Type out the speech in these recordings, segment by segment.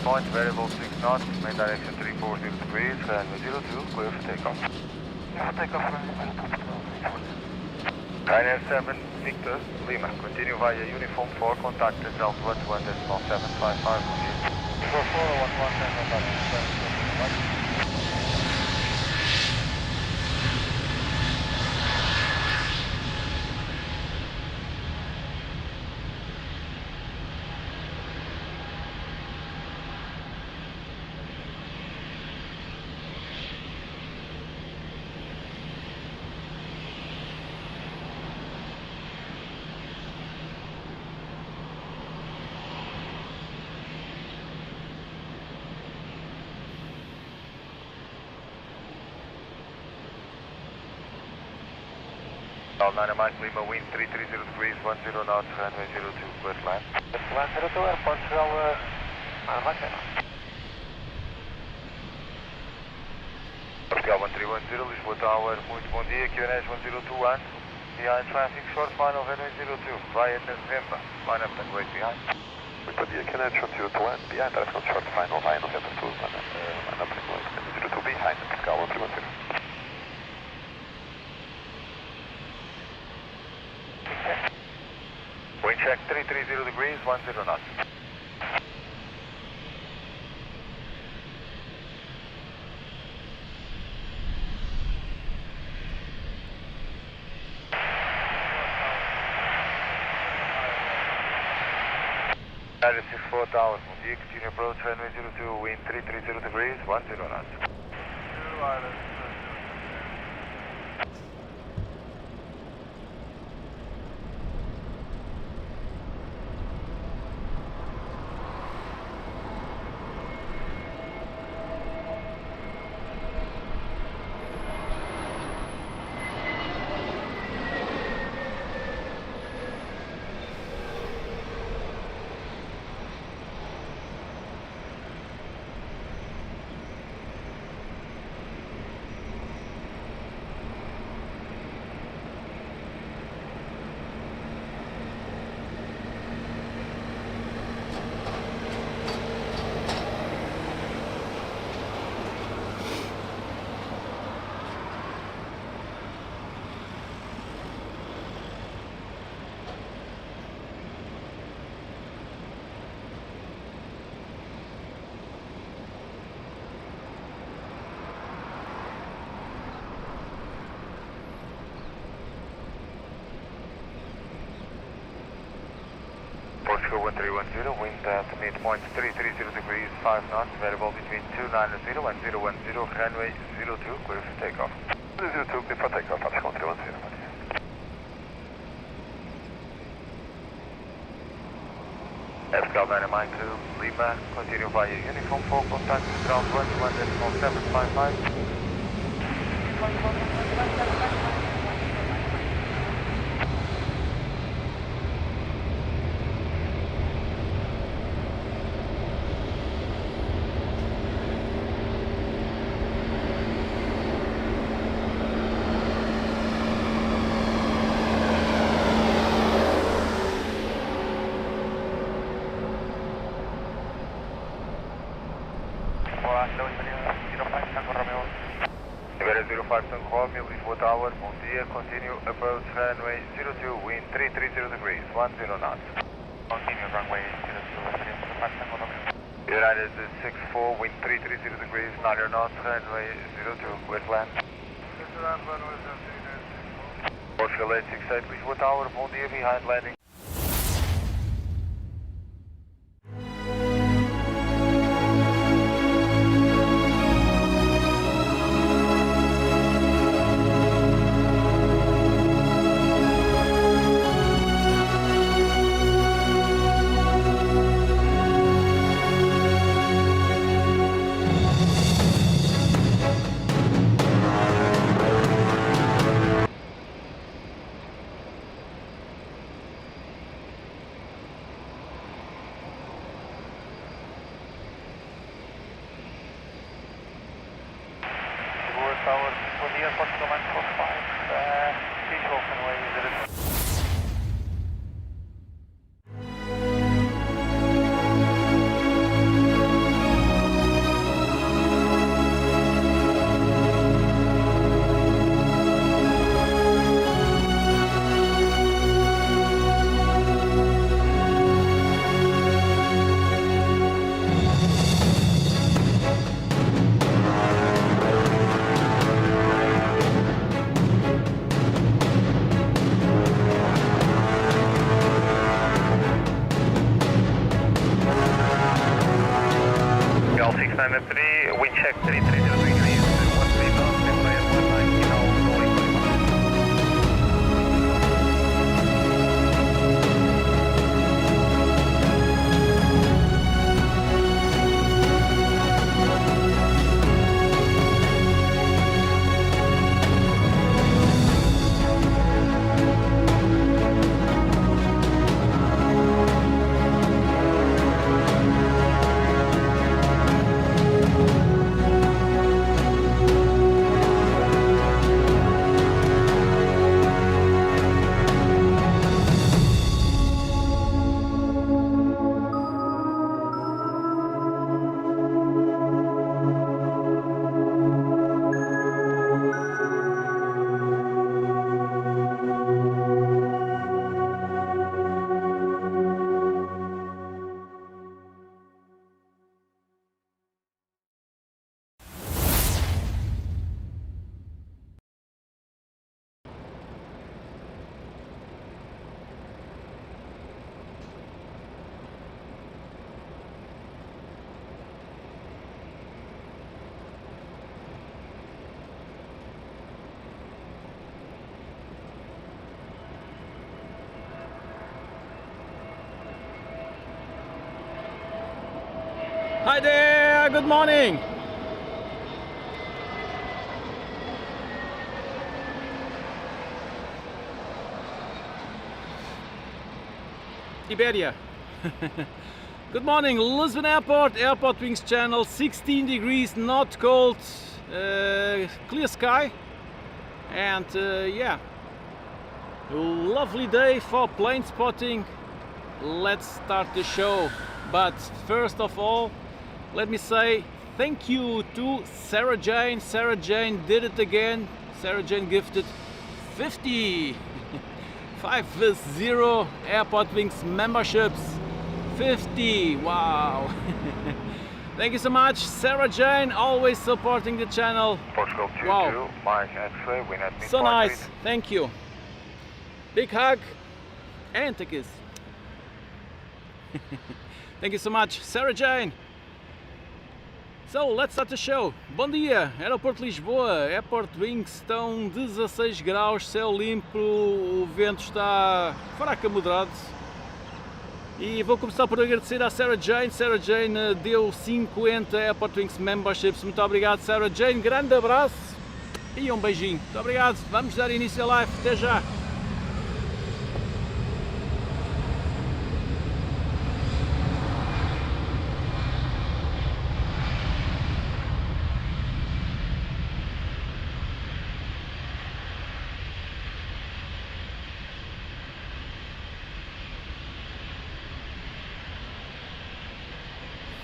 point, variable 6 knots, main direction 340 degrees, runway 02, clear for takeoff. Yeah, take off, Ryanair 7, Victor, Lima, continue via uniform 4, contact result 121.755, bom dia. 411, Nine Mike Lima, wind 330 degrees, 10 knots, runway 02, clear to land. Land 02, airport, wel aan de wacht. Portugal 1310, Lisbon Tower, muito bom dia, QNS 1021, behind traffic, short final, runway 02, via November, line up and wait behind. Muito bom dia, QNS 1021, behind traffic, short final, via November 2, line up and wait, 02 behind, Portugal 1310. Wind check 330 degrees, 10 knots. United 64 Tower, bom dia, continue approach, runway 02, wind 330 degrees, 10 knots. Portugal 1310, wind at midpoint 330 degrees, 5 knots, variable between 290 and 010, runway 02, clear for takeoff. 02, clear for takeoff, Portugal 1310. Pascal Dynamite to Lima, continue via uniform 4, contact ground 121.755. Iberia 05 Tango Romeo, Lisbon Tower, bom dia, continue approach runway 02, wind 330 degrees, 10 knots. Continue runway 02, Iberia 05 Tango Romeo. United 64, wind 330 degrees, 9 knots, runway 02, clear to land. Portugal 868, Lisbon Tower, bom dia, behind landing. Tower, bom dia, Portugal 945, visual runway 02. runway, wind check 330 degrees, 13 knots, runway 190, now going 21. Hi there, good morning. Iberia. Good morning, Lisbon Airport, AirportWings channel, 16 degrees, not cold, clear sky, and yeah, lovely day for plane spotting. Let's start the show. But first of all, let me say thank you to Sarah Jane. Sarah Jane did it again. Sarah Jane gifted 50 AirportWings memberships. 50, wow. Thank you so much, Sarah Jane, always supporting the channel. Portugal 22, Wow. Mike X-ray, wind at So midpoint nice, thank you. Big hug and a kiss. Thank you so much, Sarah Jane. So, let's start the show. Bom dia, Aeroporto de Lisboa, AirportWings, estão 16 graus, céu limpo, o vento está fraco a moderado. E vou começar por agradecer à Sarah Jane. Sarah Jane deu 50 AirportWings memberships. Muito obrigado, Sarah Jane. Grande abraço e um beijinho. Muito obrigado. Vamos dar início à live. Até já.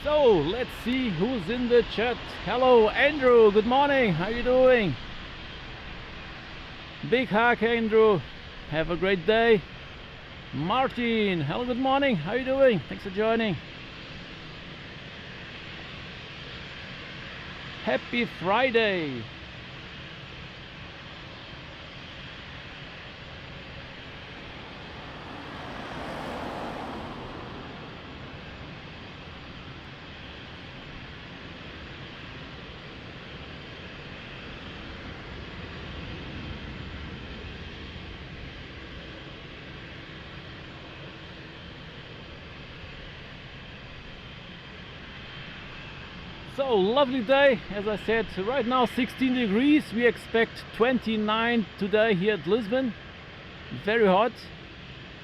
So let's see who's in the chat. Hello Andrew, good morning, how are you doing? Big hug Andrew, have a great day. Martin, hello, good morning, how are you doing? Thanks for joining. Happy Friday. So lovely day, as I said, right now 16 degrees, we expect 29 today here at Lisbon. Very hot,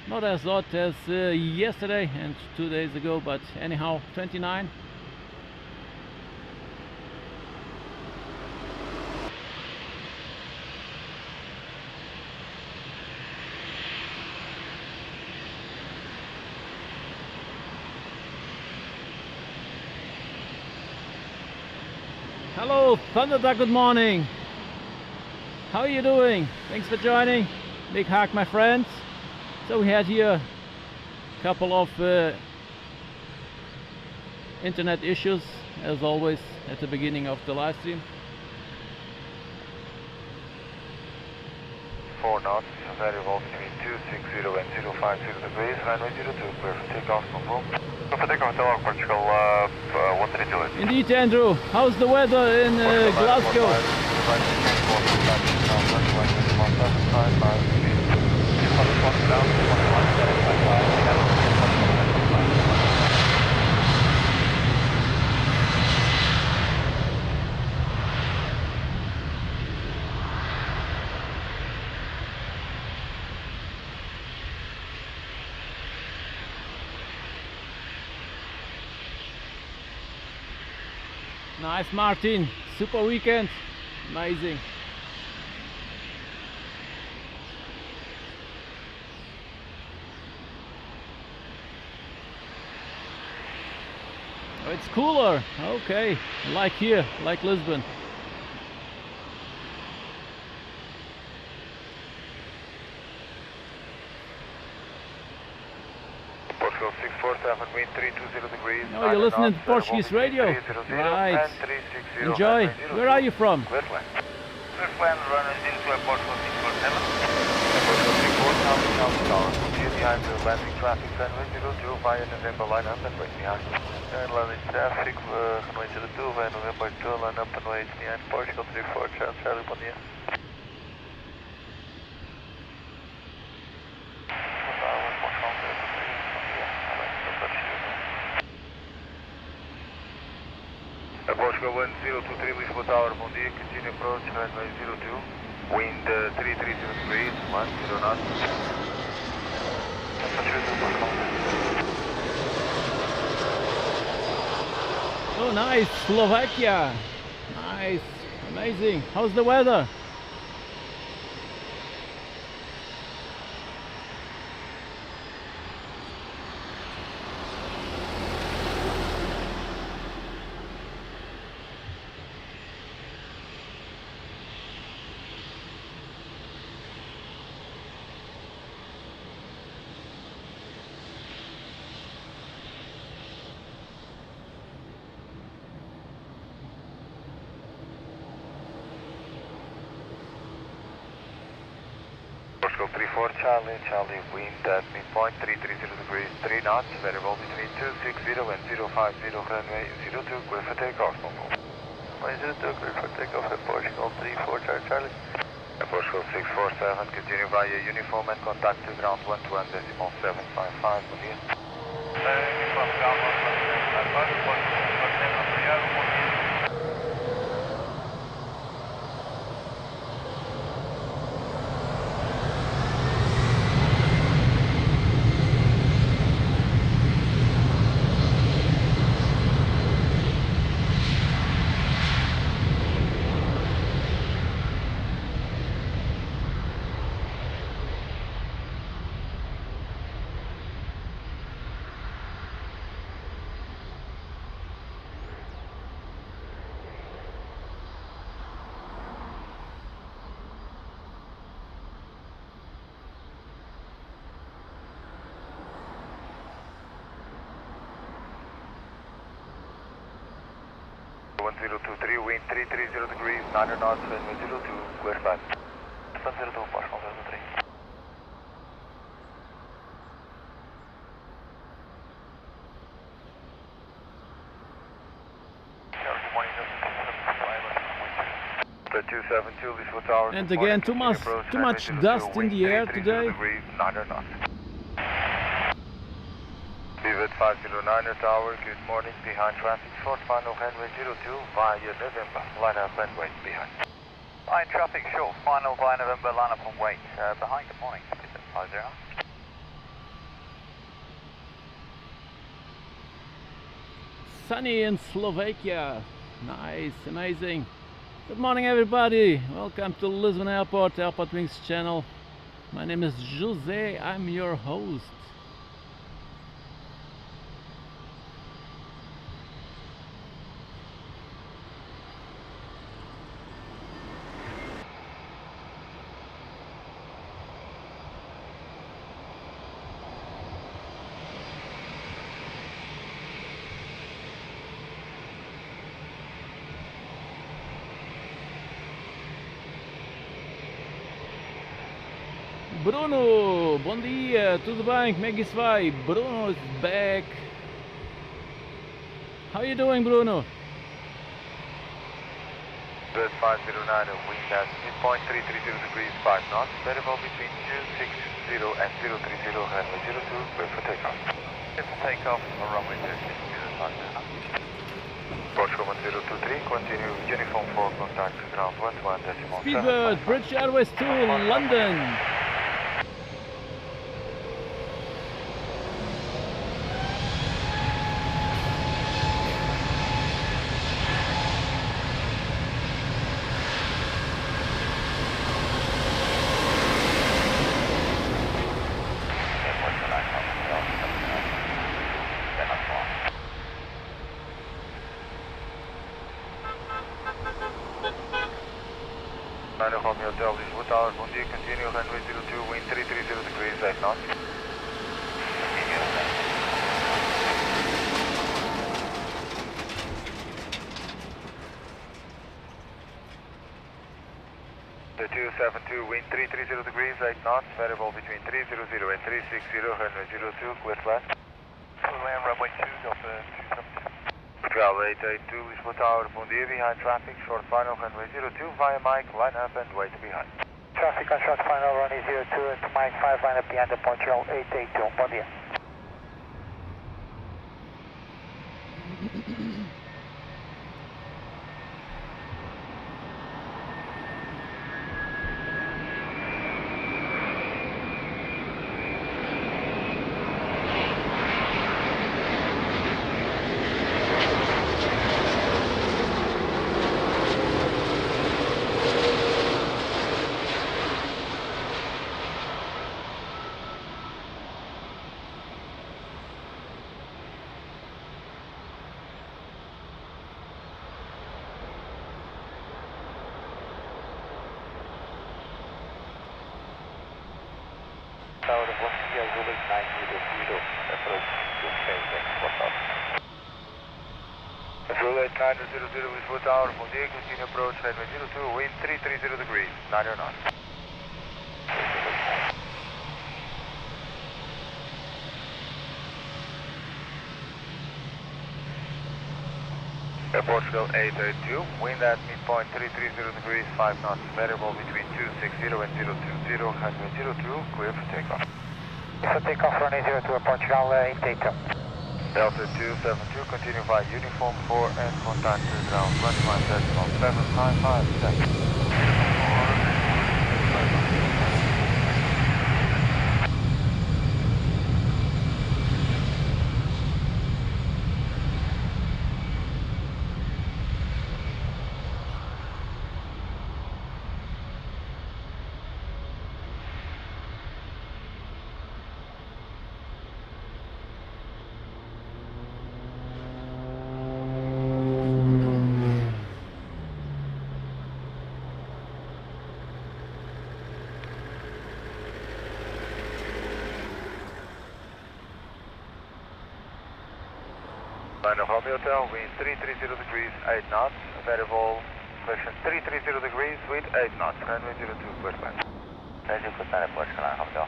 not as hot as yesterday and 2 days ago, but anyhow 29. Hello Thunderduck, good morning. How are you doing? Thanks for joining. Big hug my friends. So we had here a couple of internet issues as always at the beginning of the live stream. 4 knots, variable between 260 and 050 degrees, runway 02, clear for takeoff, confirm. Clear for takeoff, Hotel Portugal 132. Indeed, Andrew. How's the weather in Glasgow? Nice, Martin. Super weekend. Amazing. Oh, it's cooler. Okay. Like here, like Lisbon. Portugal 647, wind 320 degrees. Oh, you're listening to Portuguese radio. Right. Enjoy. Where are you from? Clearland, runners into Portugal 647. Portugal 647, Tower. Continue behind the landing traffic, runway 02 via November line up and wait behind. Landing traffic, runway 02 via November 2, line up and wait behind Portugal 34, Charlie, bom dia. Portugal 1023 Lisbon Tower, bom dia, continue approach, runway 02, wind 330 degrees, 10 knots. Oh, nice. Slovakia. Nice. Amazing. How's the weather? Portugal 34 Charlie, wind at midpoint 330 degrees, 3 knots, variable between 260 and 050, runway 02, clear for takeoff. Runway 02, clear for takeoff at Portugal 34 Charlie. Portugal 647, continue via uniform and contact to ground 121.755, bom dia. Uniform ground 121.755, Portugal 647, obrigado, bom dia. One 023, wind 330 degrees, 9 knots, runway 02, clear flight. Sun 02, Portugal 03. Good morning, 272 Lisbon Tower. And again, too much dust in the air today. Degrees, 9 knots. Vivid 509 Tower, good morning, behind traffic, short final runway 02 via November, line up and wait behind. Behind traffic, short final via November, line up and wait. Behind, good morning, 50. Sunny in Slovakia. Nice, amazing. Good morning, everybody. Welcome to Lisbon Airport, AirportWings channel. My name is Jose, I'm your host. Bruno, bom dia, tudo bem? Como é que isso vai? Bruno is back. How you doing, Bruno? Good 509, wind at midpoint 330 degrees 5 knots, variable between 260 and 030, runway 02, clear for takeoff. Clear for takeoff on runway 06, Portugal 1023, continue uniform for contact ground 11.7. Speedbird, British Airways to London. Romeo Hotel, Lisbon Tower, bom dia, continue runway 02, wind 330 degrees 8 knots. The 272, wind 330 degrees 8 knots, variable between 300 and 360, runway 02, clear flat. Land runway 2, Delta 272. Travel 882, Lisbon Tower, bom dia, behind traffic, short final, runway 02, via Mike, line up and wait behind. Traffic on short final, runway 02 to Mike 5, line up behind the Portugal 882. Bom dia. Tower of India, Zulu 900, approach to phase X, Zulu 8900, Lisbon Tower, bom dia, continue approach, runway 02, wind 330 degrees, 90 knots. Portugal 882, wind at midpoint 330 degrees 5 knots, variable between 260 and 020, runway 02, clear for takeoff. For takeoff, runway 02, Portugal 882. Delta 272, continue via uniform 4 and contact ground 21.755 seconds. Romeo Hotel, wind 330 degrees, 8 knots, variable direction 330 degrees with 8 knots, runway 02, clear flat. Thank you for that, Portugal Hotel.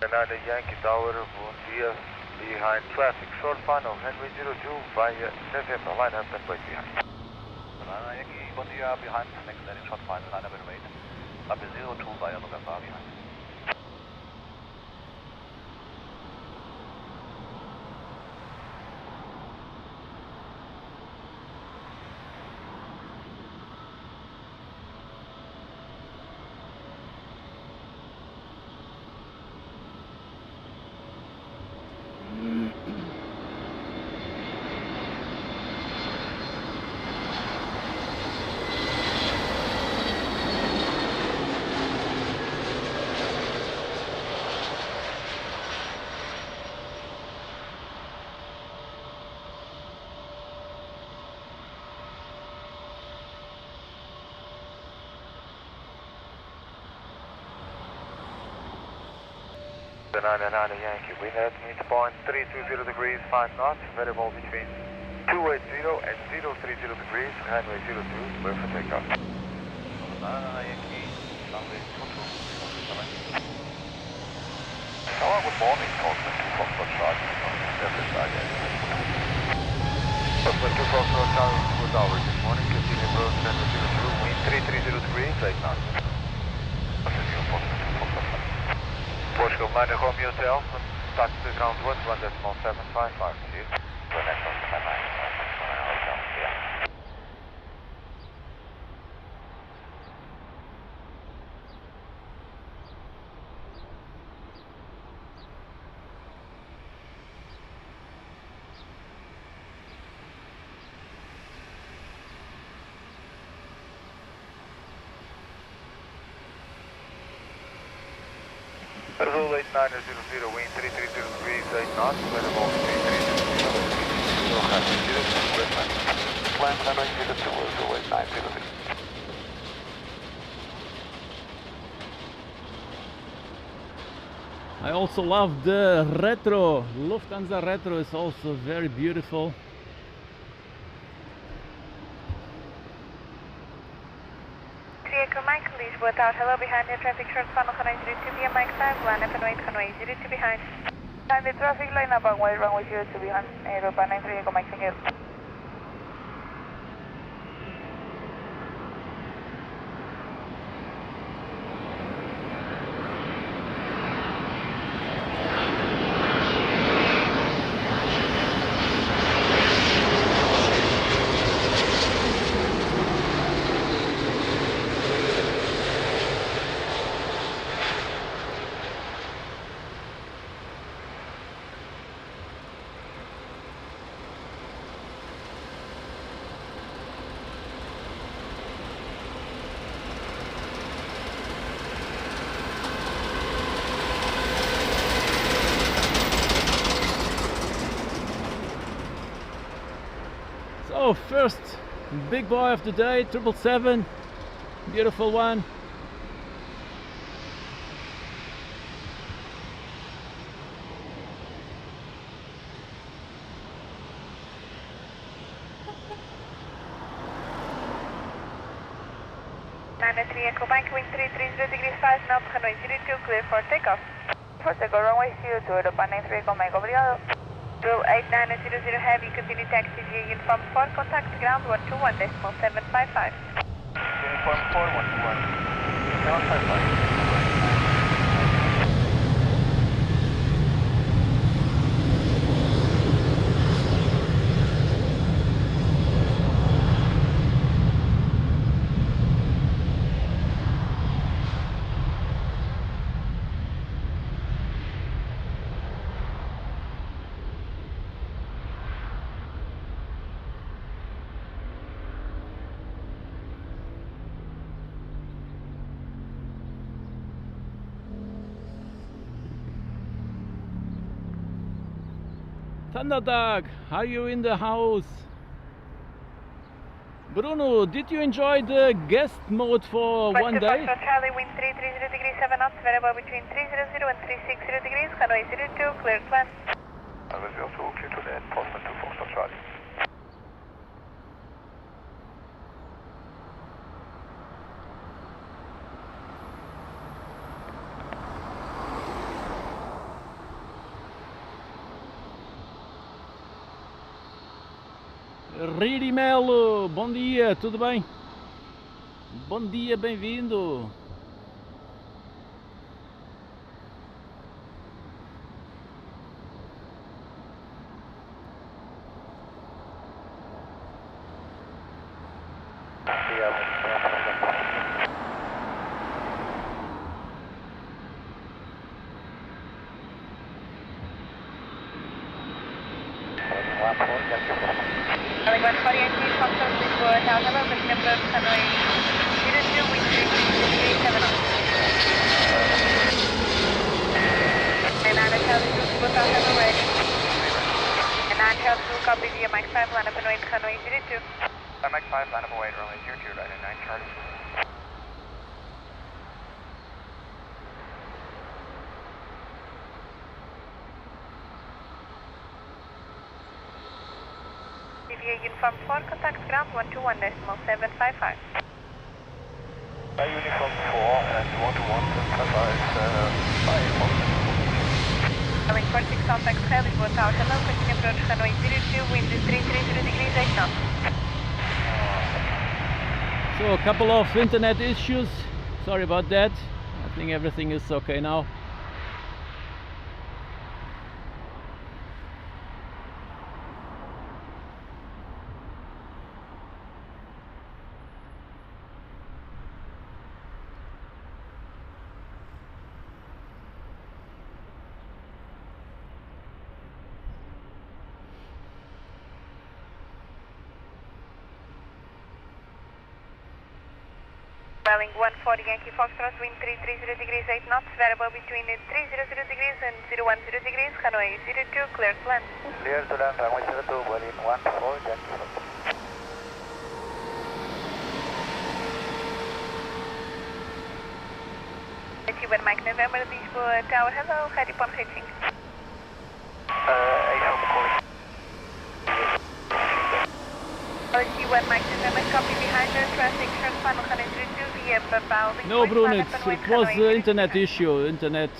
Banana Yankee Tower, bom dia, behind traffic, short final, runway 02, via November, line up and wait behind. Banana Yankee, bom dia, behind, next landing short final, line up and wait. Up 02 via November, behind. The 99 Yankee, wind at midpoint 320 degrees, 5 knots, variable between 280 and 030 degrees, runway 02, clear for takeoff. Hello, good morning, Cosmic 2 Foxtrot Charlie. Cosmic 2 Foxtrot Charlie, good hour. Good morning, continue approach runway 02, wind 330 degrees, 8 knots. Portugal 9 Romeo Hotel, start to ground 1.755, see you. Azul 8900, wind 330 degrees, 8 knots, available 3300, Plan runway 02, Azul 8900. I also love the retro. Lufthansa retro is also very beautiful. Lisbon, hello behind the traffic short funnel, runway 02 via Mike 5, line up and wait, runway 02 behind. And the traffic line up and wait, runway 02 behind, Aeropan 93 Echo Mike, thank you. So first big boy of the day, 777, beautiful one. Echo Mike, wind 330 degrees 5 knots, runway 02, clear for takeoff. For takeoff, runway 02, Aeropan 93 Echo Mike, obrigado. 28900 heavy, continue taxi via uniform 4, contact ground 121.755. Uniform 4, 121.755. Thunderdog, are you in the house? Bruno, did you enjoy the guest mode for one day? Charlie, wind 330 degrees 7 knots, variable between 300 and 360 degrees, runway 02, clear plan. Runway 02, clear to land, Postman 2 Foxtrot Charlie. Riri Melo, bom dia, tudo bem? Bom dia, bem-vindo. Charlie 148, please Foxtrot Lisbon, Tower, looking approach, runway 02, wind 330 degrees 7 knots. And I'm Charlie 2, Lisbon, Tower, ready. And I'm Charlie 2, copy via Mike 5, line up and wait, runway 02. Mike 5, line up and wait, runway 02, right at 9 Charlie. via uniform 4, contact ground 121.755. Uniform 4 and 121.755, Calling 46 Alpha X-Ray, Lisbon Tower, hello, continue approach runway 02, wind 330 degrees 8 knots. So a couple of internet issues, sorry about that. I think everything is okay now. Welling 140 Yankee Foxtrot, wind 330 degrees 8 knots, variable between 300 degrees and 010 degrees, runway 02, clear to land. Clear to land, runway 02, Berlin 14, Yankee Foxtrot. When Mike November, Lisbon Tower, hello, ready upon reaching. When Mike November, copy behind us, traffic, short final, runway 02, via bounding. No, Bruno, it was the internet issue, internet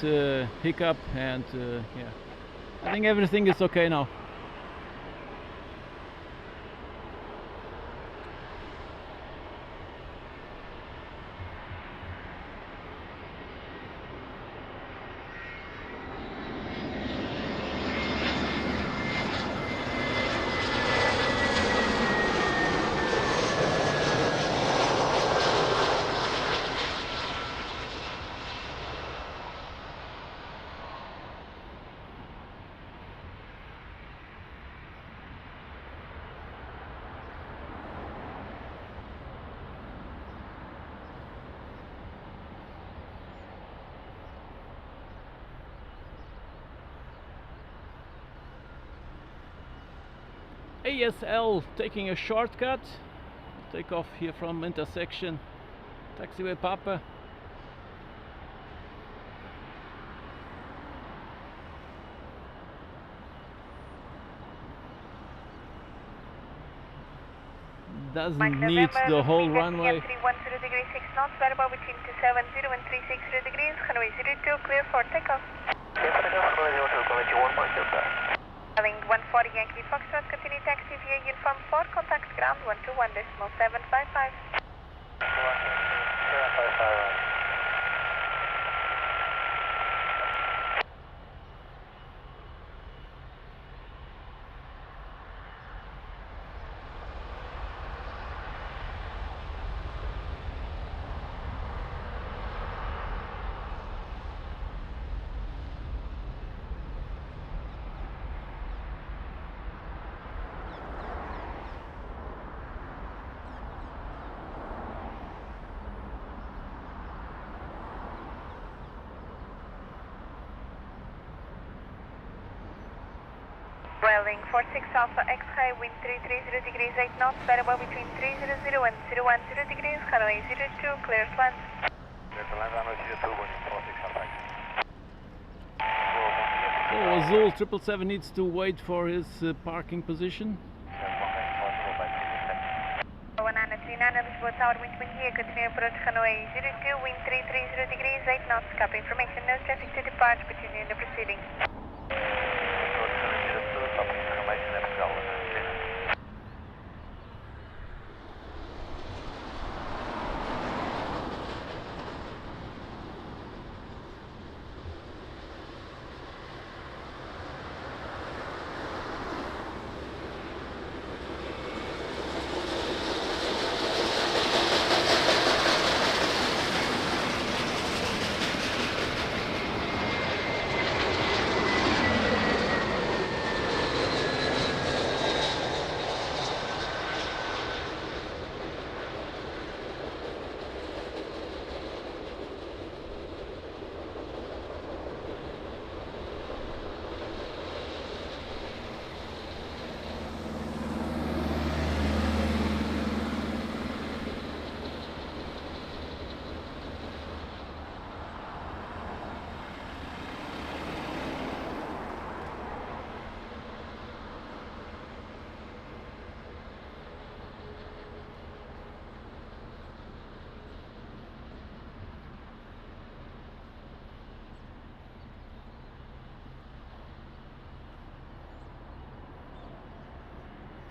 hiccup, and yeah, I think everything is okay now. ASL taking a shortcut, take off here from intersection taxiway Papa. Doesn't need the whole runway. 310 degrees 6 knots, variable between 270 and 360 degrees, runway 02, clear for takeoff. Calling 140 Yankee Foxtrot, continue taxi via uniform 4, contact ground 121.755. Welling 46 Alpha X-Ray, wind 330 degrees 8 knots, variable between 300 and 010 degrees, runway 02, clear to land. Clear to land, runway 02, Berlin 46 Alpha. So Azul 777 needs to wait for his parking position. 1939 Lisbon Tower, wind here, continue approach runway 02, wind 330 degrees 8 knots, copy information, no traffic to depart, continue the proceeding.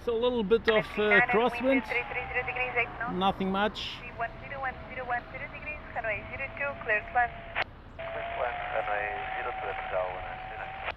So a little bit of crosswind, 330 degrees 8 knots. nothing much. 101010 degrees, runway 02, clear to land. Runway 02 at Portugal 199.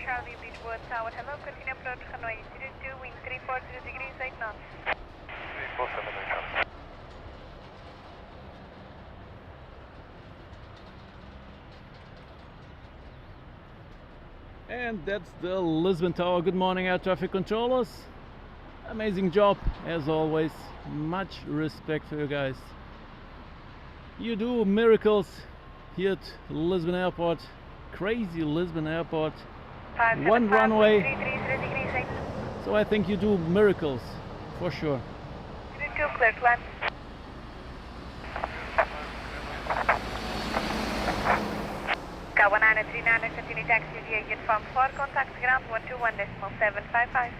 Charlie, Lisbon Tower, hello, continue approach, runway 02, wind 340 degrees 8 knots. 347 Charlie. And that's the Lisbon Tower. Good morning, air traffic controllers. Amazing job as always. Much respect for you guys. You do miracles here at Lisbon Airport. Crazy Lisbon Airport. One runway. So I think you do miracles for sure. 02, clear to land. K1939, continue taxi aviation from 4, contact ground 121.755.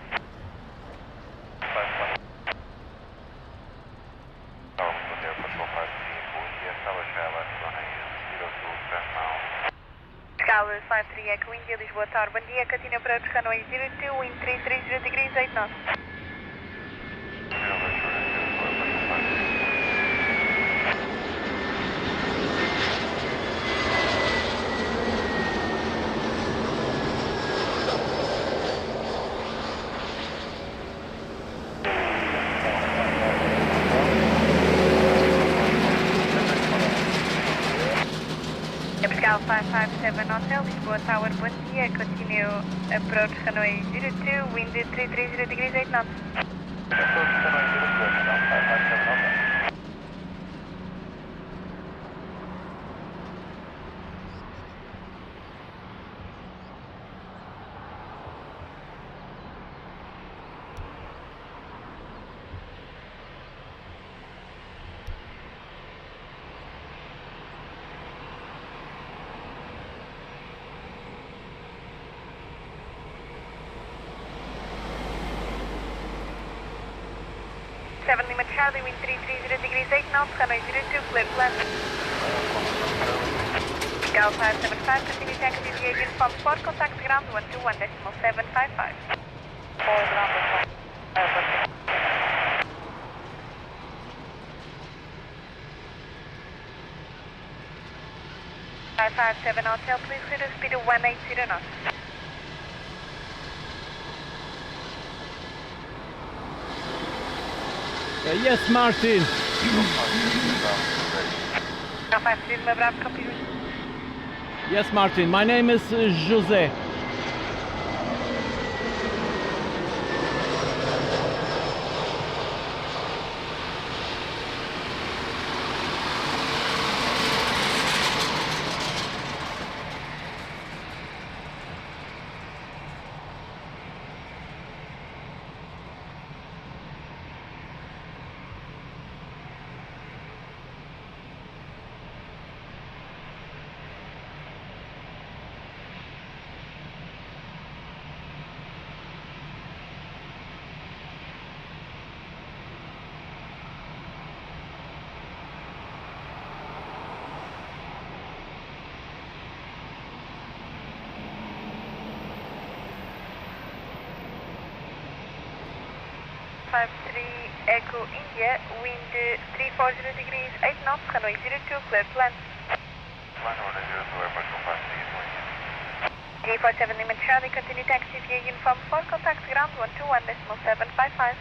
Scala 53 Echo India, Lisboa Tower, bom dia, continue approach, runway 02, wind 330 degrees 8 knots. Pascal 557 Hotel, Lisboa Tower, bom dia, continue approach runway 02, wind 330 degrees 8 knots. Approach runway 02 at Pascal 557 Hotel. Lima Charlie, wind 330 degrees 8 knots, runway 02, clear to land. Pascal 575, continue taxi aviation from 4, contact ground 121.755. 4 ground 557 Hotel, please clear the speed of 180 knots. Yes, Martin. Yes, Martin. My name is Jose. 53 Echo India, wind 340 degrees, 8 knots, runway 02, clear to land. Line order 02, airport 253 is going in. G47 Limit Charlie, continue taxi via uniform 4, contact ground 121.755.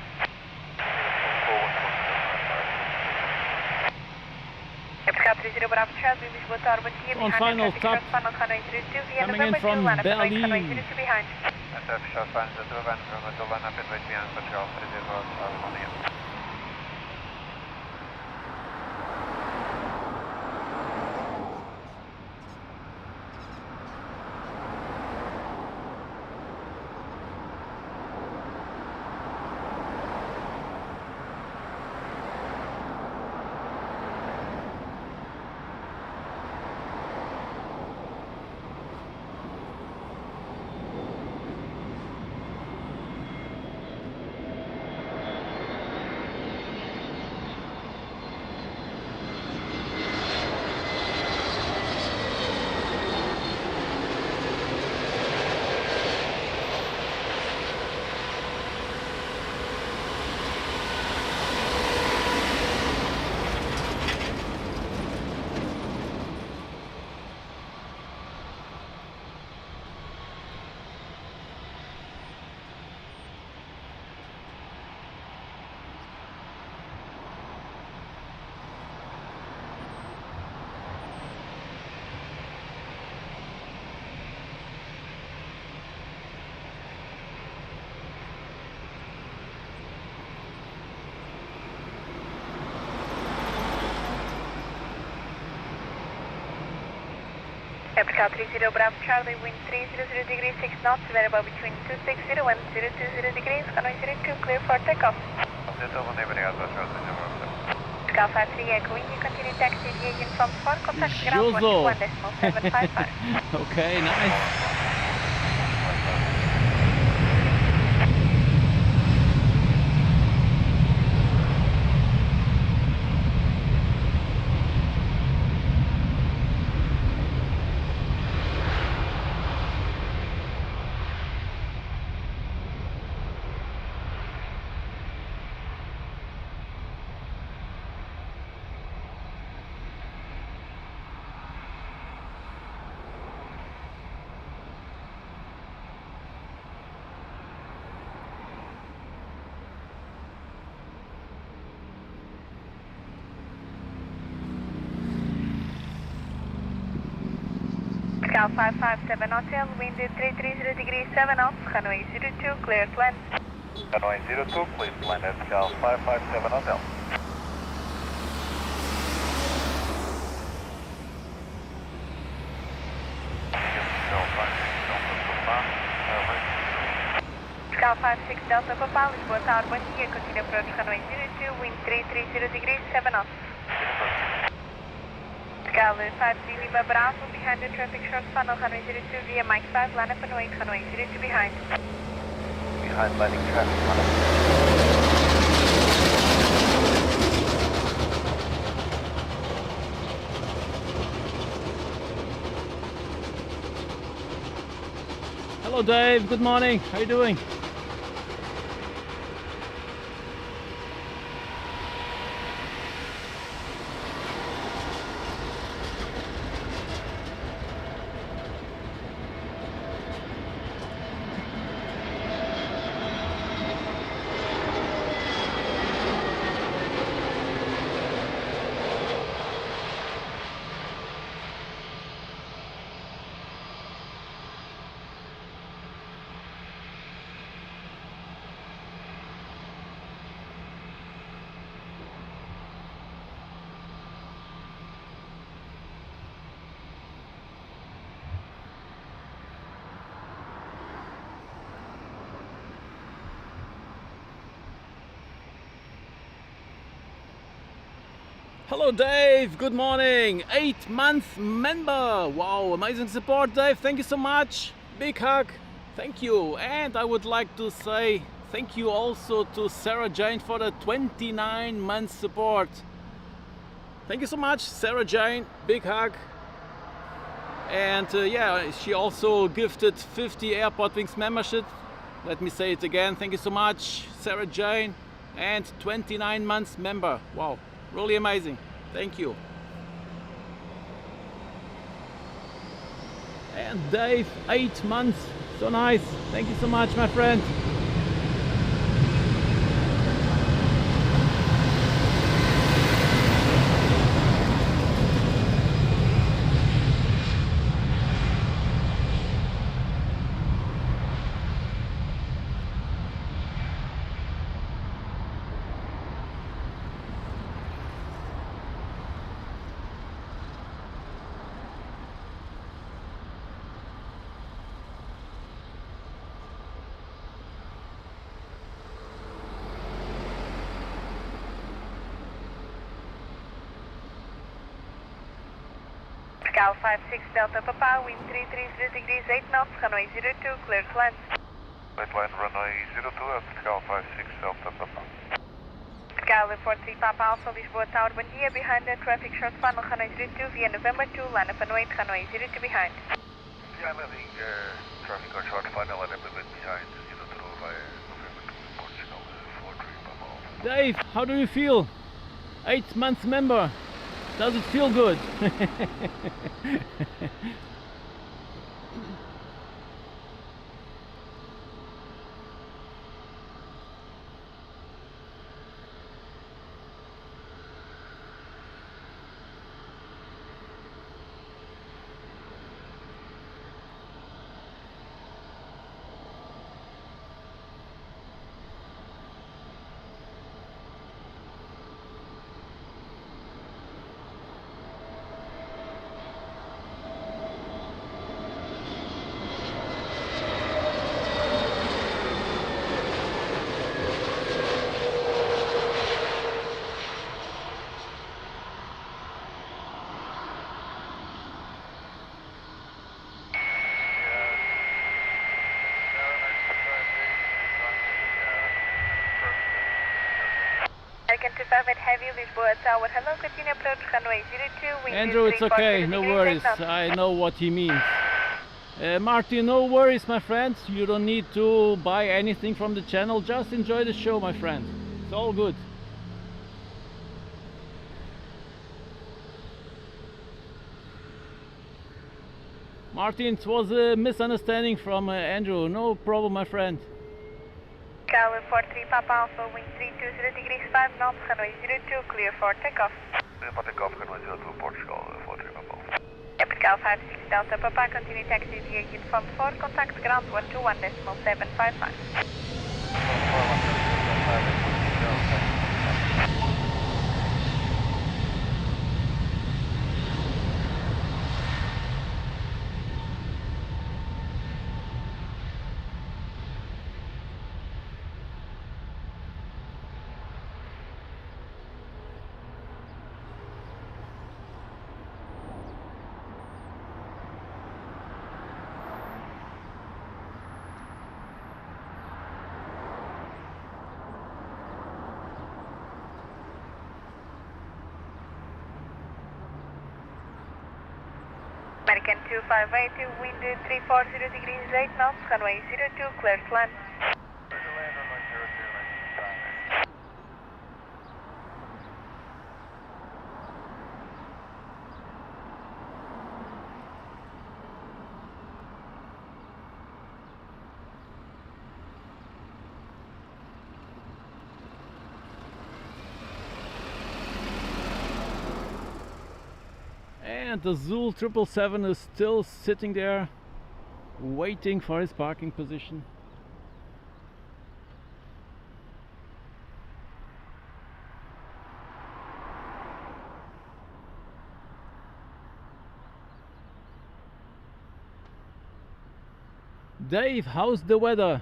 Aircraft 30 Bravo Charlie, Lisbon Tower, bom dia. On final top, final runway 02 via coming in November 2, from line up runway Berlin. 02 behind. SF short final 02, van November 2, line up runway behind, Portugal 30, on in. Aircraft 30 Bravo Charlie, wind 300 degrees, 6 knots, variable between 260 and 020 degrees, runway 02, clear for takeoff. Sky 53 Echo India, continue taxi via uniform 4, contact ground Jozo. 121.755. Okay, nice. Sky 557 Hotel, wind 330 degrees, 7 knots, runway 02, clear to land. Runway 02, please land at Sky 557 Hotel. Sky 56 Delta Papa, Lisbon Tower, bom dia, continue approach runway 02, wind 330 degrees, 7 knots. Sky 53 Lima Bravo, behind the traffic short funnel, runway 02 via Mike 5, line up and wait, runway 02 behind. Behind landing traffic, line Hello Dave, good morning. How you doing? Hello Dave, good morning. 8-month member. Wow, amazing support Dave, thank you so much. Big hug, thank you. And I would like to say thank you also to Sarah Jane for the 29-month support. Thank you so much Sarah Jane, big hug. And yeah, she also gifted 50 AirportWings membership. Let me say it again, thank you so much Sarah Jane. and 29 months member. Wow, really amazing. Thank you. And Dave, 8 months. So nice. Thank you so much, my friend. Cal 56 Delta Papa, wind 330 degrees, 8 knots, runway 02, clear to land. Baseline runway 02, Cal 56 Delta Papa. Cal 43 Papa Alpha, Lisbon Tower, bom dia, behind the traffic short funnel, runway 02, via November 2, line up and wait, runway 02 behind. Yeah, landing traffic on short final and a little bit behind 02 via November 2, Portugal 43 Papa Alpha. Dave, how do you feel? 8 months member. Does it feel good? American 25 at Heavy, Lisboa Tower, hello, continue approach, runway 02, wind Andrew, it's okay, no worries. I know what he means. Martin, no worries, my friend. You don't need to buy anything from the channel. Just enjoy the show, my friend. It's all good. Martin, it was a misunderstanding from Andrew. No problem, my friend. Cal 43 Papa Alpha, wind 320 degrees, 5 knots, runway 02, clear for takeoff. Clear for takeoff, runway 02, Portugal 43 Papa Alpha. Cal 56 Delta Papa, continue taxi via informed 4, contact ground 121.755. American 258, wind 340 degrees, 8 knots, runway 02, clear to land. And the Zul 777 is still sitting there waiting for his parking position. Dave, how's the weather?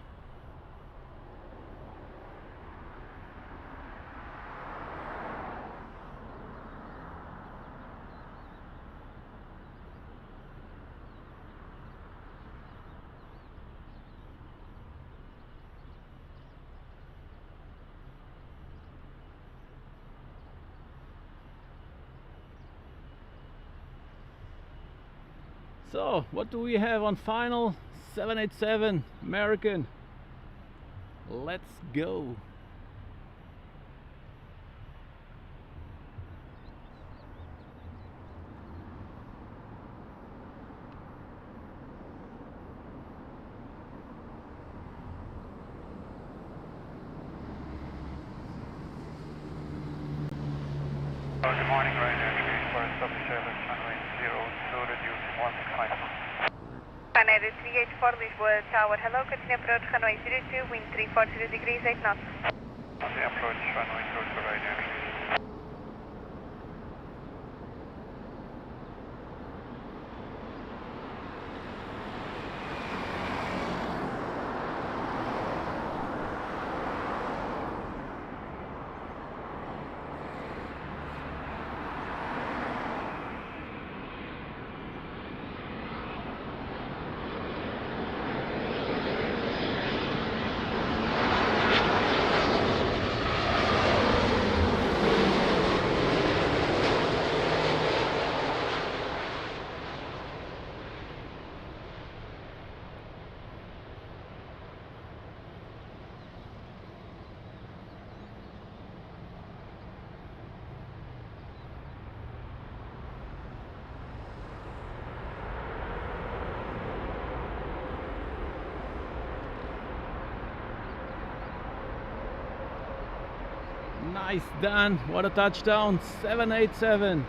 So, what do we have on final? 787 American. Let's go. Good morning, Ryanair 34 establish service runway 02, reducing 165. Ryanair 384 Lisboa Tower, hello, continue approach runway 02, wind 340 degrees, 8 knots. On the approach runway 02, Ryanair 3. Nice, Dan. What a touchdown. 787.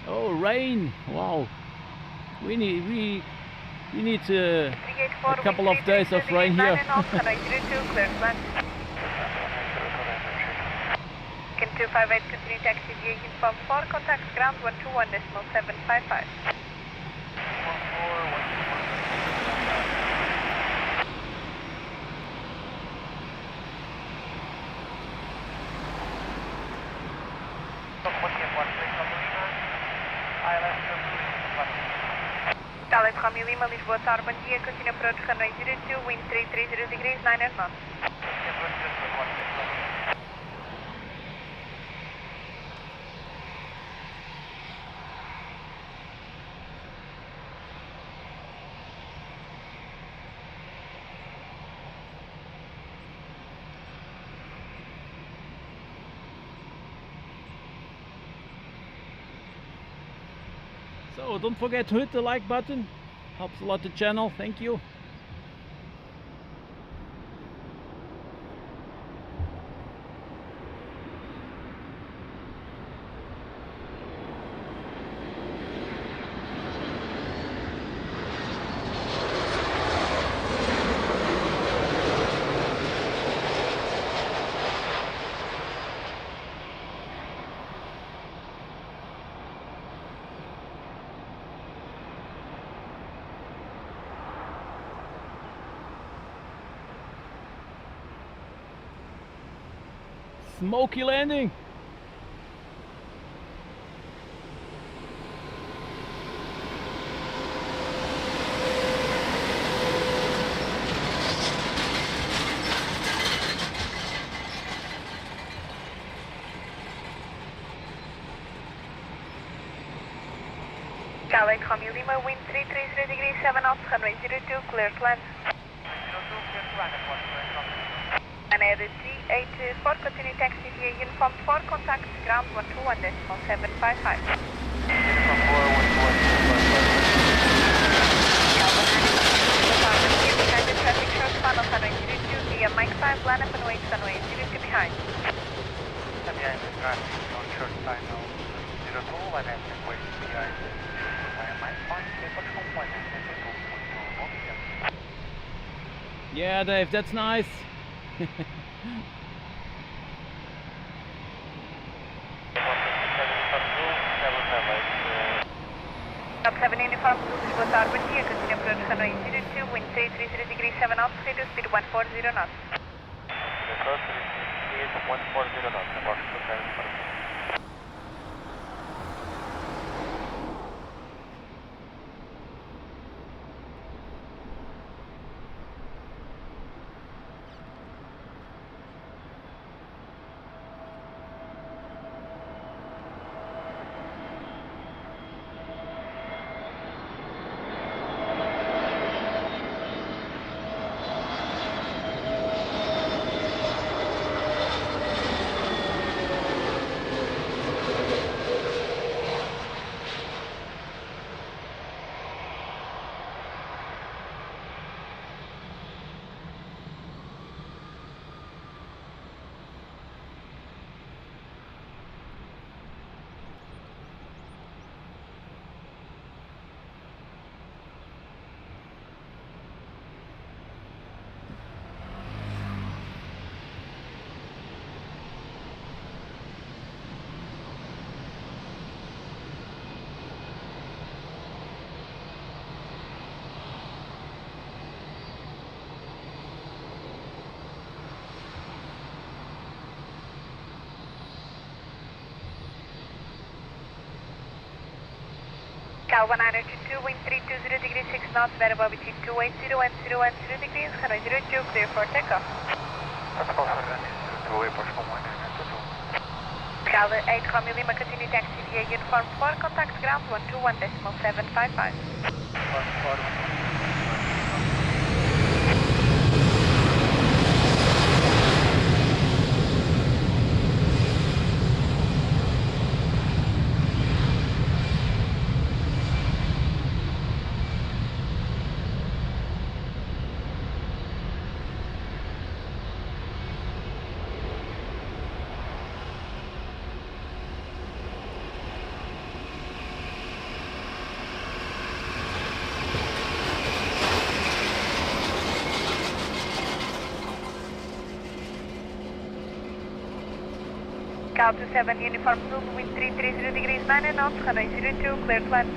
Oh, rain. Wow. We need a couple of days of rain here. Can 258 continue taxi via uniform 4, contact ground 121.755. Alex Romeo Lima, Lisboa Tower, bom dia, continue approach runway 02, wind 330 degrees, 9 knots. So don't forget to hit the like button, helps a lot the channel, thank you. Smoky landing. Alex Romeo Lima, wind 330 degrees, 7 knots, runway 02, clear to land. Ryanair 384, continue taxi via uniform 4, contact ground 121.755. Behind the traffic short funnel, runway 02 via Mike 5, line up and wait, runway 02 behind. Behind the traffic on short final 02, line up and wait behind via Mike 5, pode completar, muito bom dia. Yeah, Dave, that's nice. Top 7 uniform, Lisboa Tower, bom dia, continue approach runway 02, wind 330 degrees, 7 knots, reduce speed 140 knots. 140 knots, approach to Cal 1922, wind 320 degrees 6 knots, variable between 280 and 010 degrees, runway 02, clear for takeoff. Transport for runway 02, airport 122. Cal 8 Romeo Lima, continue taxi via uniform 4, contact ground 121.755. Cal 27 uniform Zulu, wind 330 degrees 9 knots, runway 02, clear to land.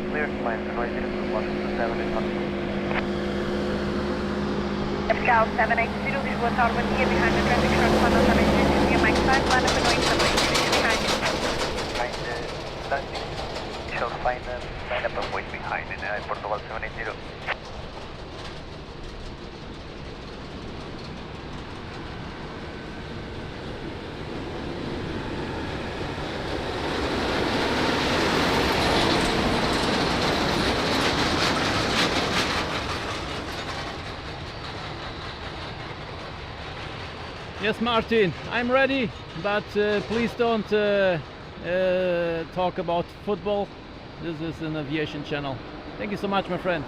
Clear to land, runway 02, 127 is on. Cal 780, Lisbon Tower 1 here behind the traffic short funnel, runway 02, near Mike 5, line up and wait, runway 02 behind you. Find the landing. You shall find the line up and wait behind in airport 780. Yes, Martin, I'm ready, but please don't talk about football. This is an aviation channel. Thank you so much, my friend.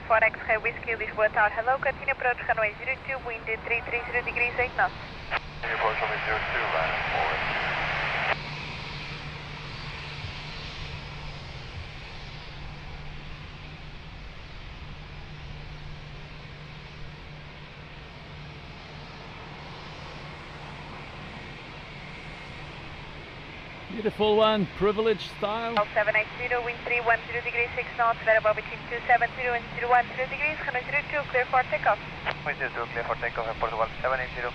For X-ray Whiskey, Lisbon Tower, hello, continue approach runway 02, wind 330 degrees 8 knots. Continue approach runway 02, line forward. Beautiful one, privileged style. 780, wind 310 degrees 6 knots, variable between 270 and 010 degrees, runway 02, clear for takeoff. Runway 02, clear for takeoff, airport 780.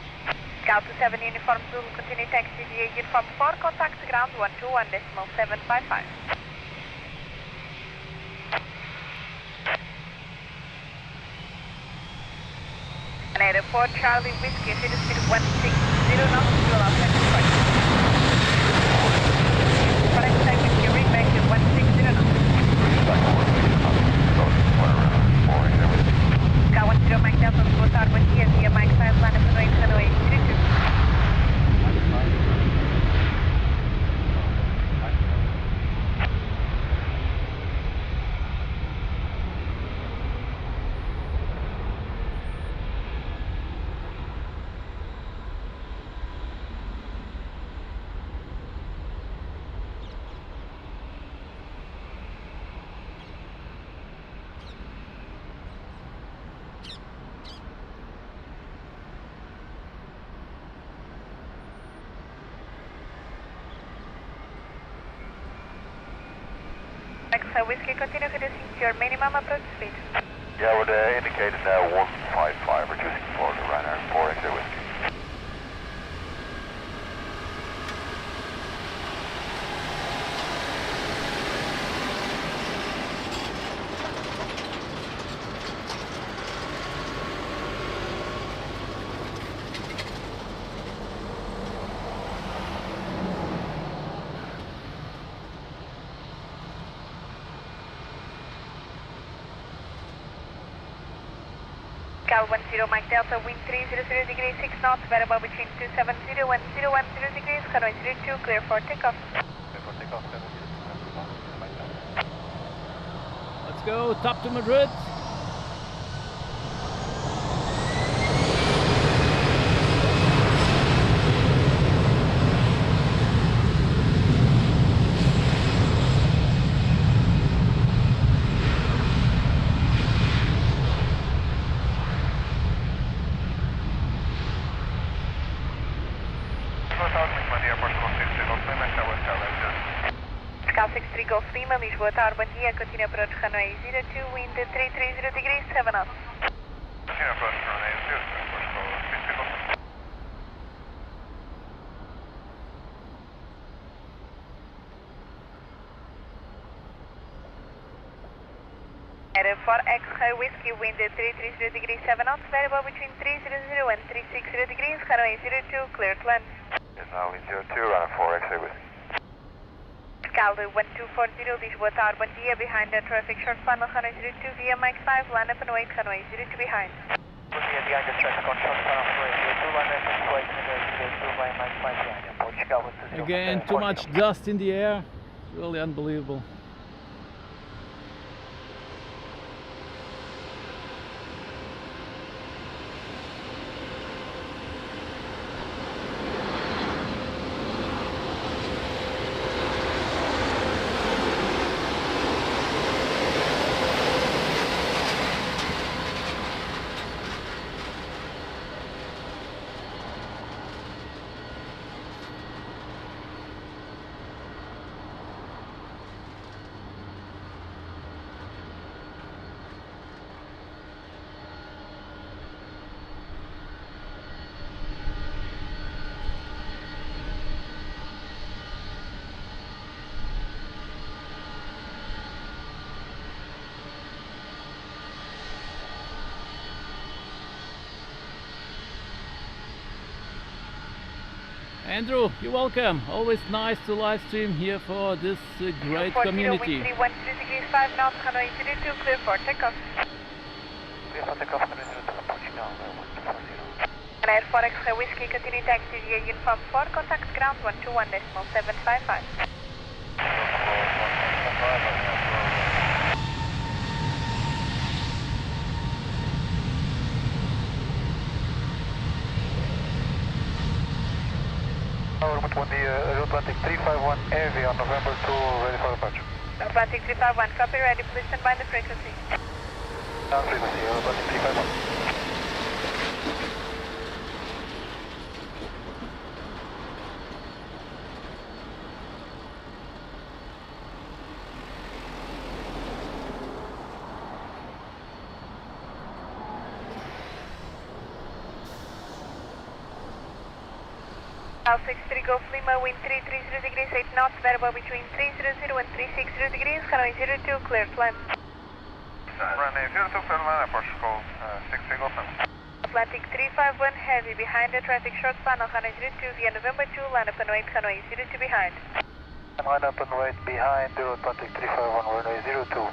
Cal 27 uniform Zulu, continue taxi via uniform 4, contact ground 121.755. And Airport Charlie Whiskey, should speed 160 knots to allow traffic right. For X-ray Whiskey, ring back to 160 knots. Cal 10 Mike Delta, Lisbon Tower 1 here, via Mike 5, line up and wait, runway 02. X-ray Whiskey, continue reducing to your minimum approach speed. Yeah, we're indicated now 155, reducing for the Ryanair 4 X-ray Whiskey. Cal 10 Mike Delta, wind 300 degrees 6 knots, variable between 270 and 010 degrees, runway 02, clear for takeoff. Clear for takeoff, 780. Let's go, top to Madrid. Golf Lima, Lisboa Tower, bom dia, continue approach runway 02, wind 330 degrees, 7 knots. Continue approach runway 02, approach call 60 Golf. Air 4X High Whiskey, wind 330 degrees, 7 knots, variable between 300 and 360 degrees, runway 02, clear to land. Is now in 02, runner 4X with. Caldo 1240, Lisboa Tower, bom dia, behind the traffic short funnel, runway 02, via Mike 5, land up and wait, runway 02 behind. Bom dia, behind the traffic on short funnel, runway 02, land up and wait, runway 02, via Mike 5 behind airport, Chicago 20. Again, too much dust in the air. Really unbelievable. Andrew, you're welcome. Always nice to live stream here for this great community. Wind 312 degrees, 5 knots, runway 02, clear for takeoff. Clear for takeoff, runway 02, airport, Chicago 1240. And Air 4X High Whiskey, continue taxi via uniform 4, contact ground 121.755. Bom dia, Atlantic 351 Heavy on November 2, ready for departure. Atlantic 351, copy, ready, please stand by the frequency. Down frequency, Atlantic 351. L63 Golf Lima, wind 330 degrees, 8 knots, variable between 300 and 360 degrees, runway 02, clear to land. Runway 02, clear to land, approach call 60 Golf Lima. Atlantic 351 Heavy, behind the traffic short funnel, runway 02, via November 2, land up and wait, runway 02 behind. And line up and wait behind the Atlantic 351, runway 02.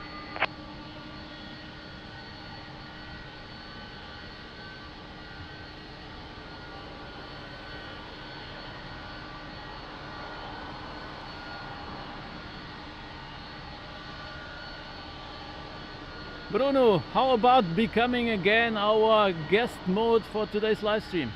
Bruno, how about becoming again our guest mode for today's live stream?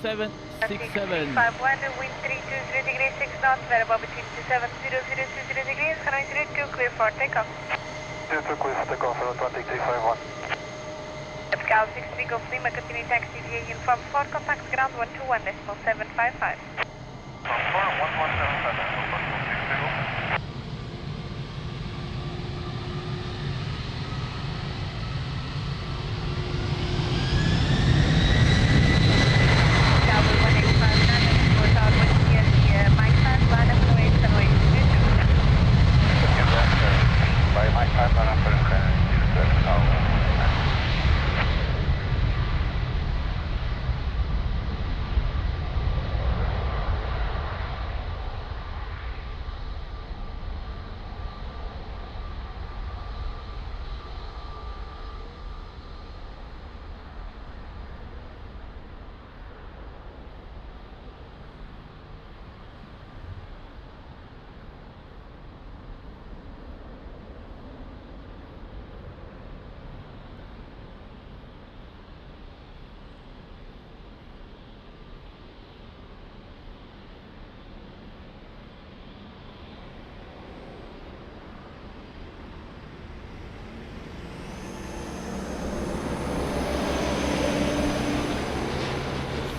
Seven, 6-7. 51, wind 320 degrees, 6 knots, variable between 270 degrees, runway 02, clear for takeoff. 02, clear for takeoff, Atlantic 351. Cal 63 Golf Lima, continue taxi via uniform 4, contact ground 121.755. 1177, Tower 1859, Lisbon Tower 1 via Mike 5, line up runway 02. by my time, I'm up for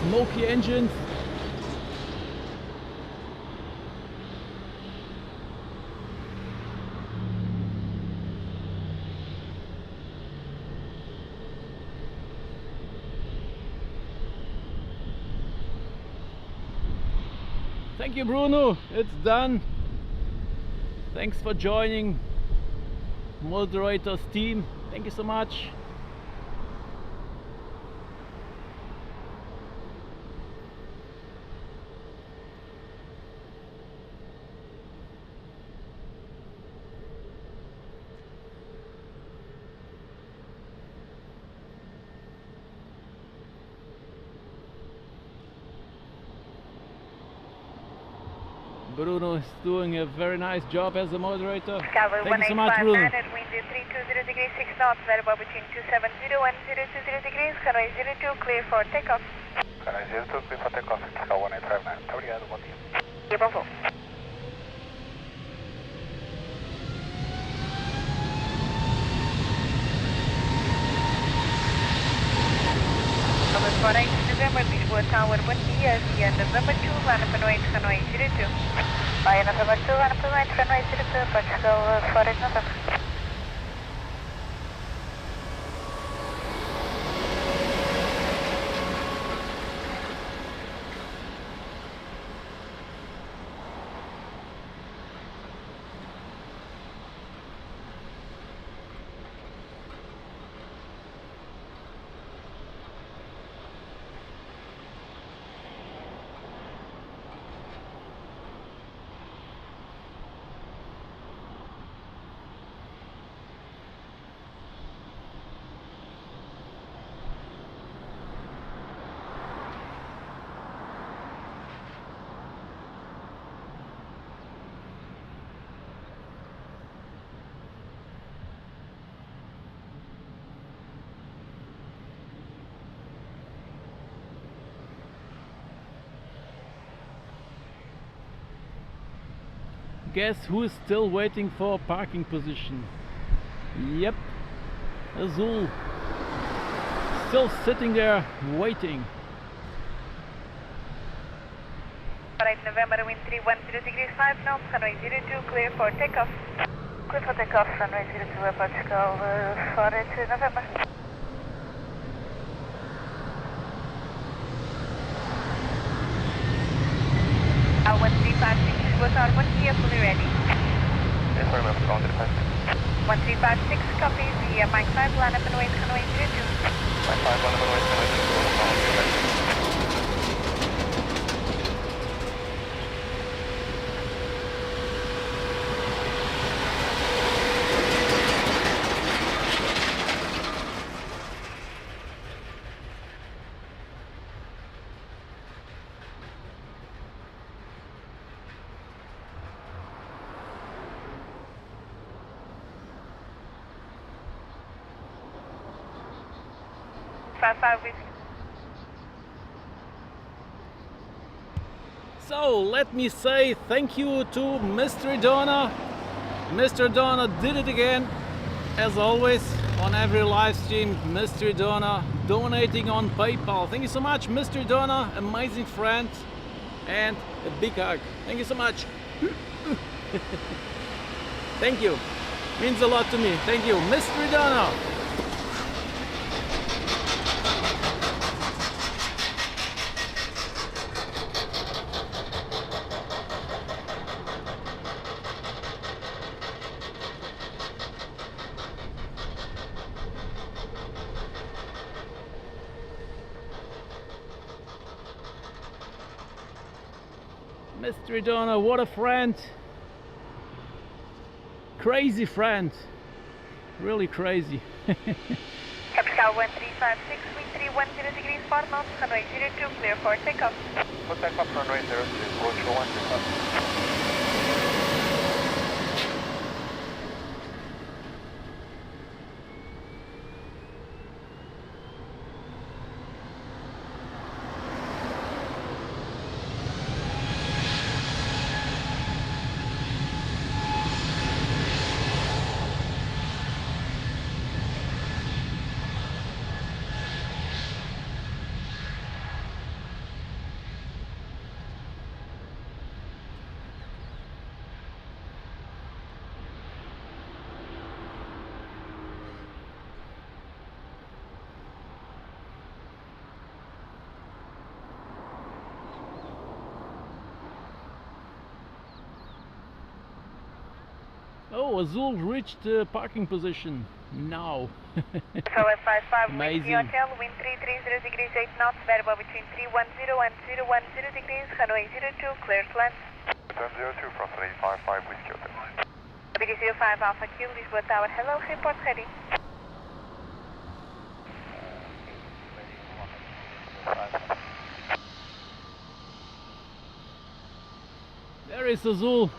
Smoky engines. Thank you, Bruno. It's done. Thanks for joining moderator's team. Thank you so much. Bruno is doing a very nice job as a moderator. Tower Thank you so much, Bruno. 1859 at wind 320 degrees 6 knots, variable between 270 and 020 degrees, runway 02, clear for takeoff. Canal 02, clear for takeoff, Cal 1859. Muito obrigado, bom dia. E bom voo. Tower 48, November, Lisbon Tower 1 via November 2, line up runway 02. Via November 2, line up runway 02, Portugal 48 November. Guess who is still waiting for a parking position? Yep, Azul. Still sitting there waiting. 48 November, wind 310 degrees 5 knots, runway 02, clear for takeoff. Clear for takeoff, runway 02, Portugal 48 November. Tower 1356, Lisbon Tower 1 via, fully ready. Yes, sir, ma'am, Cal 1356. 1356, copy via Mike 5, line up and wait, runway 02. My 5, line up and wait, runway 02. So let me say thank you to Mr. Donna. Mr. Donna did it again, as always. on every live stream. Mystery Donna donating on PayPal. Thank you so much, Mystery Donna, amazing friend, and a big hug. Thank you so much. Thank you. Means a lot to me. Thank you, Mystery Donna. Mystery Donna, what a friend. Crazy friend. Really crazy. Capital 1356, wind 310 degrees 4 knots, runway 02, clear for takeoff. For takeoff, runway 02, approach for 1 takeoff. Oh, Azul reached parking position now. So F55, Amazing. Whiskey Hotel, wind 330 degrees 8 knots, variable between 310 and 010 degrees, runway 02, clear to land. Turn 02 from 355 Whiskey Hotel. BD 05 Alpha Q, Lisbon Tower, hello, report ready. There is Azul.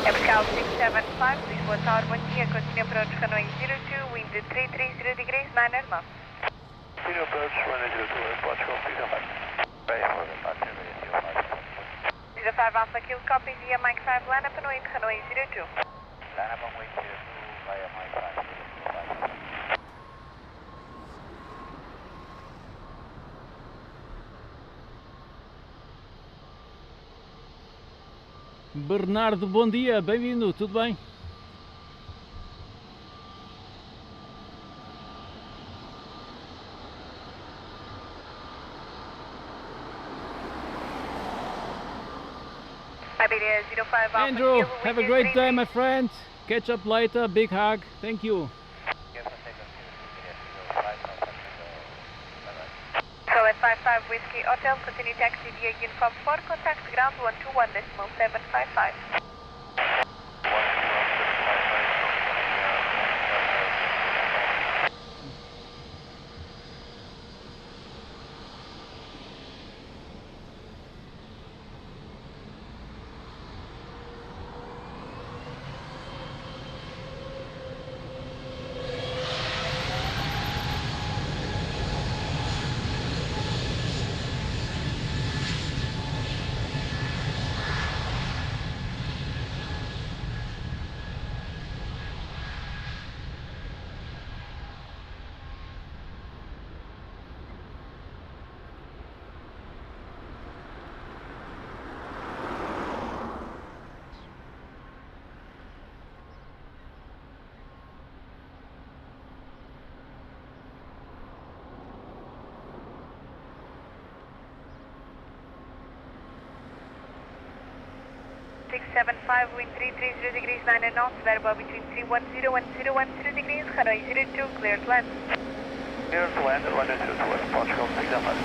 Capital 675, Lisbon Tower, bom dia, continue approach, runway 02, wind 330 degrees, 9 knots. Continue approach, runway 02, approach for 305. Very well, departure, 05 Alpha Q, copy via Mike 5, line up and wait, runway 02. Line up and wait 02 via Mike 5, 05. Bernardo, bom dia, bem-vindo, tudo bem? IBD 05 Alpha Andrew, Q, have a wind great day, 330. my friend. Catch up later, big hug, thank you. So at 55 Whiskey Hotel, continue taxi via Uniform 4, contact ground 121.755. Six 75, wind 330 degrees 9 knots, variable between 310 and 010 degrees, runway 02, clear to land. Clear to land, runway 02, approach for 305.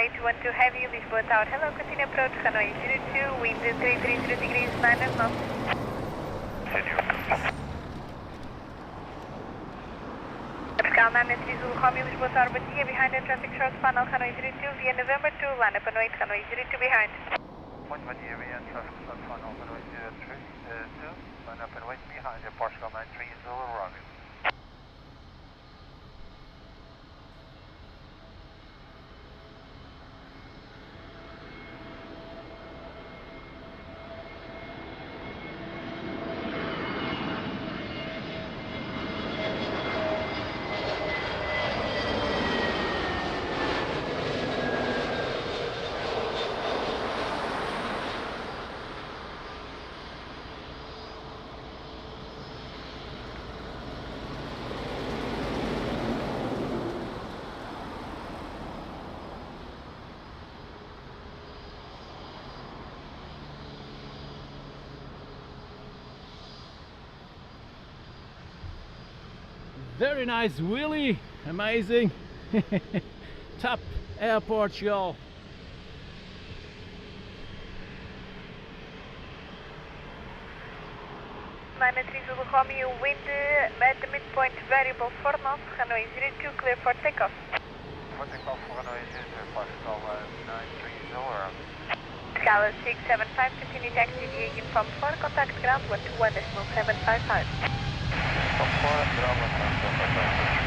812 Heavy, Lisbon Tower, hello, continue approach, runway 02, wind 330 degrees, 9 knots. Pascal 930 Zulu Romeo, Lisbon Tower, bom dia, behind the traffic short final, runway 02, via November 2, line up and wait, runway 02 behind. Muito bom dia, via traffic short final, runway 02, line up and wait behind the Pascal 930 Zulu Romeo. Very nice wheelie, amazing. Top Air Portugal. Zulu Romeo, wind at the midpoint variable 4 knots, runway 02, clear for takeoff. For takeoff for runway 02, Pascal 930 Zulu Romeo. Scala 675, continue taxi via uniform 4, contact ground 121.755. Stop for ground 121.755.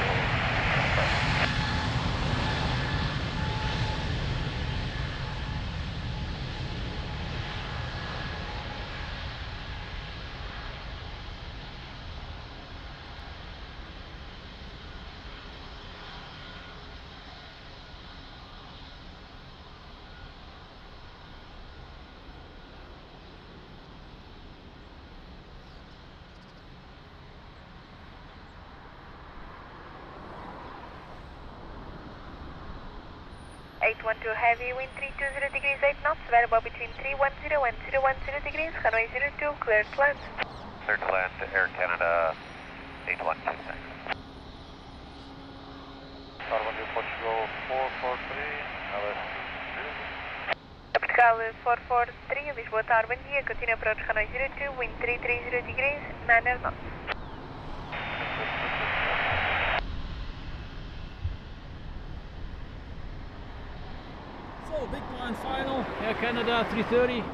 Heavy, wind 320 degrees, 8 knots, variable between 310 and 010 degrees, runway 02, clear to land. Clear to land, Air Canada 812, thanks. Normandy, Portugal 443, LS Portugal 443, Lisboa Tower, bom dia, continue approach, runway 02, wind 330 degrees, 9 knots. So, big blind final, Air Canada 330.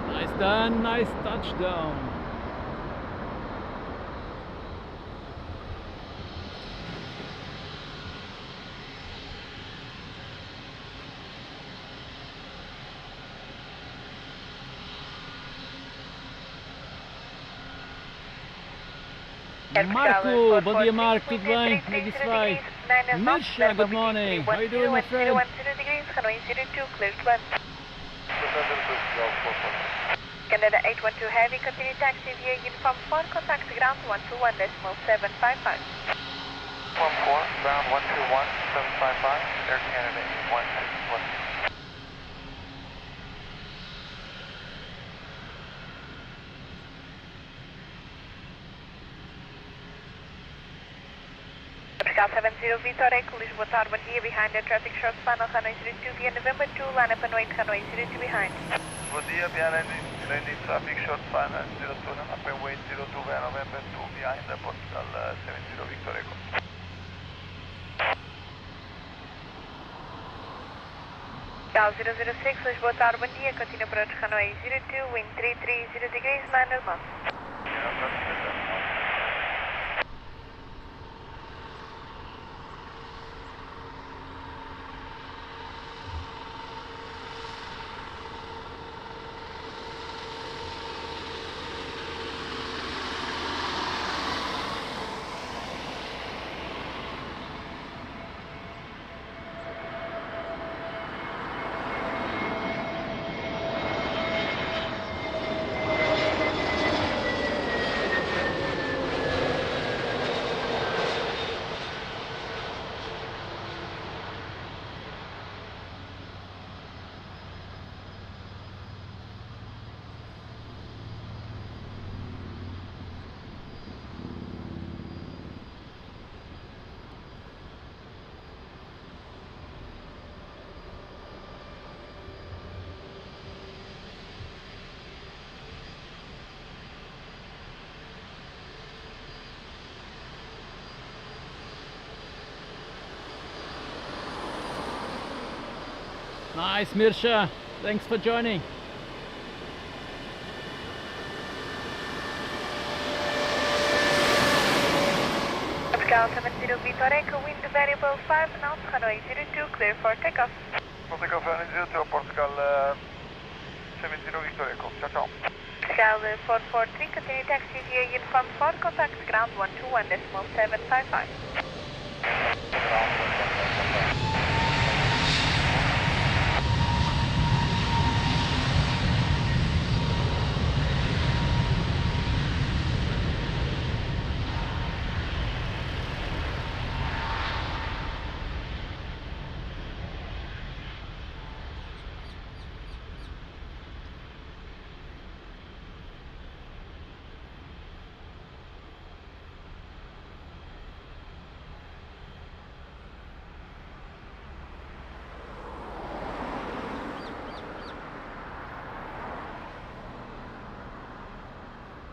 Nice done, nice touchdown. Marco, bom dia Marco, tudo bem? Como é que isso vai? Misha, good morning. How are you doing, my friend? Canada 812 Heavy, continue taxi via uniform 4, contact ground 121.755. 14, ground 121.755, Air Canada 812. Pascal 70 Vitor Echo, Lisbon Tower, bom dia, behind the traffic short final, runway 02 via November 2, line up and wait, runway 02 behind. Bom dia, behind landing traffic short final 02, and up and wait 02 via November 2 behind the Pascal 70 Victor Echo. Pascal 006, Lisbon Tower, bom dia, continue approach runway 02, wind 330 degrees, minus 1. Nice, Mirsha. Thanks for joining. Pascal 70 Vitor Echo, wind variable 5 knots, runway 02, clear for takeoff. Takeoff runway 02, Portugal 70 Victor Echo. Ciao, ciao. Pascal 443, continue taxi via uniform 4, contact ground 121.755.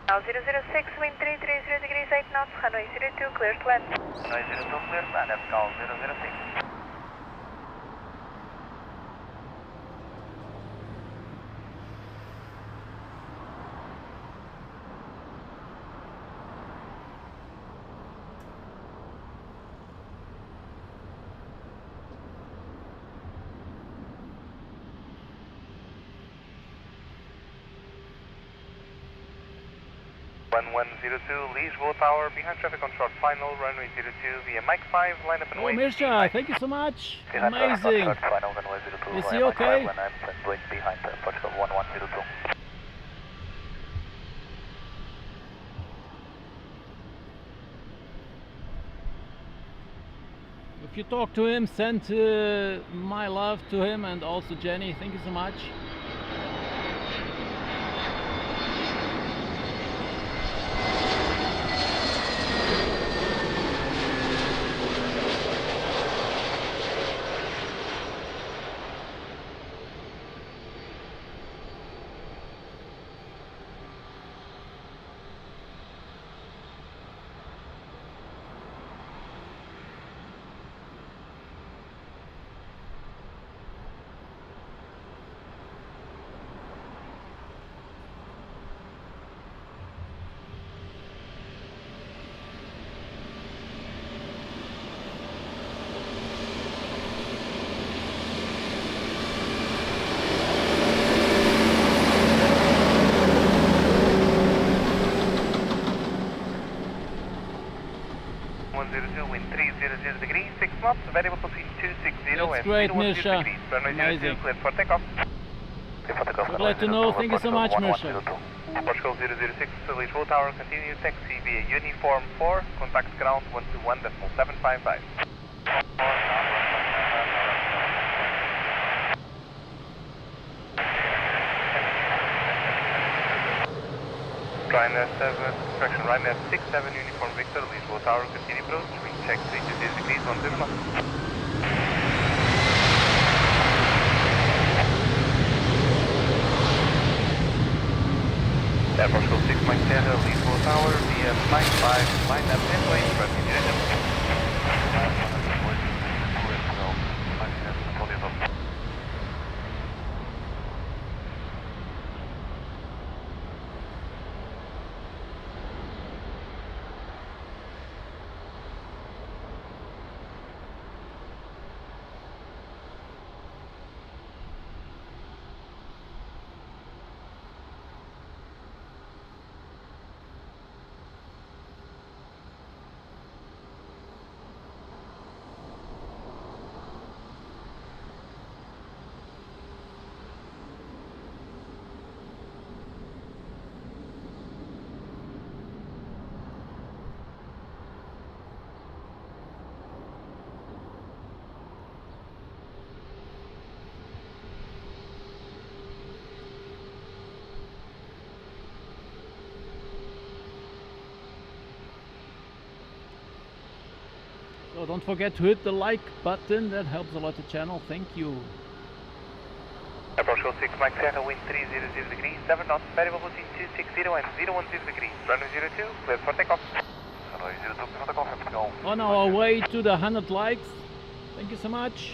Now 006, wind 330 degrees, 8 knots, runway 02, clear to land. Runway 02 clear to land, Pascal 006. Lisbon Tower, behind traffic on short final, runway 02 via Mike 5, line up and Oh, wait. Mirsha, thank you so much. Amazing. Short final, runway 02 Is via he Mike 5, okay? line up and wait behind Portugal 1102. If you talk to him, send my love to him and also Jenny. Thank you so much. Wind 300 degrees, 6 knots, variable between 260 That's and great, 010 Mirsha. degrees. Runway 02 Amazing. clear for takeoff. So glad to know. Thank you so much, Mirsha. Portugal 006, Lisbon Tower, continue taxi via uniform 4, contact ground 121.755. Ryanair 7, correction, Ryanair 67 Uniform Victor, Lisbon Tower, continue approach, wing check 320 degrees, 10 knots. Airport School 6 Mike Sierra, Lisbon Tower, via Mike 5, line up and wait, running direction. So don't forget to hit the like button, that helps a lot the channel, thank you. Airport School 6 Mike Sierra, wind 300 degrees, 7 knots, variable between 260 and 010 degrees, runway 02, clear for takeoff. Runway 02, clear for takeoff, let's go. On our way to the 100 likes, thank you so much.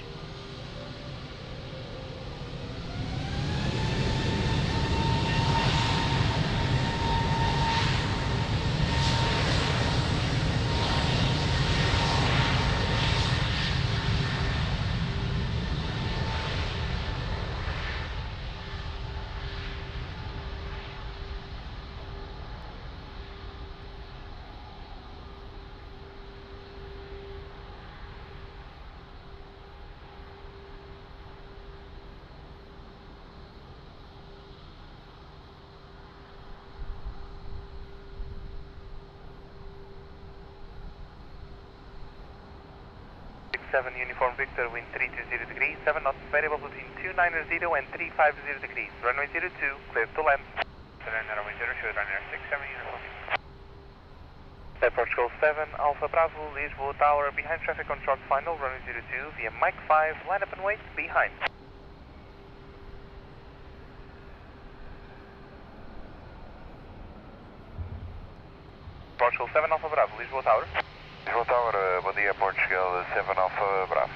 Uniform Victor, wind 320 degrees, 7 knots, variable between 290 and 350 degrees, runway 02, clear to land. Runway 02, Ryanair 67 Uniform Victor. Airport School 7, Alpha Bravo, Lisbon Tower, behind traffic on short final, runway 02, via Mike 5, line up and wait, behind. Airport School 7, Alpha Bravo, Lisbon Tower. Lisbon Tower, bom dia, Portugal 7 Alpha Bravo.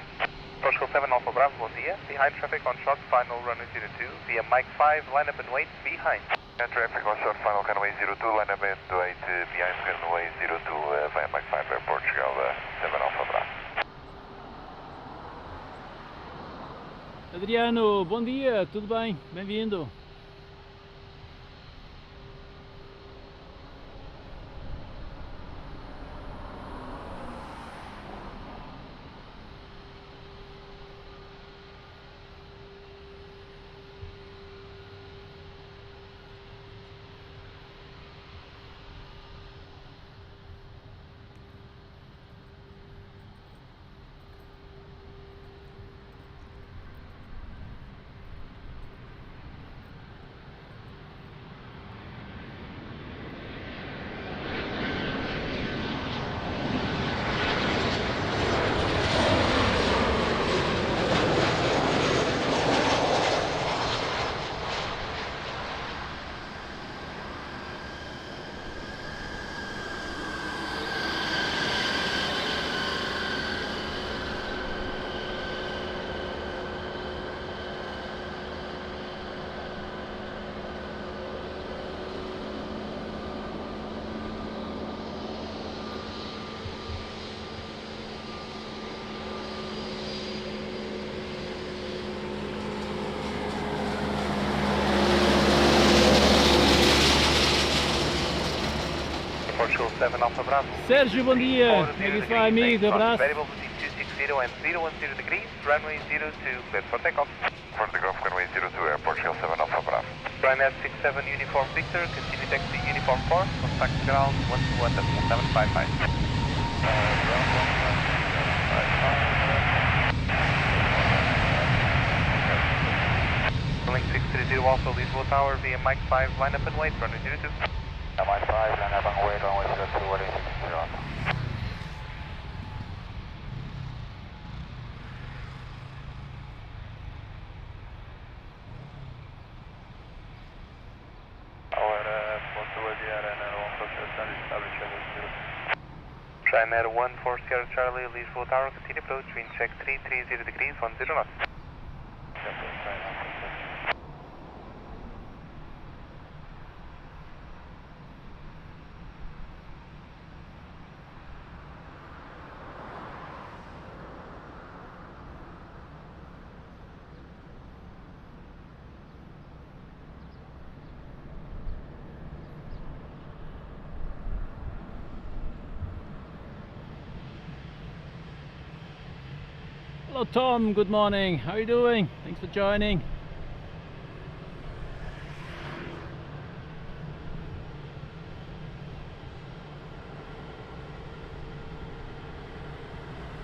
Portugal 7 Alpha Bravo, bom dia. Behind traffic on short final, runway 02, via Mike 5, line up and wait, behind. Traffic on short final, runway 02, line up and wait, behind runway 02, via Mike 5, Portugal 7 Alpha Bravo. Adriano, bom dia, tudo bem? Bem-vindo. Portugal 7 Alpha Bravo. Sérgio, bom dia. Como é que isso vai, amigo? Abraço. Variable between 260 and 010 degrees, runway 02, clear for takeoff. For takeoff, runway 02, Portugal 7 Alpha Bravo. Ryanair 67 Uniform Victor, continue taxi Uniform 4, contact ground 121.755. Link 630 Alpha, Lisbon Tower via Mike 5, line up and wait, runway 02. Ryanair 14 Sierra Charlie, Lisbon Tower, continue approach, wind check 330 degrees, 10 knots. Hello Tom, good morning. How are you doing? Thanks for joining.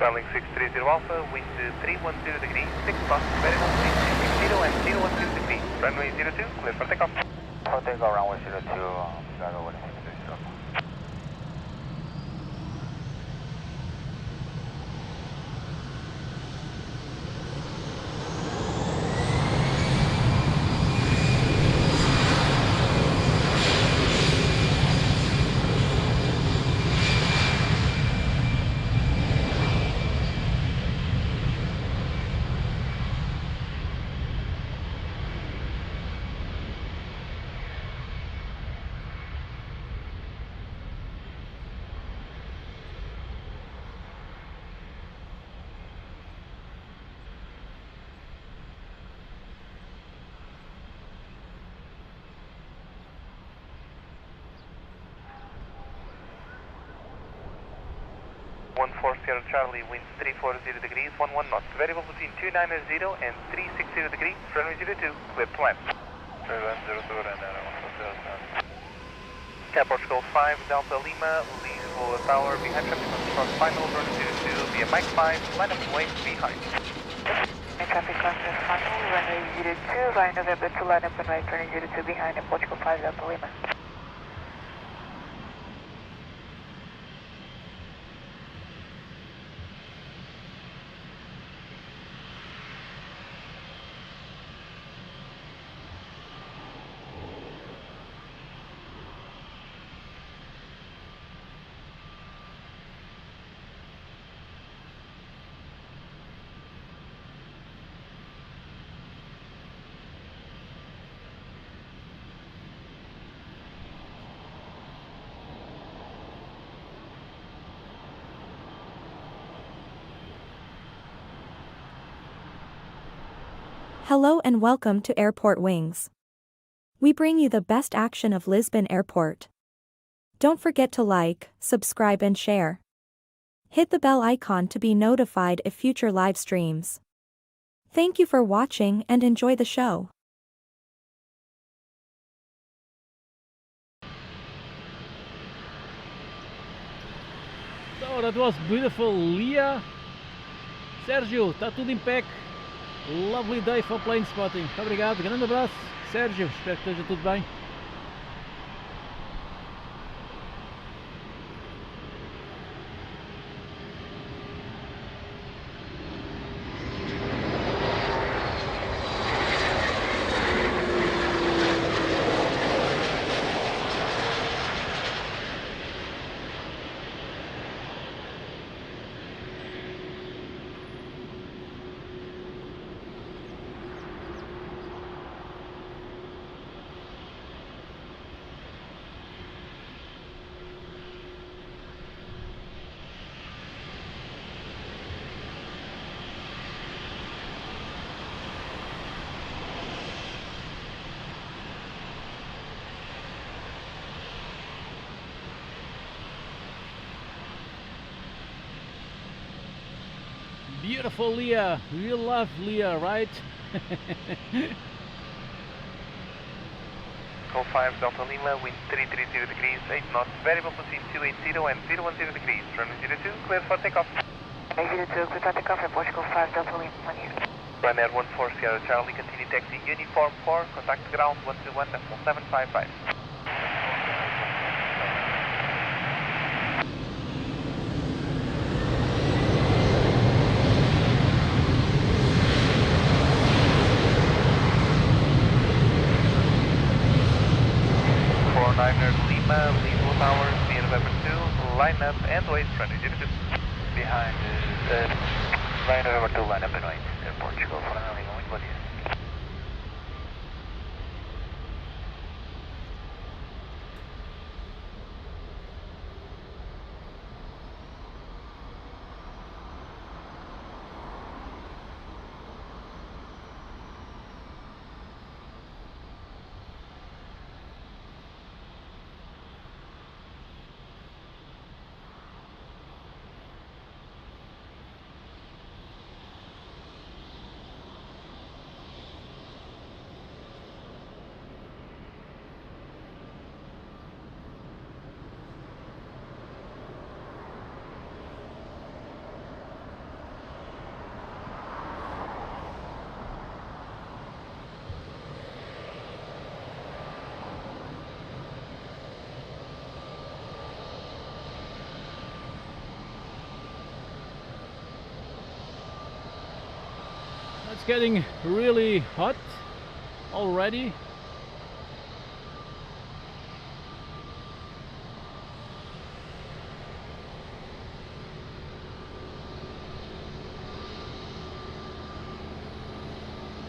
Starlink 630 Alpha, wind 310 degrees, 6 knots, variable wind 260 and 010 degrees, runway 02, clear for takeoff. For takeoff, runway 02, Chicago 1630. One 4 Sierra Charlie, wind 340 degrees, 11 knots, variable between 290 and 360 degrees, runway 02, clear to land. Airport School 5, Delta Lima, Lisbon Tower, behind traffic on short final, runway 02, via Mike 5, line up way behind. Traffic conference final, runway 02, via November to line up and right, runway 02 behind, Airport School 5, Delta Lima. Hello and welcome to AirportWings. We bring you the best action of Lisbon Airport. Don't forget to like, subscribe and share. Hit the bell icon to be notified if future live streams. Thank you for watching and enjoy the show. So that was beautiful Leah. Sérgio, está tudo em pé. Lovely day for plane spotting. Muito obrigado, grande abraço. Sérgio, espero que esteja tudo bem. Beautiful Leah, we love Leah, right? Call 5 Delta Lima, wind 330 degrees, 8 knots, variable between 280 and 010 degrees, runway 02, clear for takeoff. Runway 02, clear for takeoff, Airport School 5, Delta Lima, 1 year. Ryanair 14 Sierra Charlie, continue taxi uniform 4, contact ground 121, decimal 755. Lima, Lima, Lisbon Tower, via November 2, line up and wait, runway 02. Behind line November 2, line up and wait. Portugal, Fernando Lima, muito bom dia. It's getting really hot already.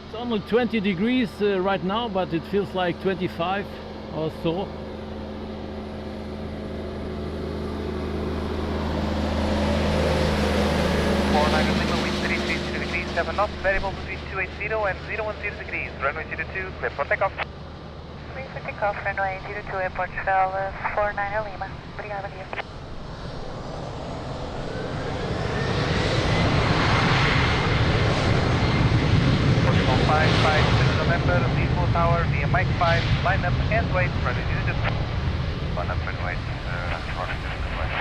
It's only 20 degrees right now, but it feels like 25 or so. Lima, wind 330 degrees, 7 knots, variable between 280 and 010 degrees, runway 02, clear for takeoff. Clear for takeoff, runway 02, Airport 49 Lima. Obrigada, bom dia. Portugal 5, November, Lisbon Tower, via Mike 5, line up and wait, runway 02. Line up and wait, running to wait.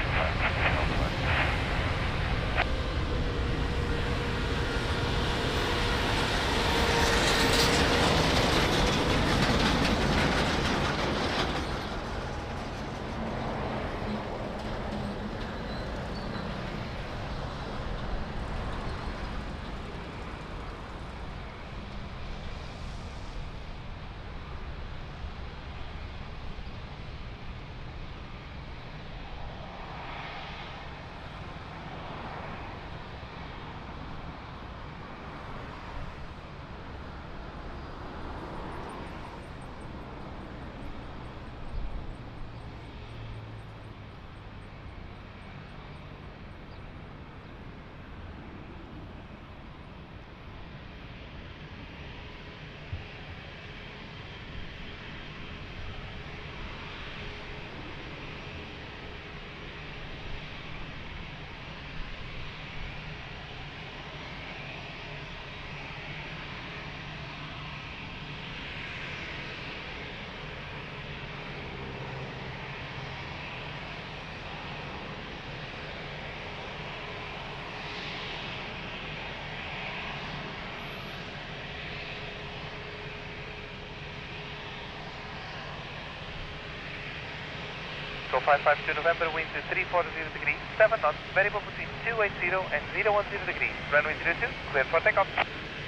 Go 552 November, wind 340 degrees, 7 knots, variable between 280 and 010 degrees, runway 02, clear for takeoff.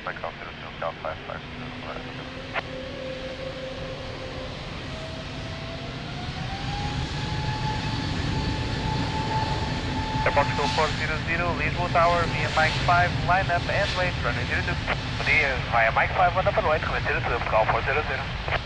Takeoff 02, Cal 552. Portugal 400, Lisbon Tower, via Mike 5, line up and wait, runway 02. Bom dia, via Mike 5, line up and wait, runway 02, Portugal 400.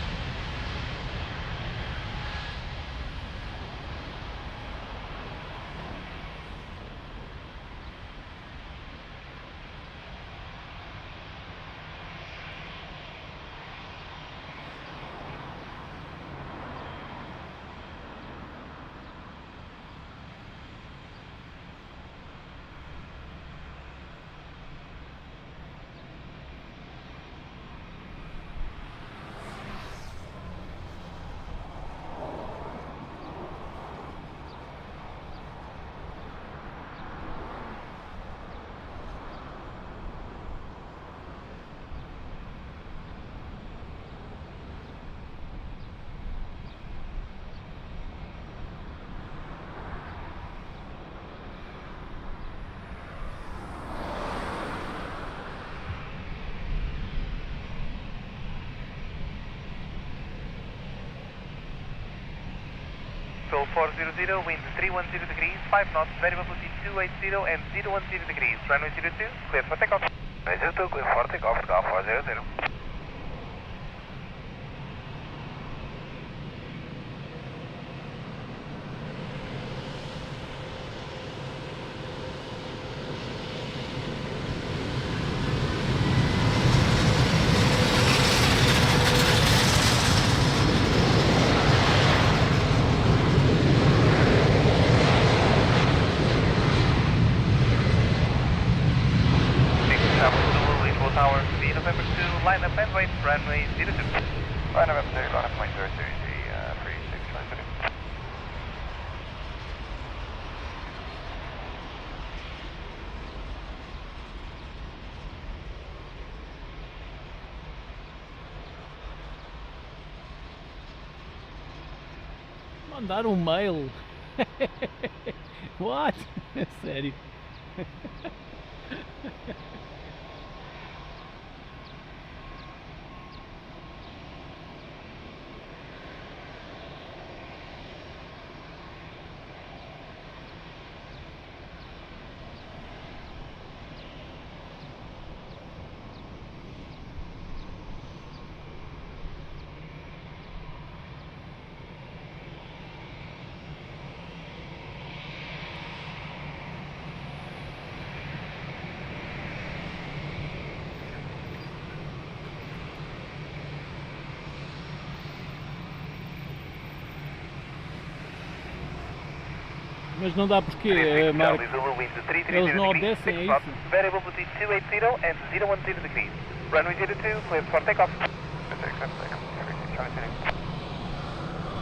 Foxtrot 400, wind 310 degrees, 5 knots, variable between 280 and 010 degrees. Runway 02, cleared for takeoff. Runway 02, clear for takeoff, Golf 400. Tower, V November 2, line up and wait, runway 02. Line up, line up, point 030, 36, Mandar um mail. What? Sério? Mas não dá porque, Marco, eles não obedecem a isso. Variable between 280 and 010 degrees. Runway 02, cleared for takeoff.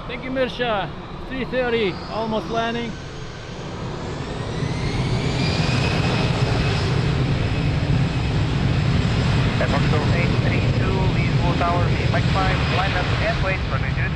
Thank you, Mirsha. 3:30, almost landing. Foxtrot 832, Lisbon Tower, V Mike 5, line up and wait, runway 02.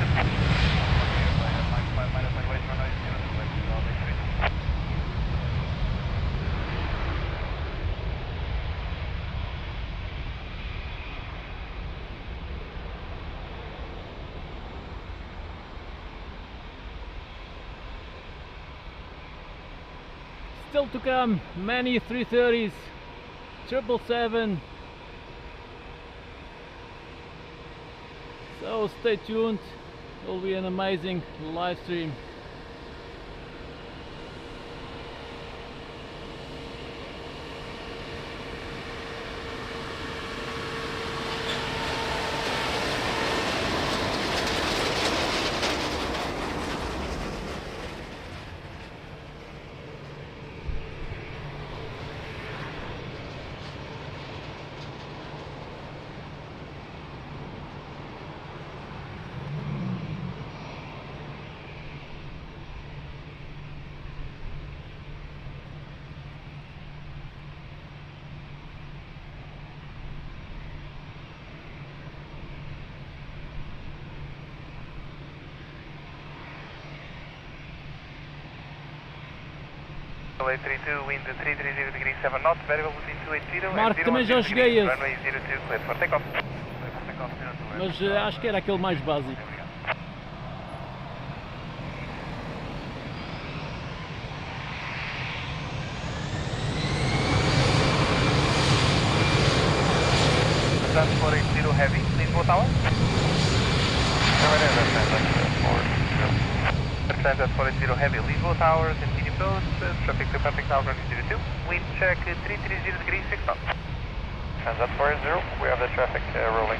Still to come, many 330s, 777. So stay tuned, it will be an amazing live stream. Runway 32, wind 330 degrees, 7 knots, variable between 280 Marco, and também já 010 joguei degrees. esse. Runway 02, cleared for takeoff. Mas acho que era aquele mais básico. Transport 80 heavy, Lisbon Tower. Transport 40 heavy, Lisbon Tower, continue close, traffic to perfect tower, runway 02. Wind check 330 degrees, 6 knots. Transat 40, we have the traffic rolling.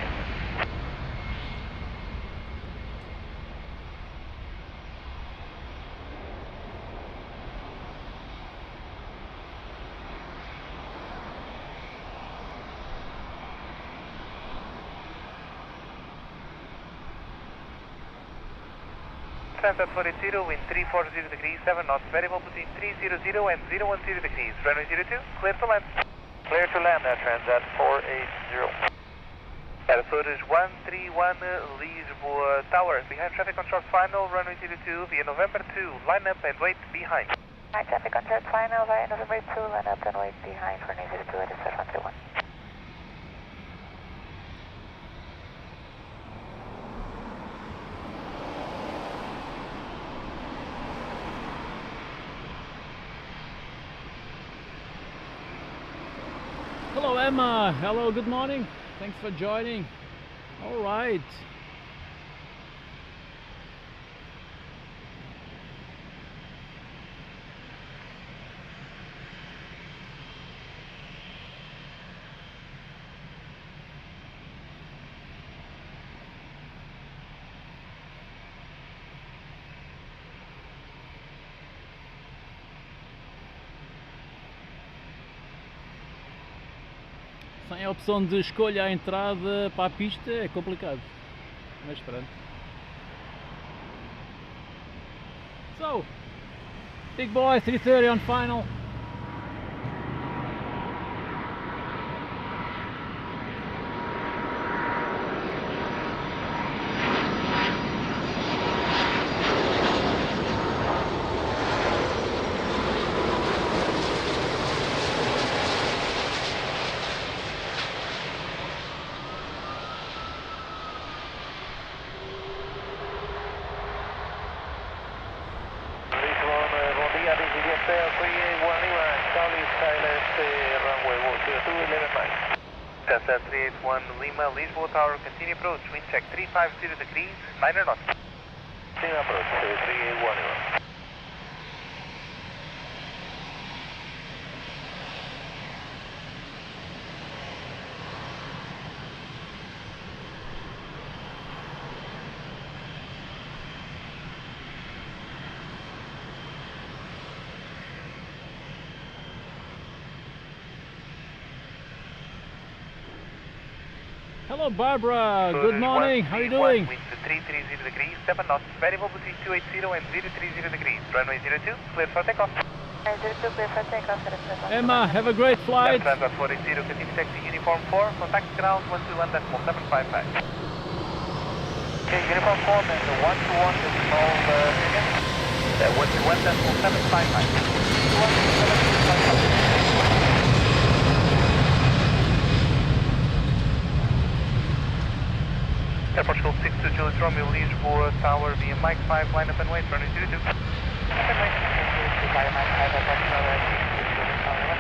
Transat 40, wind 340 degrees, 7 knots, variable between 300 and 010 degrees. Runway 02, clear to land. Clear to land at Transat 480. AirportWings 131, Lisbon Tower. Behind traffic on short final, runway 02 via November 2. Line up and wait behind. Hi, traffic on short final via November 2, line up and wait behind for 02 at 131. Hello Emma, hello, good morning. Thanks for joining. All right. Sem a opção de escolha a entrada para a pista é complicado, mas pronto. So, big boy 330 on final. Cessna 381 Lima, Lisbon Tower, continue approach, wind check 350 degrees, 9 knots. Continue approach, 381 Lima. Hello Barbara, good morning, how are you doing? Wind to 330 degrees, 7 knots, variable between 280 and 030 degrees, runway 02, clear for takeoff. Runway 02, clear for takeoff. Emma, have a great flight. Transat 480, continue taxi uniform 4, contact ground 121.755. Okay, uniform 4, then the 121 is small again. 121.755. Airport School 62 Juliet Romeo, Lisboa Tower via Mike 5, line up and wait, runway 02. Okay, Mike 5, Airport Tower, 62 Juliet Romeo.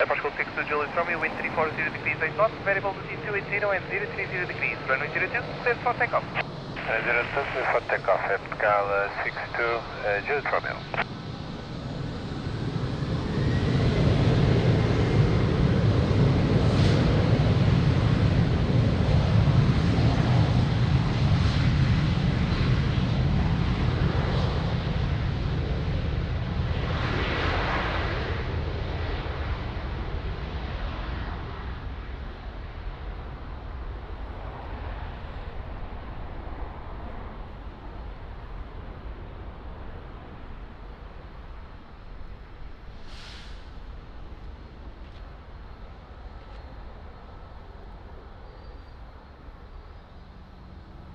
Airport School 62 Juliet Romeo, wind 340 degrees 8 knots, variable between 280 and 030 degrees, runway 02, clear for takeoff. 02, clear for takeoff, Airport 62 Juliet Romeo.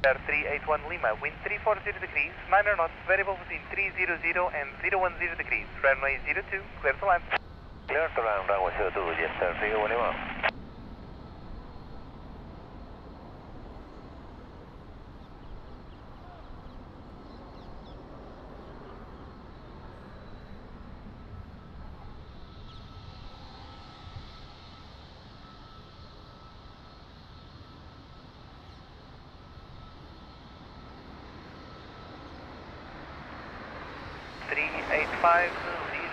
Air 381 Lima, wind 340 degrees, 9 knots, variable between 300 and 010 degrees, runway 02, clear to land. Clear to land, runway 02, yes sir, 381 Lima. Three 885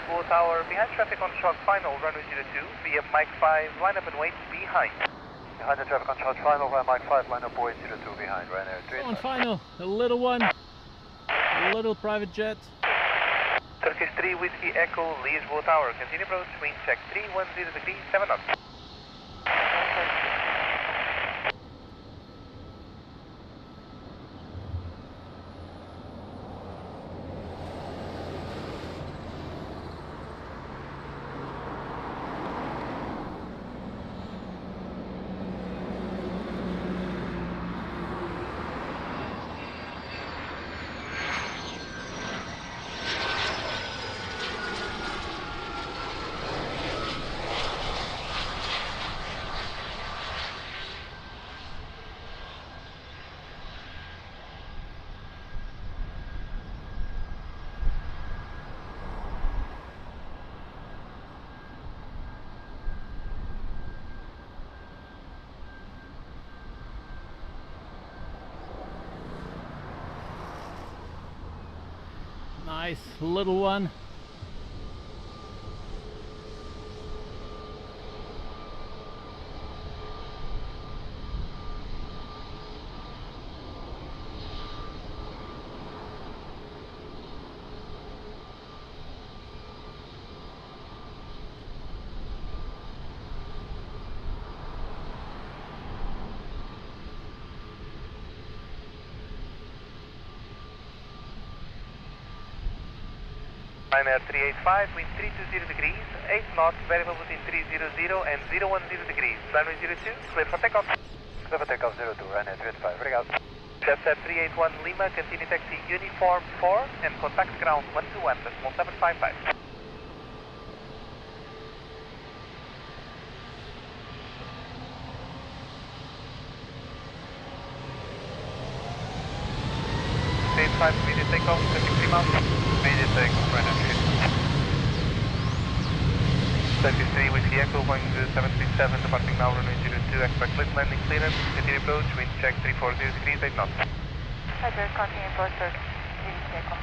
Lisbon Tower, behind traffic on short final, runway 02, via Mike 5, line up and wait behind. Behind the traffic on short final, via Mike 5, line up wait 02 behind, Ryanair 3. On final, a little one, a little private jet. Turkish 3 Whiskey Echo, Lisbon Tower, continue approach, wind check 310 degrees, 7 knots. Nice little one. Ryanair 385, wind 320 degrees, 8 knots, variable between 300 and 010 degrees. Runway 02, clear for takeoff. Clear for takeoff 02, Ryanair 385, obrigado. Jetset 381 Lima, continue taxi Uniform 4 and contact ground 121, decimal 755. Stage 5, immediate takeoff, 53 miles. Immediate takeoff, Ryanair 33 Whiskey Echo, Boeing 737, departing now runway 02, expect lift landing clearance, continue approach, wind check 340 degrees, 8 knots. Roger, continue approach, sir. Whiskey Echo.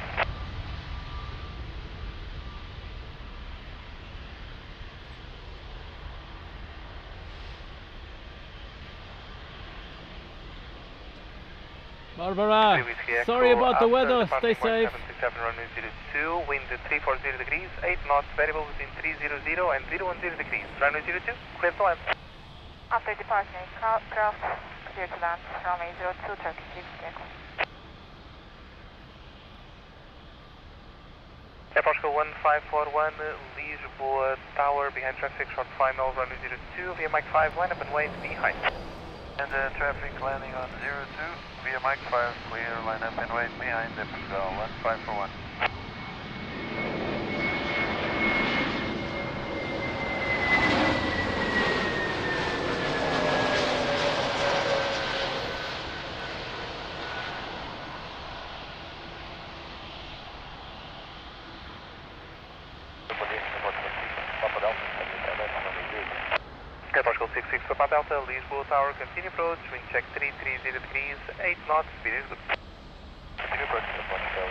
Barbara, sorry about the weather, stay safe. 767 runway 02, wind 340 degrees, 8 knots, variable between 300 and 010 degrees. Runway 02, clear to land. After departing aircraft, clear to land, runway 02, Turkish Whiskey Echo. Air Portugal 1541, Lisbon Tower, behind traffic, short final, runway 02, via Mike 5, line up and wait behind. And traffic landing on 02, via Mike 5, clear, line up and wait behind the Portugal 1541. Air Portugal 66 Papa Delta, Lisbon Tower, continue approach, wind check 330 degrees, 8 knots, speed is good. Continue approach to Portugal.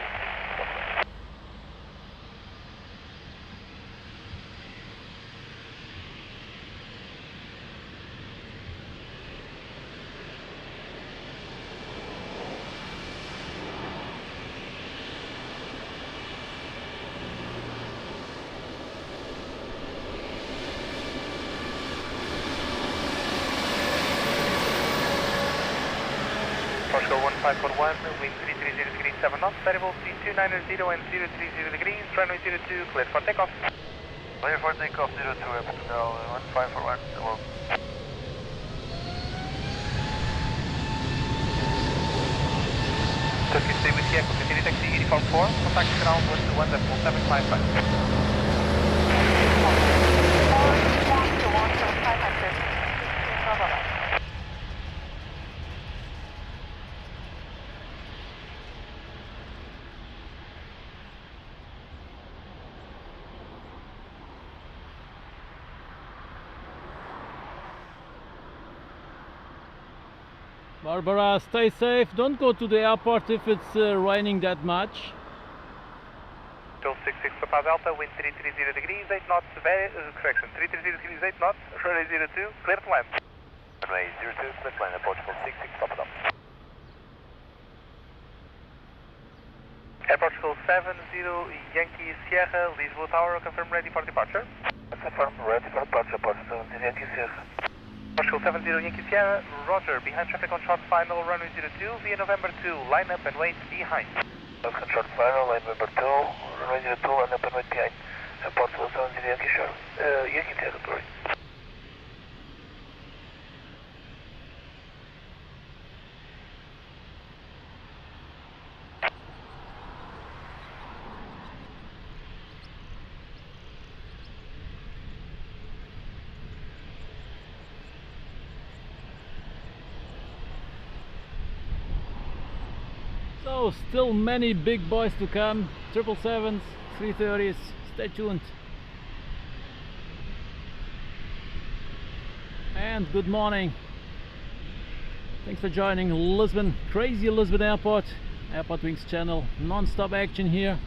Portugal 1541, wind 330 degrees, 7 knots, variable between 290 and 030 degrees, runway 02, clear for takeoff. Clear for takeoff 02, Air Portugal 1541, hello. Turkish 3 Whiskey Echo, continue taxi Uniform 4, contact ground 121, decimal 755. Barbara, stay safe, don't go to the airport if it's raining that much. Still 66 Papa Delta, wind 330 degrees, 8 knots, correction, 330 degrees, 8 knots, runway 02, clear to land. Runway 02, clear to land, Portugal 66 Papa Delta. Portugal 70 Yankee Sierra, Lisbon Tower, confirm ready for departure. Confirm ready for departure, Portugal 70 Yankee Sierra. Portugal 70 Yankee Sierra, roger, behind traffic on short final, runway 02, via November 2, line up and wait behind. Traffic on short final, line November 2, runway 02, line up and wait behind. Portugal 70 Yankee Sierra, Yankee Sierra, sorry. So still many big boys to come, 777s, 330s, stay tuned. And good morning. Thanks for joining Lisbon, crazy Lisbon Airport, AirportWings channel, non-stop action here.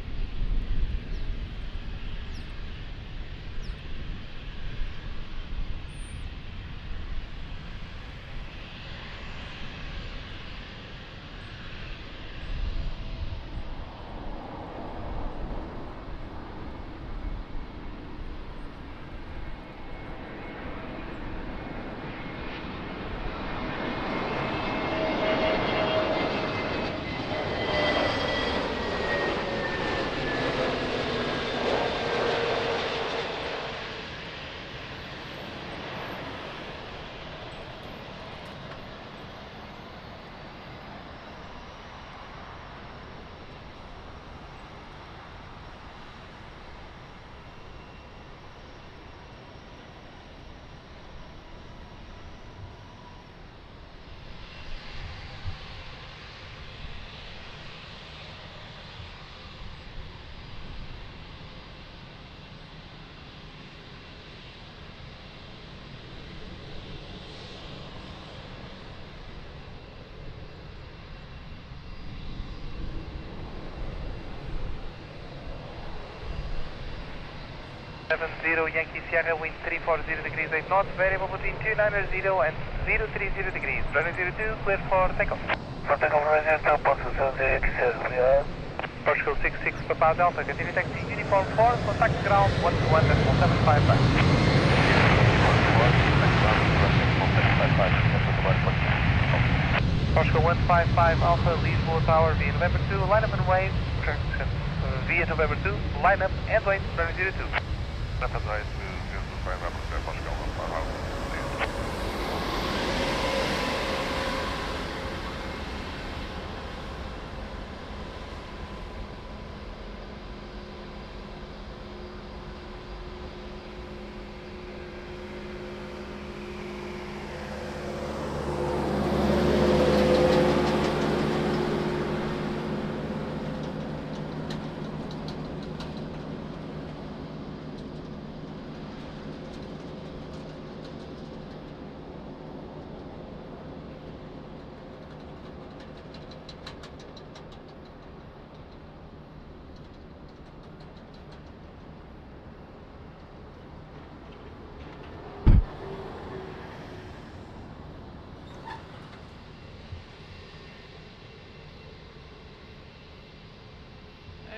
Yankee Sierra, wind 340 degrees, 8 knots, variable between 290 and 030 degrees. Runway 02, clear for takeoff. For takeoff, runway 02, Portugal 70 Yankee Sierra. Portugal 66 Papa Delta, continue taxi, uniform 4, contact ground 121 at 1755. Portugal 155 Alpha, Lisbon Tower, via November 2, line up and wait, via November 2, line up and wait, runway 02.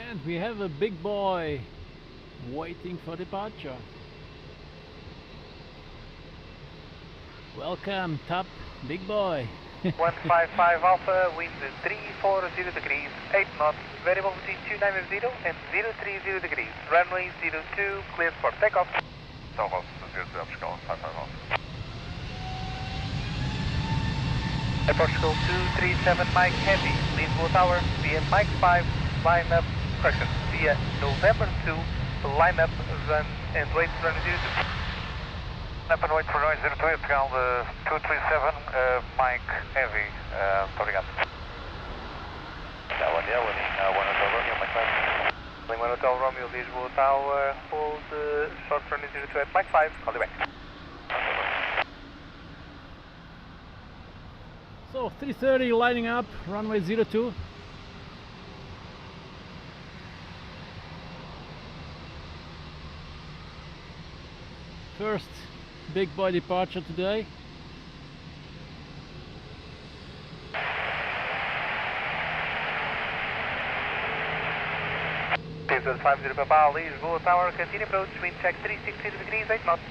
And we have a big boy waiting for departure. Welcome, top big boy. 155 Alpha, wind 340 degrees, 8 knots, variable between 290 and 030 degrees. Runway 02, clear for takeoff. Salvo, 0 55 Alpha. Portugal 237 Mike Heavy, Lisbon Tower, via Mike 5, line up, correction, via November 2, line up, run and wait, run 02. Up and wait for runway 02, Portugal 237 Mike Heavy, obrigado. Yeah, 1 Hotel Romeo, Mike 5. Lima 1 Hotel Romeo, Lisbon Tower, hold short runway 02 at Mike 5, call you back. So 330 lining up, runway 02. Runway 02, wind 340 degrees, 8 knots, variable between 290 and 030 degrees. Runway 02, clear for takeoff. So 330 lining up, runway 02. 330 Yankee Sierra, wind 340 degrees, 8 knots, variable between 290 and 030 degrees. Runway 02, clear for takeoff. First big boy departure today. Business 50 Papa, Lisbon Tower, continue approach, wind check 360 degrees, 8 knots.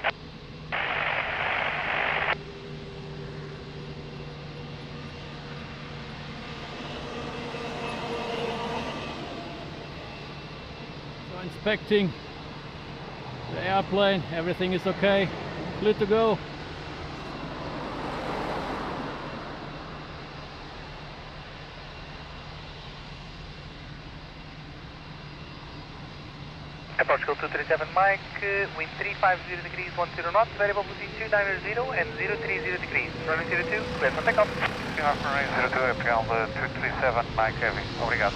So inspecting the airplane, everything is okay, clear to go. Portugal 237 Mike, wind 350 degrees, 10 knots, variable between 290 and 030 degrees. Runway 02, clear for takeoff. Runway 02, Portugal 237 Mike Heavy. Obrigado.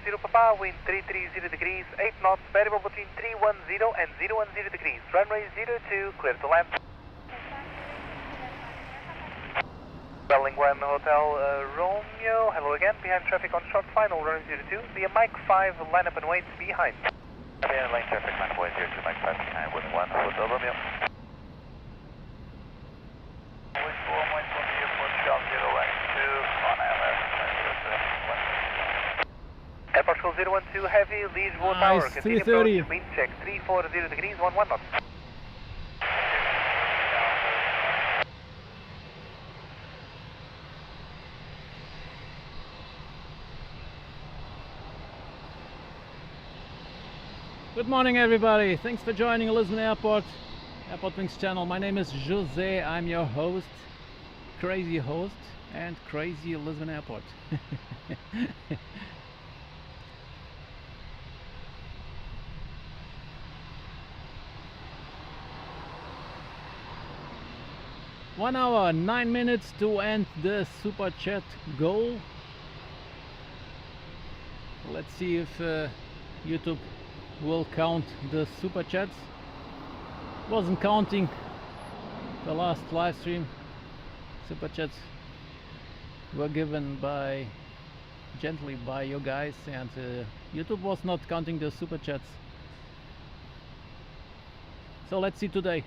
Zero Papa, wind 330 degrees, 8 knots, variable between 310 and 010 degrees. Runway 02, clear to land. Berlin 1 Hotel Romeo, hello again, behind traffic on short final, runway 02, via Mike 5, line up and wait behind. Yeah, line traffic, line 02, Mike 5 behind, 1 Hotel Romeo. Lisbon, muito bom dia, Portugal 012, on LS 1. Portugal 012 Heavy, Lisbon Nice, Tower, continue 330. approach, wind check 340 degrees, 11 knots. Good morning everybody, thanks for joining Lisbon Airport Wings channel. My name is Jose, I'm your host, crazy host and crazy Lisbon Airport. One hour, 9 minutes to end the super chat goal. Let's see if YouTube will count the super chats. Wasn't counting the last live stream. Super chats were given by gently by you guys, and YouTube was not counting the super chats. So let's see today.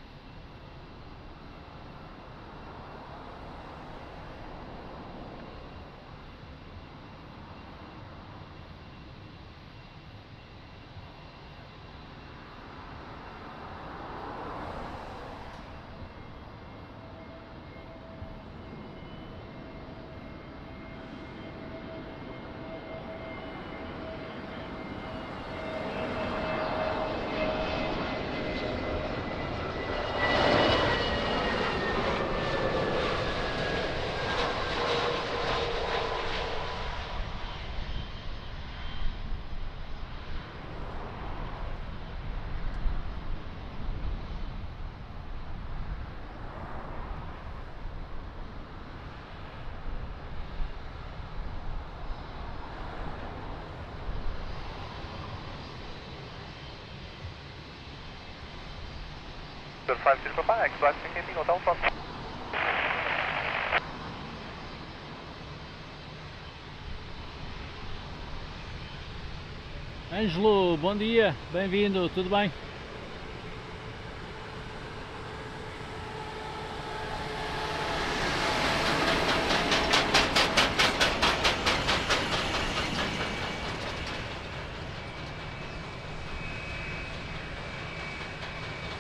Business 50 Papa, X-Black Camping Hotel front. Ângelo, bom dia, bem-vindo, tudo bem?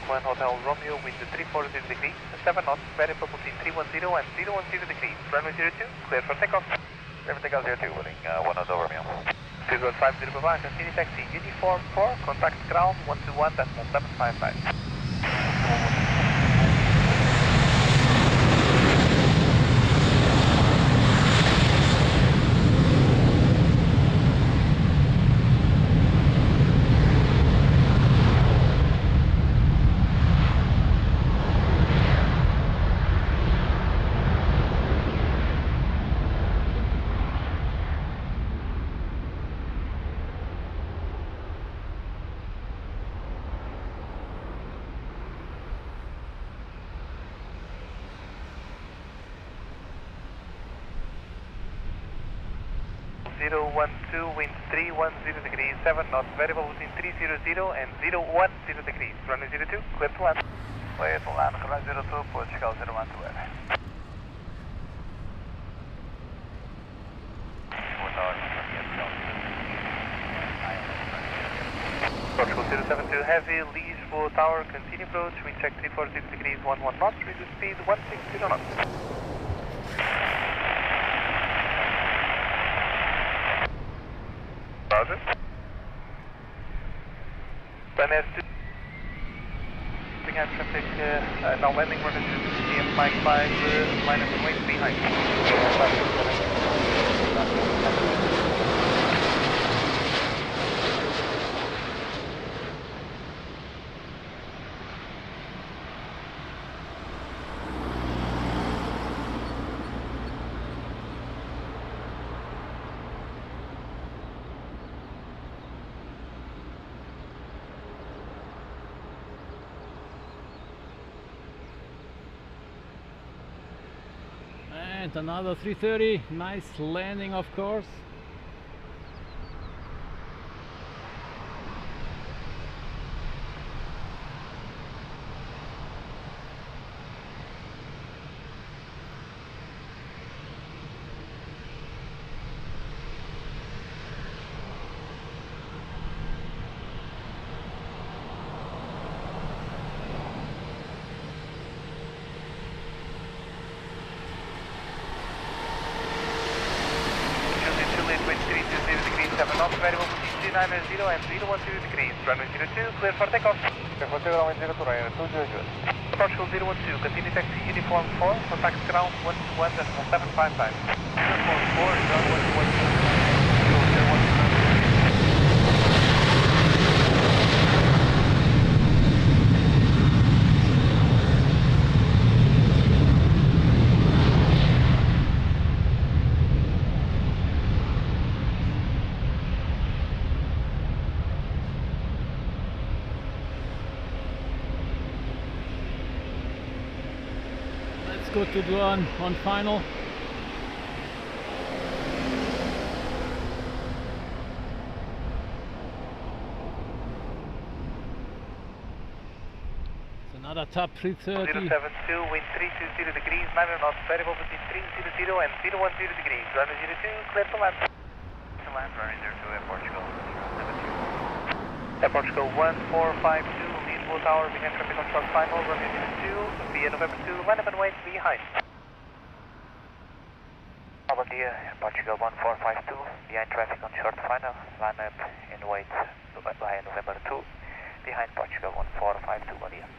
One Hotel Romeo, wind 340 degrees, 7 knots, variable between 310 and 010 degrees. Runway 02, clear for takeoff. Everything else here too, winning 1 Hotel Romeo. Business 50 Papa, continue taxi, uniform 4, contact ground 121.1755. 012, wind 310 degrees, 7 knots, variable between 300 and 010 degrees. Runway 02, clear to land. Clear to land, runway 02, Portugal 012. Portugal 072 heavy, Lisbon Tower, continue approach, wind check 340 degrees, 11 knots, reduce speed 160 knots. Roger. Runway 2. Began traffic, now landing, runway 02, CM Mike 5, line up and wait behind. And another 330, nice landing of course. Variable between 390 and 010 degrees. Runway 02, clear for takeoff. Clear for takeoff, runway 02, runway 200. Portugal 012, continue taxi uniform 4, contact ground 121 and 755. Uniform 4, ground 121. Go to do on final. It's another top 330. 072, wind 320 degrees, 9 knots, variable between 300 and 010 degrees. Runway 02, clear to land. To land, runway 02, Air Portugal 072. Air Portugal 1452, Lisbon Tower, began traffic on short final, runway 02, via November 2, line up and wait behind. Bom dia, Portugal 1452, behind traffic on short final, line up and wait via November 2, behind Portugal 1452, bom dia.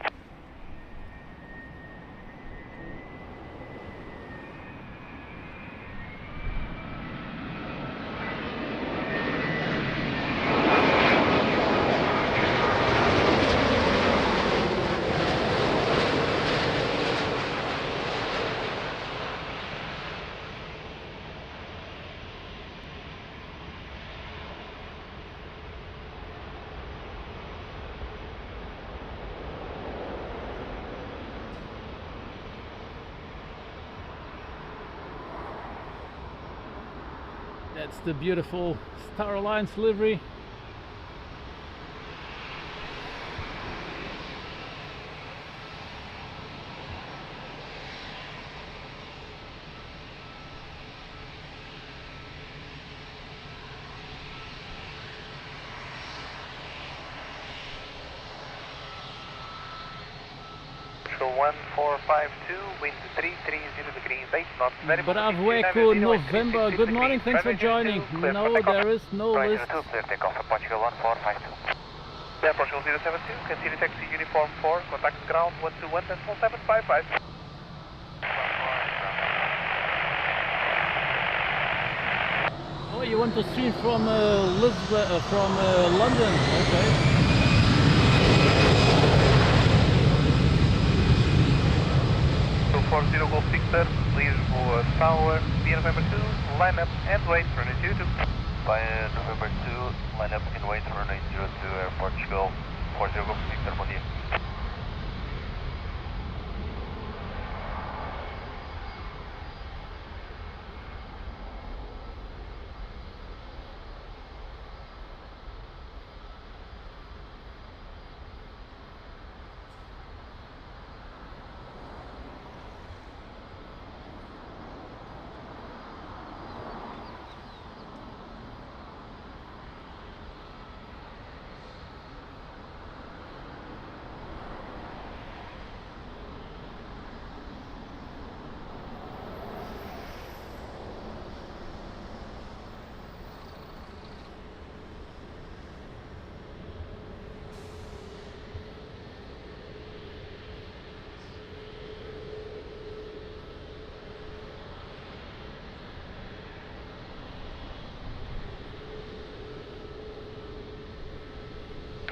That's the beautiful Star Alliance livery. So 1452, wind 330 degrees, 8 knots. Bravo Echo November, good morning, thanks for joining. No, there is no list. Clear takeoff for Portugal 1452. Yeah, Portugal 072, continue taxi uniform 4, contact ground 121 and 755. Oh, you want to stream from Lisbon, from London, okay. 240 Golf Victor, Lisbon Tower, via November 2, line up and wait for runway 02. By November 2, line up and wait for runway 02, Air Portugal 40 Golf Victor, bom dia.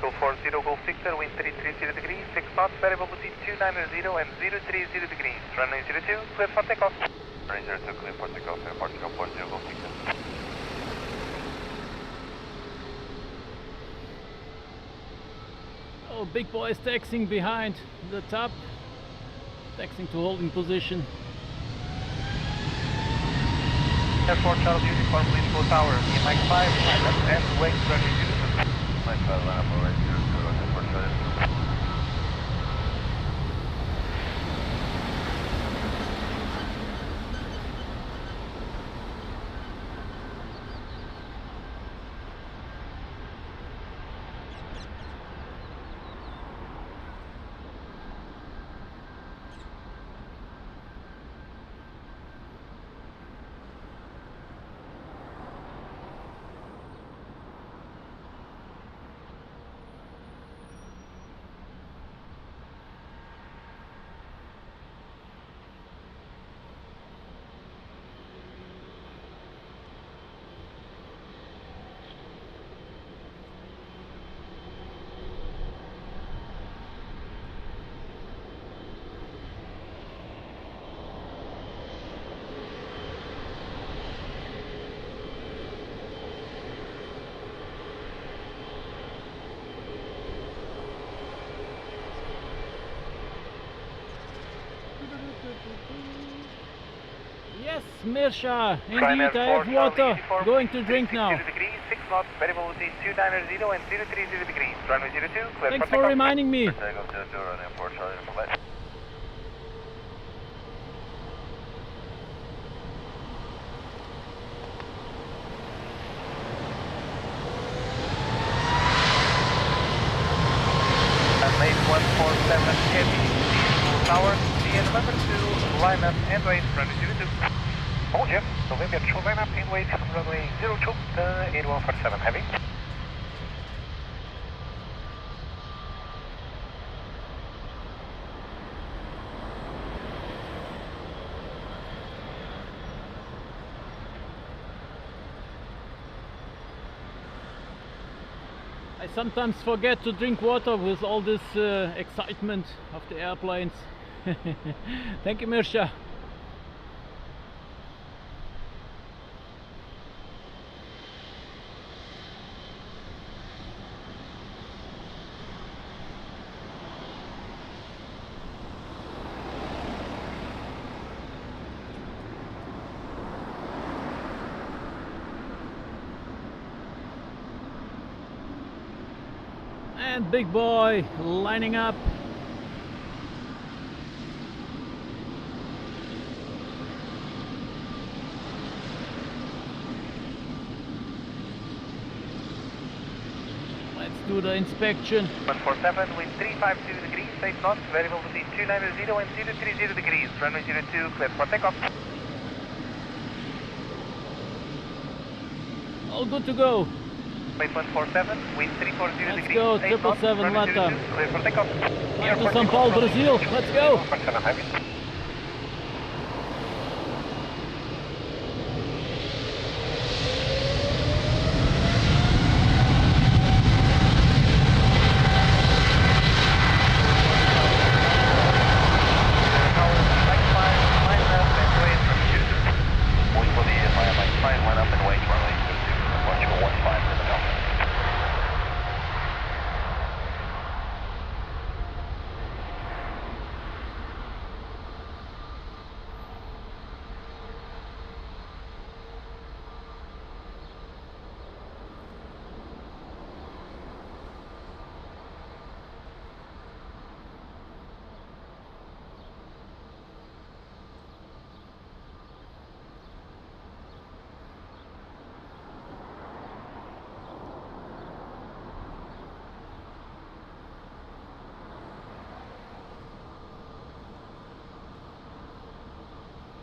Eagle 40 Golf Victor, wind 330 degrees, 6 knots, variable between 290 and 030 degrees. Runway 02, clear for takeoff. Runway 02, clear for takeoff, airport Eagle 40 Golf Victor. Oh, big boy is taxiing behind the top, taxiing to holding position. Airport Charles Uniform, Lisbon Tower, Mike 5, and wait, runway 02. Mike 5, line up, runway 02, airport Charlie. Yes, Mirsha, indeed, I have water. Going to drink now. Degrees, 6 knots, variable between 290 and 030 degrees. Runway 02, clear Thanks for for takeoff. reminding me. Takeoff 02, run airport Charlie, information. Runway 147 heavy, Lisbon Tower, via November 2, line up and wait, runway 02. Hold Jeff, November 2, line up and wait, runway 02, 8147 heavy. I sometimes forget to drink water with all this excitement of the airplanes. Thank you, Mirsha. And big boy lining up. Let's do the inspection. 147, wind 352 degrees, 8 knots, variable between 290 and 030 degrees. Runway 02, clear for takeoff. All good to go. Wait 147, wind 340 Let's degrees, go, 8 knots, 777 runway 02, Latam. clear for takeoff. Back to São Paulo, Brazil. Let's go. 147 heavy.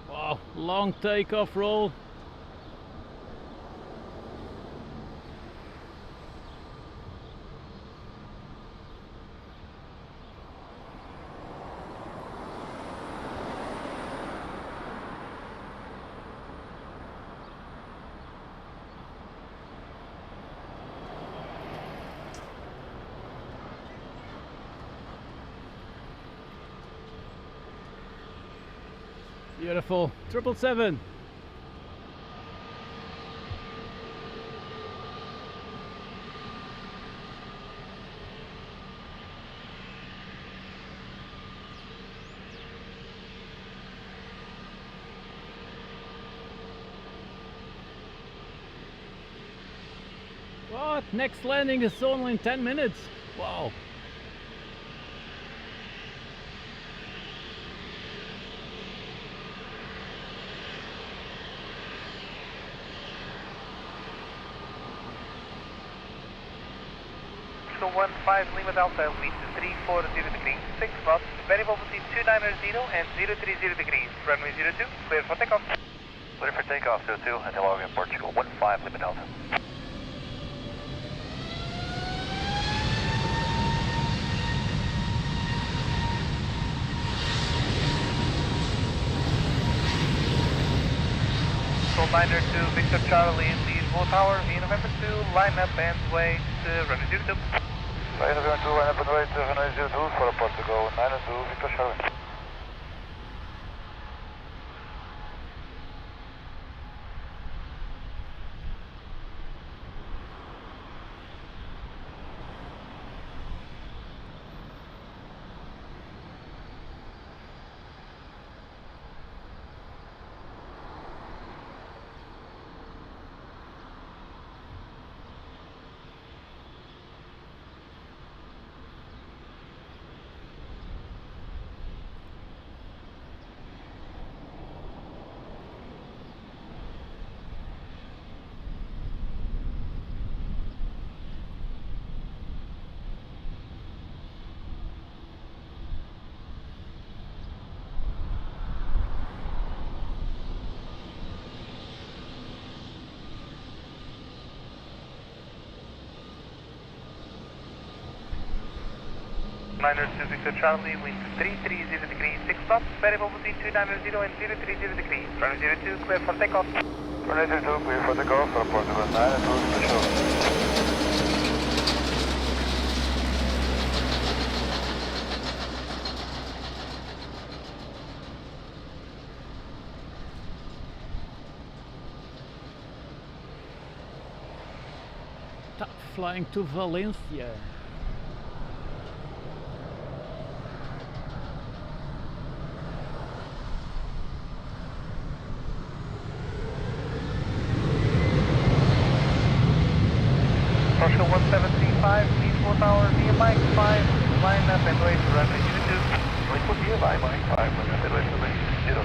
Wow, long takeoff roll. Beautiful. 777. What? Next landing is only in 10 minutes. Wow. So 15 Lima Delta, wind 340 degrees, 6 knots, variable between 290 and 030 degrees, runway 02, clear for takeoff. Clear for takeoff, 02, and hello again, Portugal, 15 Lima Delta. So liner to Victor Charlie, Lisbon Tower, in November 2, line up and wait, runway 02. Right, November 2, line up and wait, runway 02 for Portugal, 902, Victor Charlie. Liner to Victor Charlie, wind 330 degrees, 6 knots, variable between 290 and 030 degrees, runway 02, clear for takeoff. Runway 02, clear for takeoff for Portugal, 902, Victor Charlie. Top flying to Valencia. Portugal 1735, Lisbon Tower, via Mike 5, line up and wait for runway 02. Lisbon via Mike 5, line up and wait for runway 02.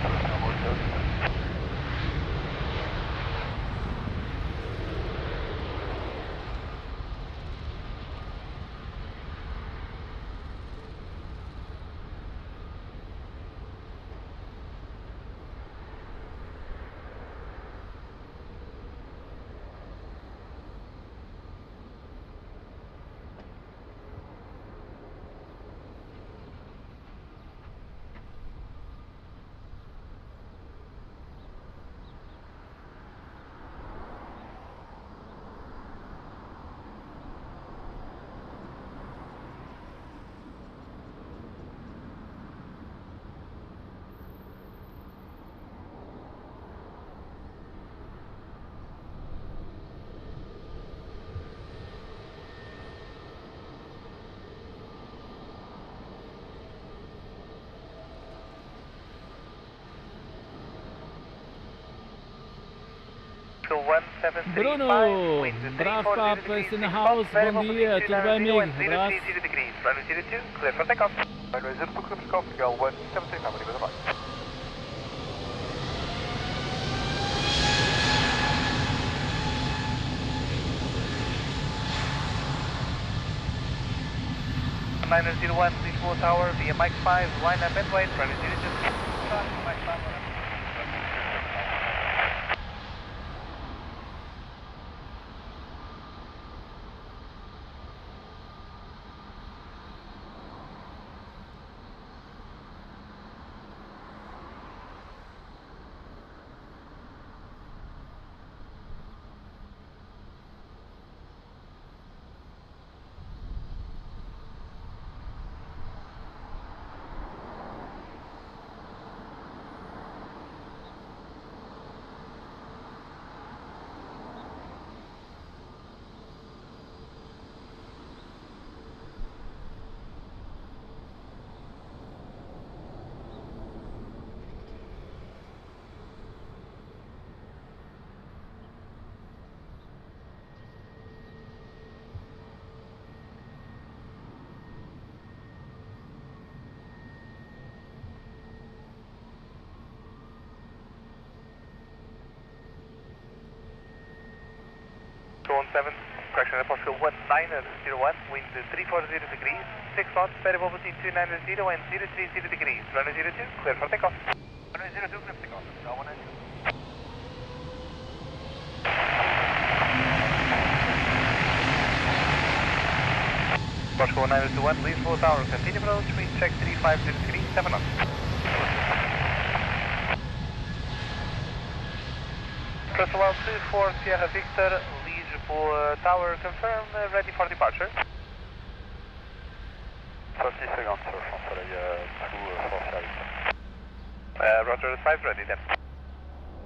So 1735, Bruno, wind bravo 340 papas degrees, in the 6 house, knots, variable bom dia, between tudo bem 290 amigo? and Abraço. 030 degrees, runway 02, clear for takeoff. Runway 02, clear for takeoff, Portugal, 1735, Lima Delta. Liner 01, Lisbon Tower, via Mike 5, line up and wait, runway 02. Mike 5, 7, correction, Portugal 1901, wind 340 degrees, 6 knots, variable between 290 and 030 degrees, runway 02, clear for takeoff. Runway 02, clear for takeoff, Portugal 192. Portugal 1921, Lisbon Tower, continue approach, wind check 350 degrees, 7 knots. Portugal 24, Sierra Victor, Lisbon Tower, confirm, ready for departure. 30 seconds, sir, from Soleil to Sierra Victor. Roger, 5 ready then.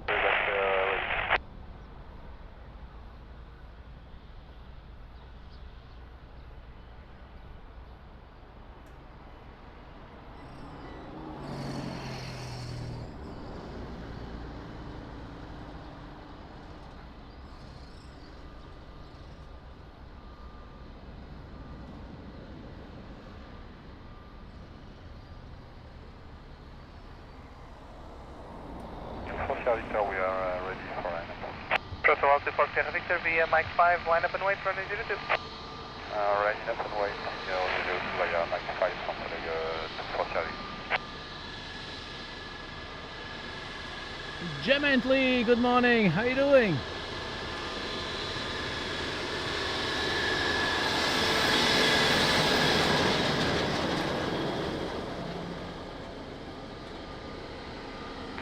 Ready. Sierra Victor, we are ready for line up. Portugal 24, Sierra Victor, via Mike 5, line up and wait, runway 02. Line up and wait, via Mike 5 from Soleil to Sierra Victor. Gently, good morning, how you doing?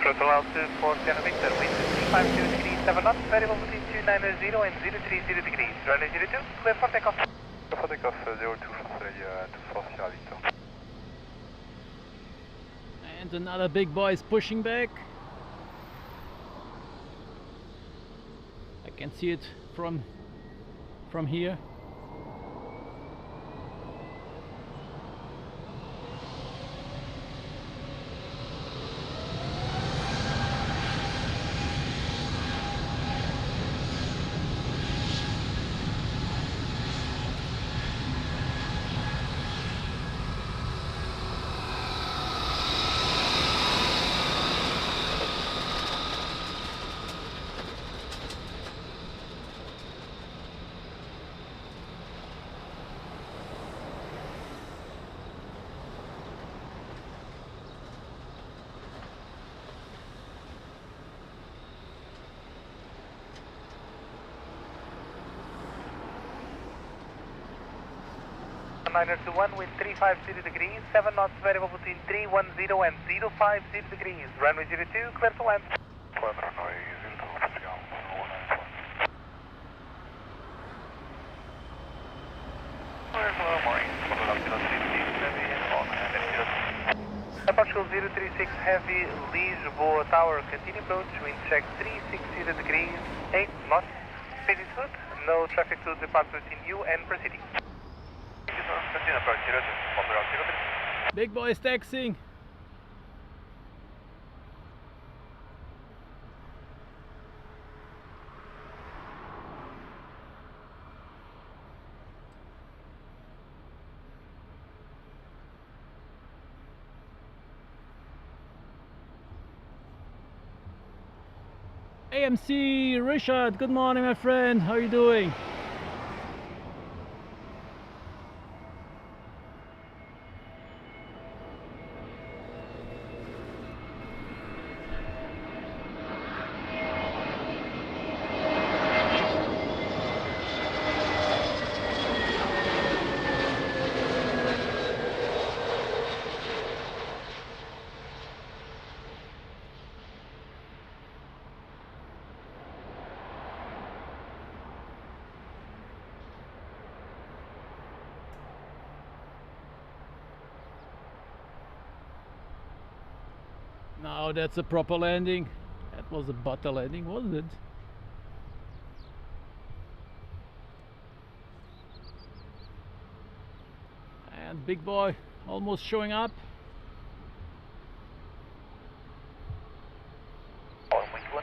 Portugal 24, Sierra Victor, wind 350 degrees, 7 knots, variable between 290 and 030 degrees, runway 02, clear for takeoff. Clear for takeoff 02 from Soleil to Sierra Victor. And another big boy is pushing back. I can see it from here. Niner to 1, wind 350 degrees, 7 knots, variable between 310 and 050 degrees, runway 02, clear to land. Clear runway 02, Portugal 194. Hello, morning. Portugal 036, heavy, Lisbon Tower, continue approach, wind check 360 degrees, 8 knots, speed is good, no traffic to depart between you and proceeding. Big boy is taxiing. AMC Richard, good morning my friend, how are you doing? Now that's a proper landing. That was a butter landing, wasn't it? And big boy almost showing up. Portugal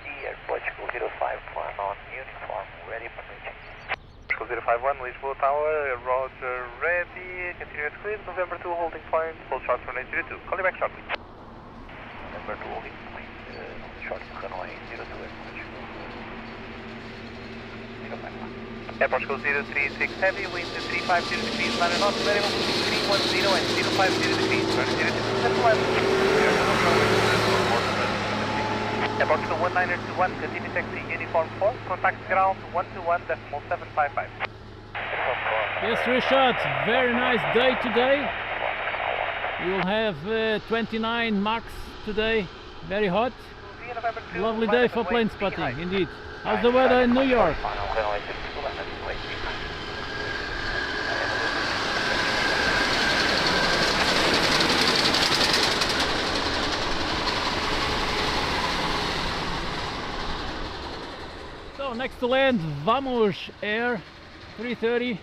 051 on uniform, ready for meeting. Portugal 051, Lisbon Tower, Roger, ready, continuous clear, November 2 holding point, full short runway 02, call you back shortly. November 2 holding point, short runway 02, Air Portugal 036 Heavy, wind 350 degrees, line not variable between 310 and 050 degrees, runway 02, left left. Air Portugal 1921, continue taxi, uniform 4, contact ground 121.755. Yes, Richard, very nice day today. We will have 29 max today, very hot. Lovely day for plane spotting, indeed. How's the weather in New York? So next to land, Vamos Air 330.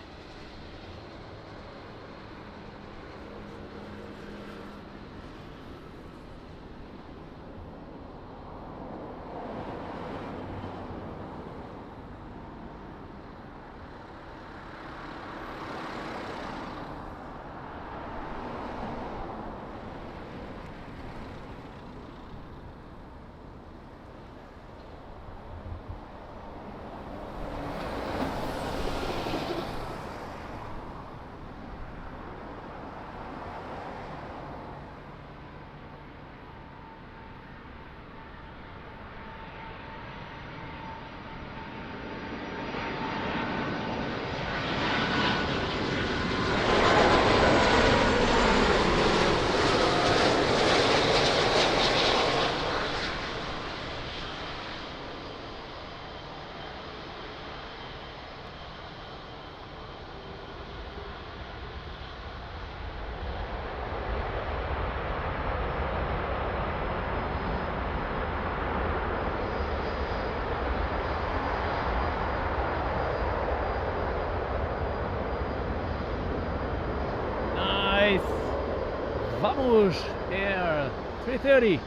Vamos Air 330.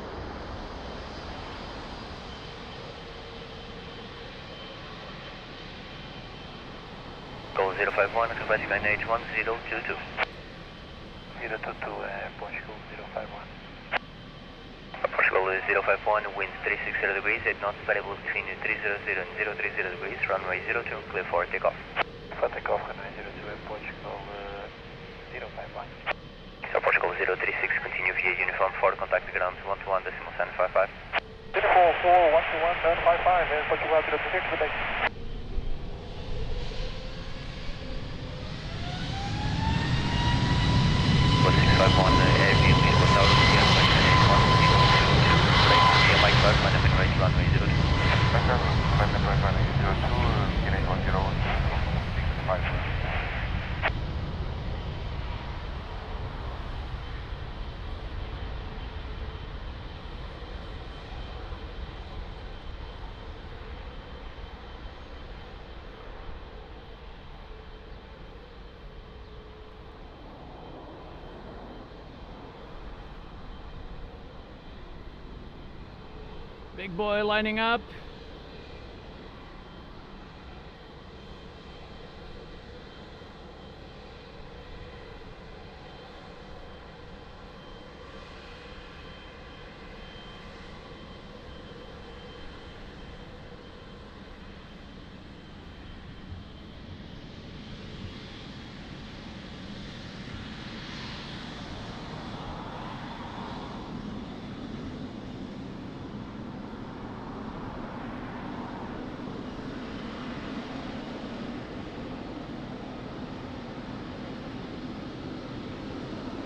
Go 051, request line H1022. 022, Portugal 051. Portugal 051, wind 360 degrees, 8 knots, variable between 300 and 030 degrees, runway 02, clear for takeoff. For takeoff, runway 02, Portugal 051. So Portugal 036, continue via uniform 4, contact the ground 121.755. Uniform 4, 121.755, Portugal 036, good day. Go 651, airfield, Lisbon, Tower, Mike 5, my name is right, runway 02. Runway 02, beginning 1065. Big boy lining up.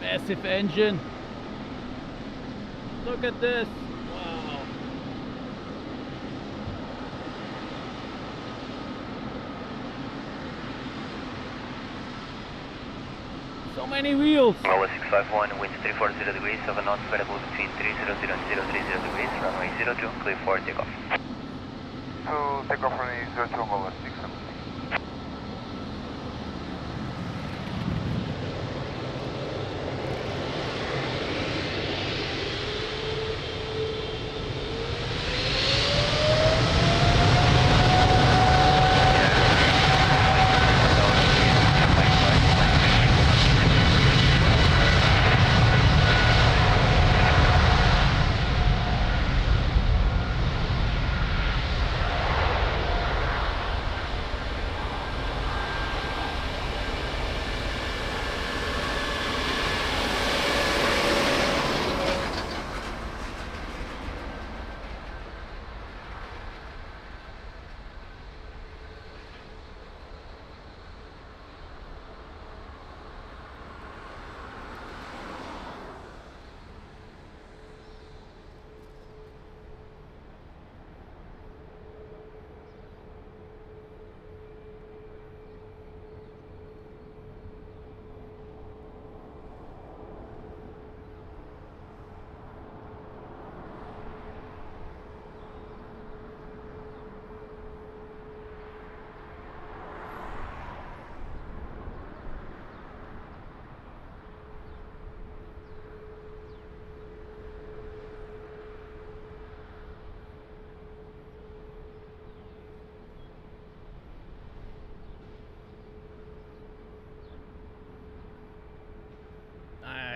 Massive engine. Look at this. Wow. So many wheels. Norway 651, wind 340 degrees, 7 knots, variable between 300 and 030 degrees, runway 02, clear for takeoff. So takeoff runway 02, Angola 676.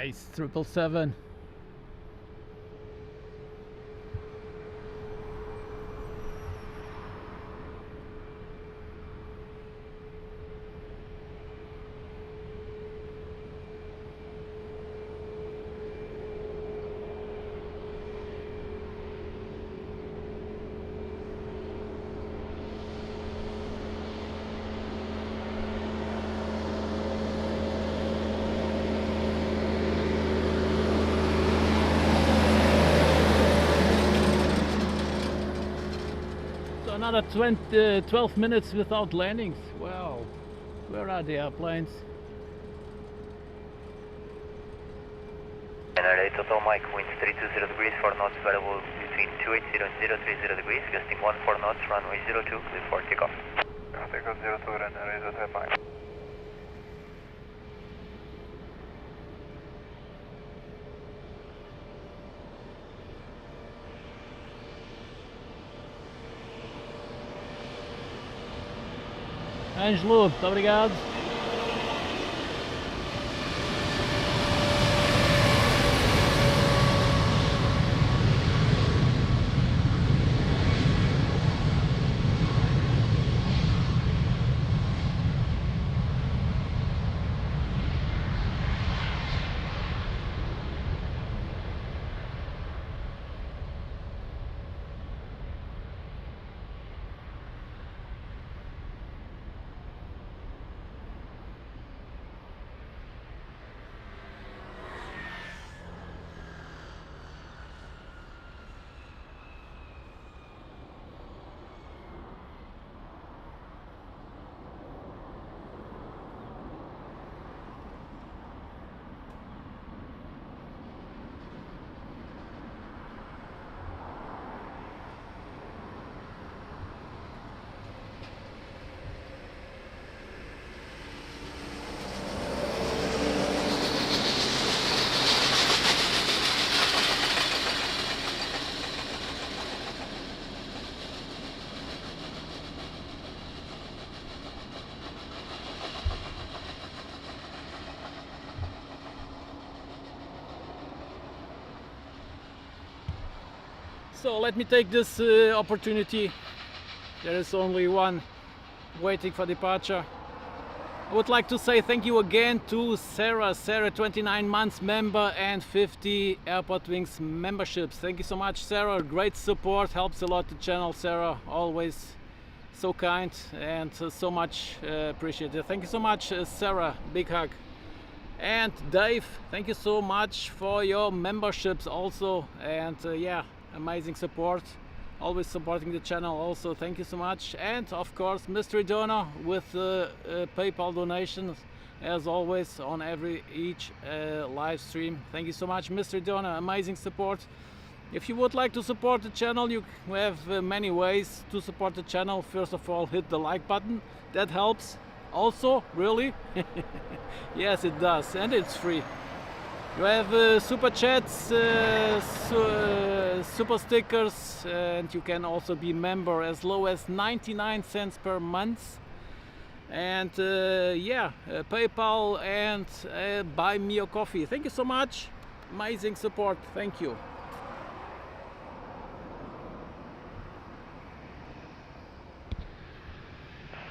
Nice, 777. Another 12 minutes without landings. Wow, where are the airplanes? Canada total Mike, winds 320 degrees, 4 knots, variable between 280 and 030 degrees, gusting 14 knots, runway 02, clear for takeoff. Takeoff 02, runway 025. Ângelo, muito obrigado. So let me take this opportunity. There is only one waiting for departure. I would like to say thank you again to Sarah, 29 months member and 50 AirportWings memberships. Thank you so much, Sarah. Great support, helps a lot the channel. Sarah, always so kind and so much appreciated. Thank you so much, Sarah. Big hug. And Dave, thank you so much for your memberships also. And yeah, amazing support, always supporting the channel also. Thank you so much. And of course mystery donor with PayPal donations as always on each live stream. Thank you so much, mystery donor. Amazing support. If you would like to support the channel, you have many ways to support the channel. First of all, hit the like button, that helps also, really. Yes, it does, and it's free. You have super chats, super stickers, and you can also be member as low as 99 cents per month. And yeah, PayPal and buy me a coffee. Thank you so much. Amazing support. Thank you.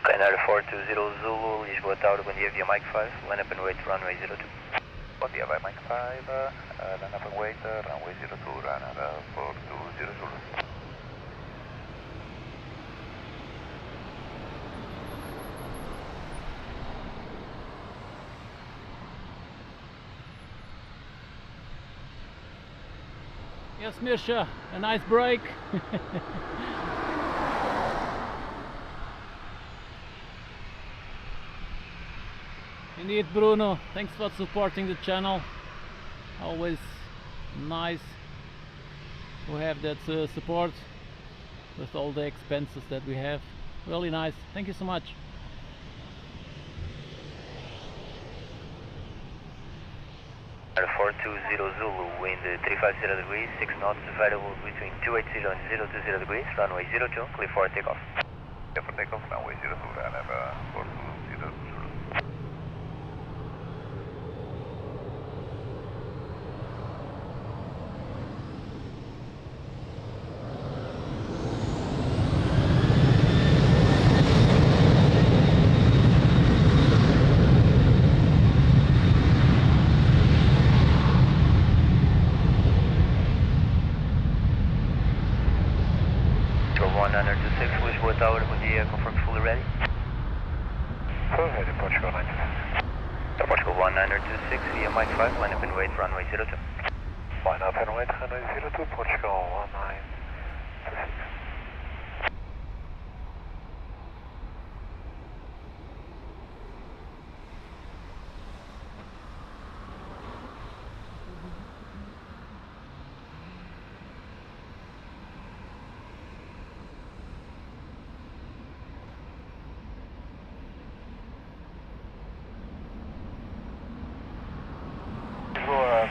Canada 420 Zulu, Lisboa Tower, bom dia via Mike 5, line up and wait, runway 02. Bom dia, vai Mike 5, line up and wait, runway 02, runner 420 Zulu. Yes, Misha, a nice break. Indeed, Bruno, thanks for supporting the channel. Always nice to have that support with all the expenses that we have. Really nice. Thank you so much. Canada 420 Zulu, wind 350 degrees, 6 knots, variable between 280 and 020 degrees, runway 02, clear for takeoff. Clear for takeoff, runway 02, runner 420 Zulu. 420 fully ready? Full ready, Portugal 926. Portugal 1926 via Mike 5, line up and wait, runway 02. Line up and wait, runway 02, Portugal 1926.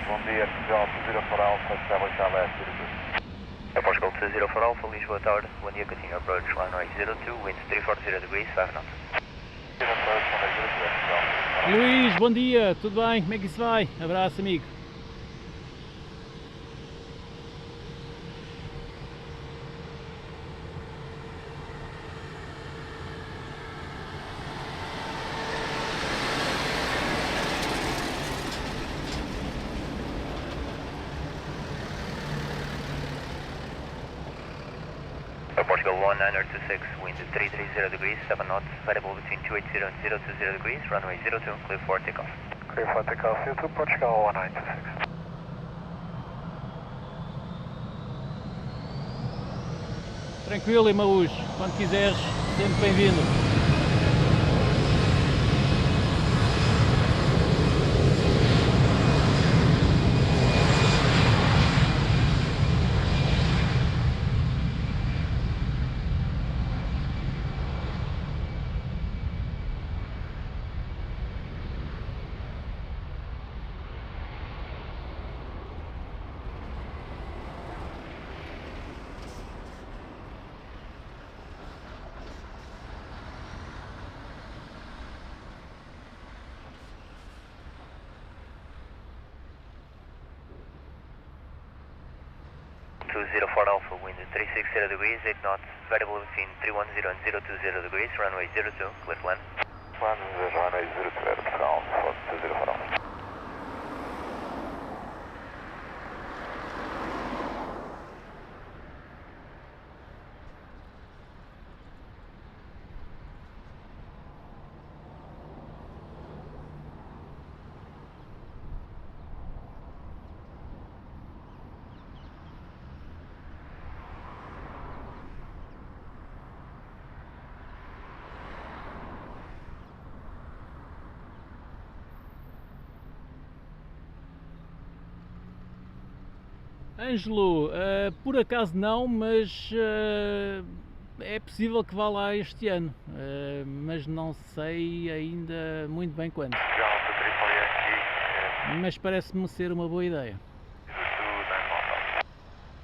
Bom dia, Portugal 20 Alpha, establish our last 02. Portugal 20 Alpha, Lisbon Tower, bom dia, continue approach, runway 02, winds 340 degrees, 5 knots. Luís, bom dia, tudo bem? Como é que isso vai? Abraço, amigo. Portugal 1926, wind 330 degrees, 7 knots, variable between 280 and 020 degrees, runway 02, clear for takeoff. Clear for takeoff, 02, Portugal 1926. Tranquilo, Imaús, quando quiseres, sempre bem-vindo. Fort Alpha, wind 360 degrees, 8 knots, variable between 310 and 020 degrees, runway 02, clear to land. Runway 02, Portugal 20 Alpha. Ângelo, por acaso não, mas é possível que vá lá este ano, mas não sei ainda muito bem quando. Mas parece-me ser uma boa ideia.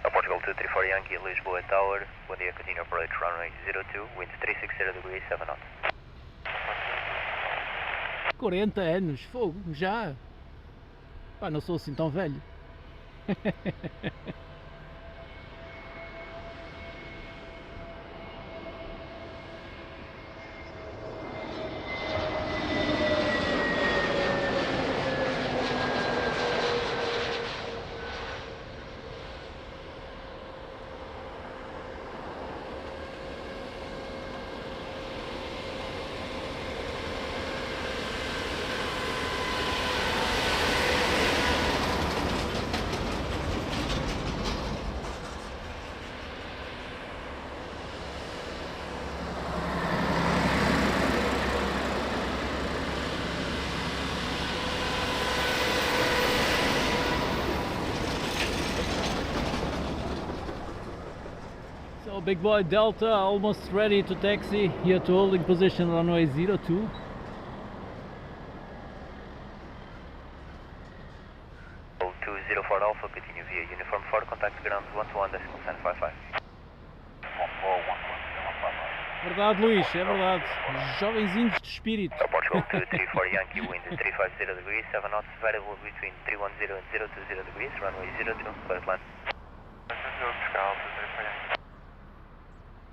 Portugal 234 Yankee, Lisboa Tower, bom dia, continue approach, runway 02, winds 360 degrees, 7 knots. 40 anos, fogo, já? Pá, não sou assim tão velho. So big boy Delta almost ready to taxi here to holding position runway 02. 204 Alpha, continue via uniform 4, contact ground 121.55. Verdade, Luís, é verdade. Jovenzinhos de espírito. Portugal 234 Yankee, wind 350 degrees, 7 knots, variable between 310 and 020 degrees, runway 02, clear to land.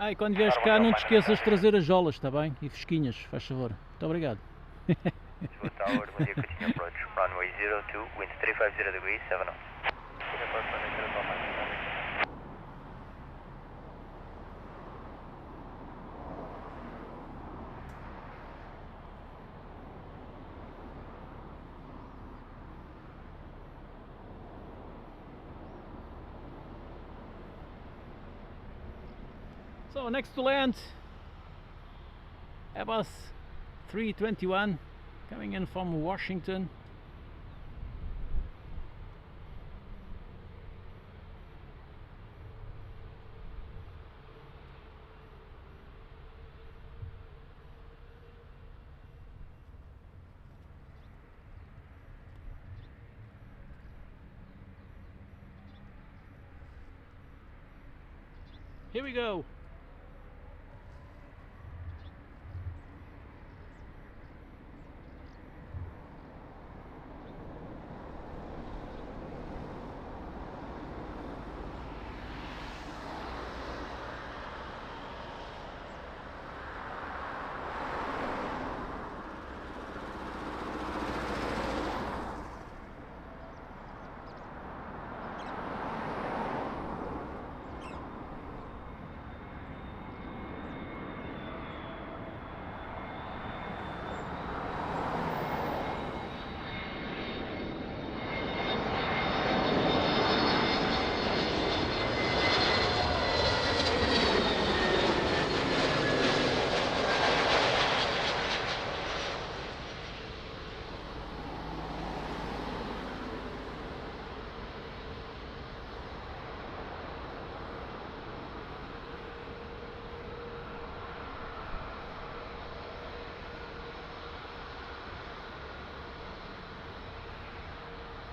Ah, e quando vieres cá não te esqueças de trazer as jolas, está bem? E fresquinhas, faz favor. Muito obrigado. Lisbon Tower, bom dia, continue approach, runway 02, wind 350 degrees, 7 knots. So next to land, Airbus 321 coming in from Washington. Here we go.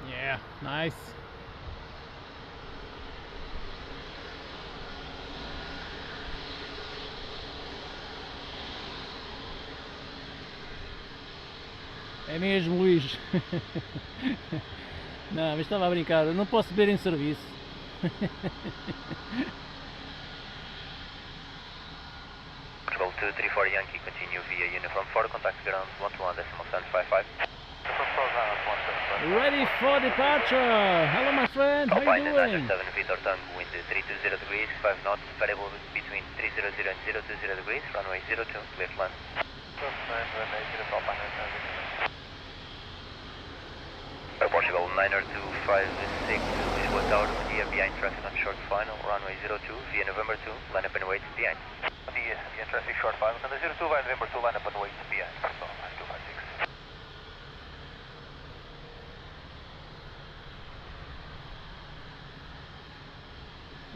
Yeah, nice. É mesmo, Luís. Não, mas estava a brincar, eu não posso beber em serviço. Control 234 Yankee, continue via uniform 4, contact ground 121.755. Ready for departure! Hello my friend, how are you doing? 7 Victor Tango, wind 320 degrees, 5 knots, variable between 300 and 020 degrees, runway 02, clear to land. Portugal 90256, Lisbon Tower, via behind traffic on short final, runway 02, via November 2, line up and wait behind. Via traffic short final, and the 02 via November 2, line up and wait behind, so 9256.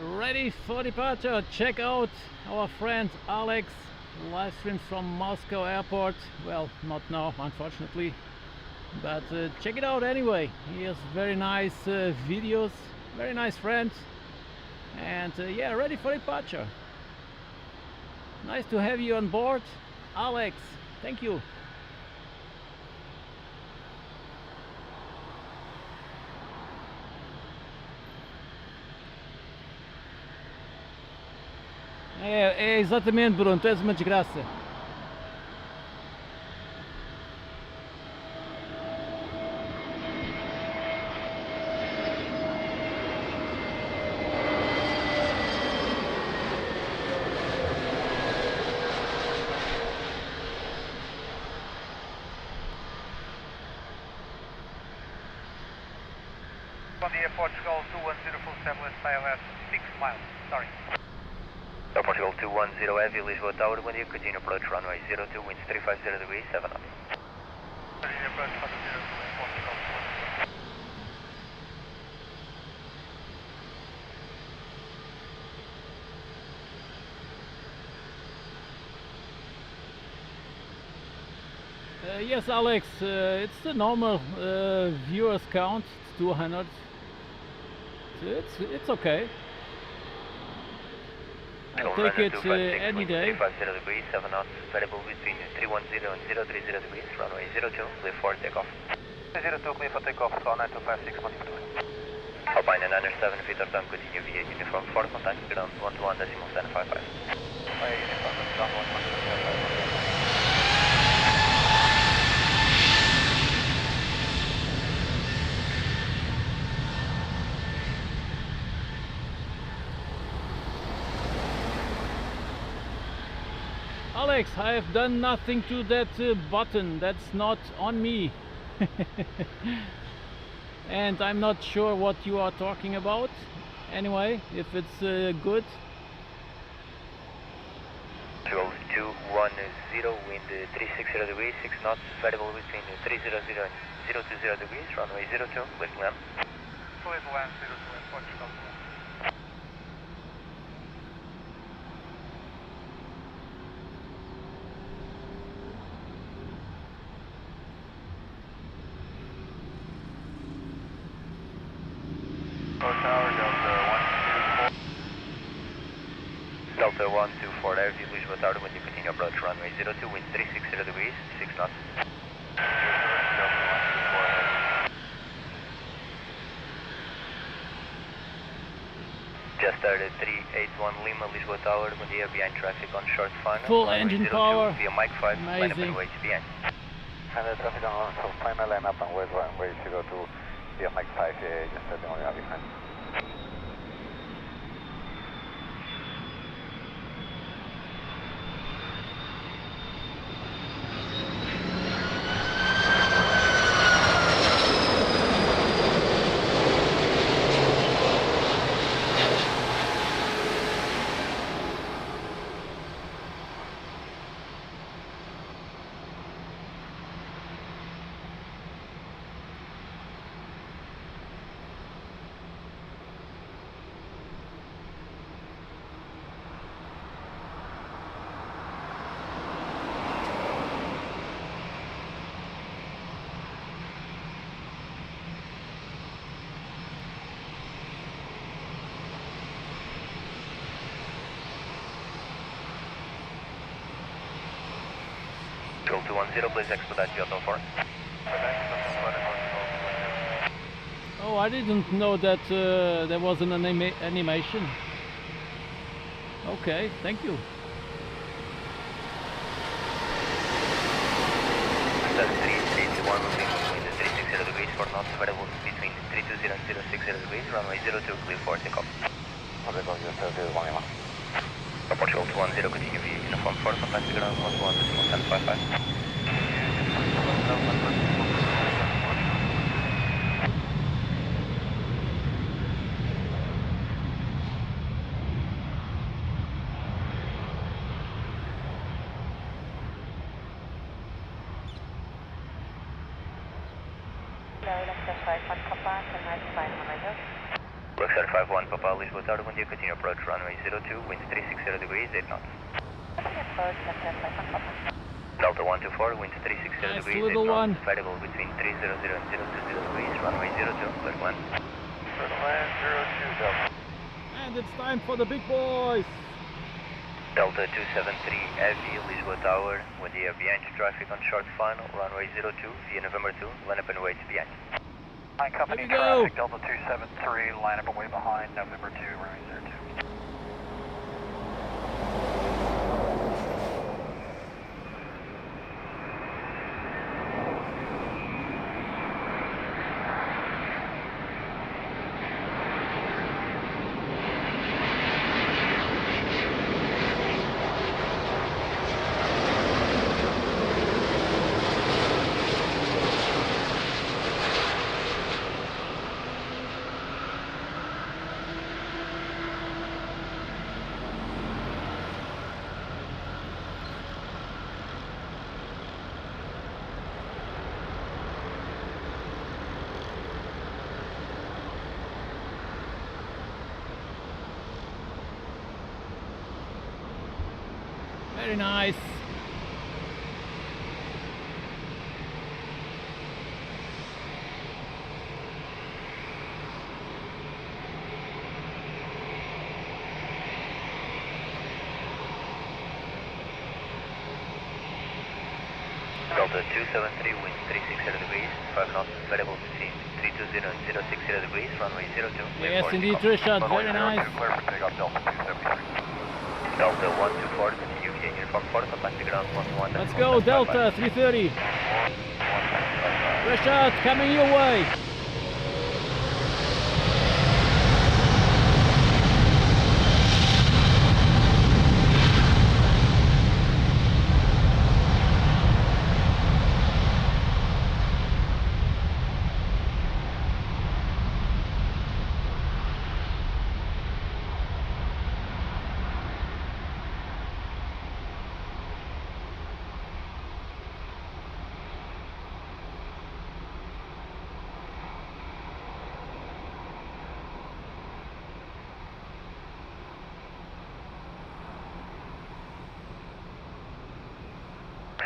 Ready for departure. Check out our friend Alex, live streams from Moscow airport. Well, not now unfortunately, but check it out anyway. He has very nice videos, very nice friend, and yeah, ready for departure. Nice to have you on board, Alex. Thank you. É exatamente, Bruno, tu és uma desgraça. On the Portugal 210 full establish ILS 6 miles, sorry. Portugal 210 Heavy, Lisbon Tower, when you continue approach runway 02, winds 350 degrees, 7 knots. Continue approach for the 02, Portugal 210. Yes, Alex, it's the normal viewers count, it's 200. It's okay. I'll take it any day. 350 degrees, 7 knots, variable between 310 and 030 degrees, runway 02, clear for takeoff. 02, clear for takeoff, call 9256, continue. Alpine 907, Victor Tango, continue via uniform 4, contact ground 121.755. Alex, I have done nothing to that button, that's not on me. And I'm not sure what you are talking about. Anyway, if it's good. 210, wind 360 degrees, 6 knots, variable between 300 and 020 degrees, runway 02, clear to land. Clear to land, 02, approach Delta 1. Delta 124, airfield Lisbon Tower, when you continue approach runway 02, wind 360 degrees, 6 knots. Just started 381 Lima, Lisbon Tower, when the air behind traffic on short final. Full engine 02, power. via Mike 5, line up and Amazing. wait behind. And the traffic on final line up and wait runway 02 via Mike 5, just setting on your behind. Control 210, please expedite the auto 4. Oh, I didn't know that there was an animation. Okay, thank you. That's 381 moving between the 360 degrees, 4 knots, variable between 320 and 060 degrees, runway 02, clear for takeoff. Portugal 210, continue via uniform 4, contact the ground 11 decimal 1055. Luxor 51 Papa, Lisbon Tower, when you continue approach runway 02, wind 360 degrees, 8 knots. Delta 124, wind 360 Nice degrees, 8 little knots, one. variable between 300 and 020 degrees, runway 02, clear to land. Clear to land 02, Delta. And it's time for the big boys. Delta 273, heavy, Lisbon Tower, when the air behind traffic on short final, runway 02, via November 2, line up and wait behind. Line company Here we go. traffic, Delta 273, line up and way behind, November 2, runway 02. Very nice. Delta 273, wind 360 degrees, 5 knots, variable between 320 and 060 degrees, runway 02. clear Yes, for indeed, takeoff. Richard. Very nice. Clear for takeoff, Delta 273. Delta 124, continue via uniform 4, contact the ground 11. Let's go, Delta 330. Richard, coming your way.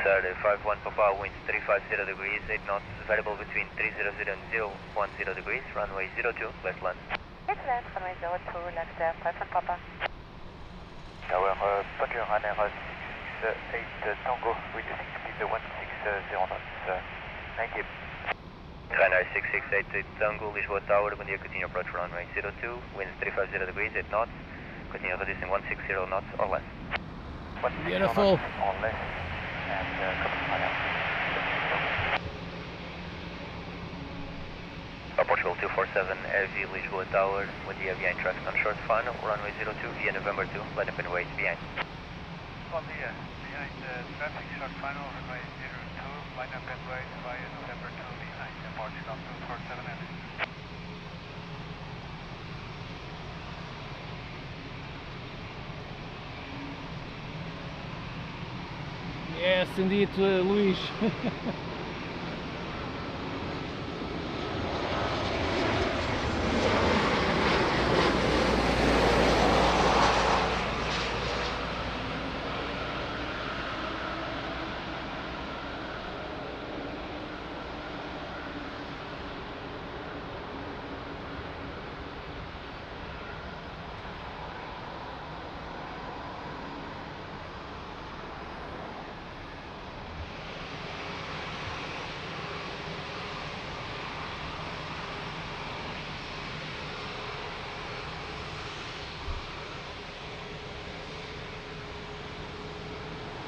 Sir, 51 Papa, winds 350 degrees, 8 knots, variable between 300 and 010 degrees, runway 02, left land. Left land, runway 02, left 51 Papa. Tower, Pontiac runner 668 Tango, reducing speed 160 knots. Thank you. Ryanair 6688 Tango, Lisbon Tower, bom dia, continue approach runway 02, winds 350 degrees, 8 knots, continue reducing 160 knots or less. Beautiful. Or less, and Portugal 247, AV Lisboa Tower, bom dia, behind traffic on short final, runway 02, via November 2, line up and wait behind. Bom dia, behind traffic, short final, runway 02, line up and wait via November 2 behind, Portugal 247 AV. Yes, indeed, Luís.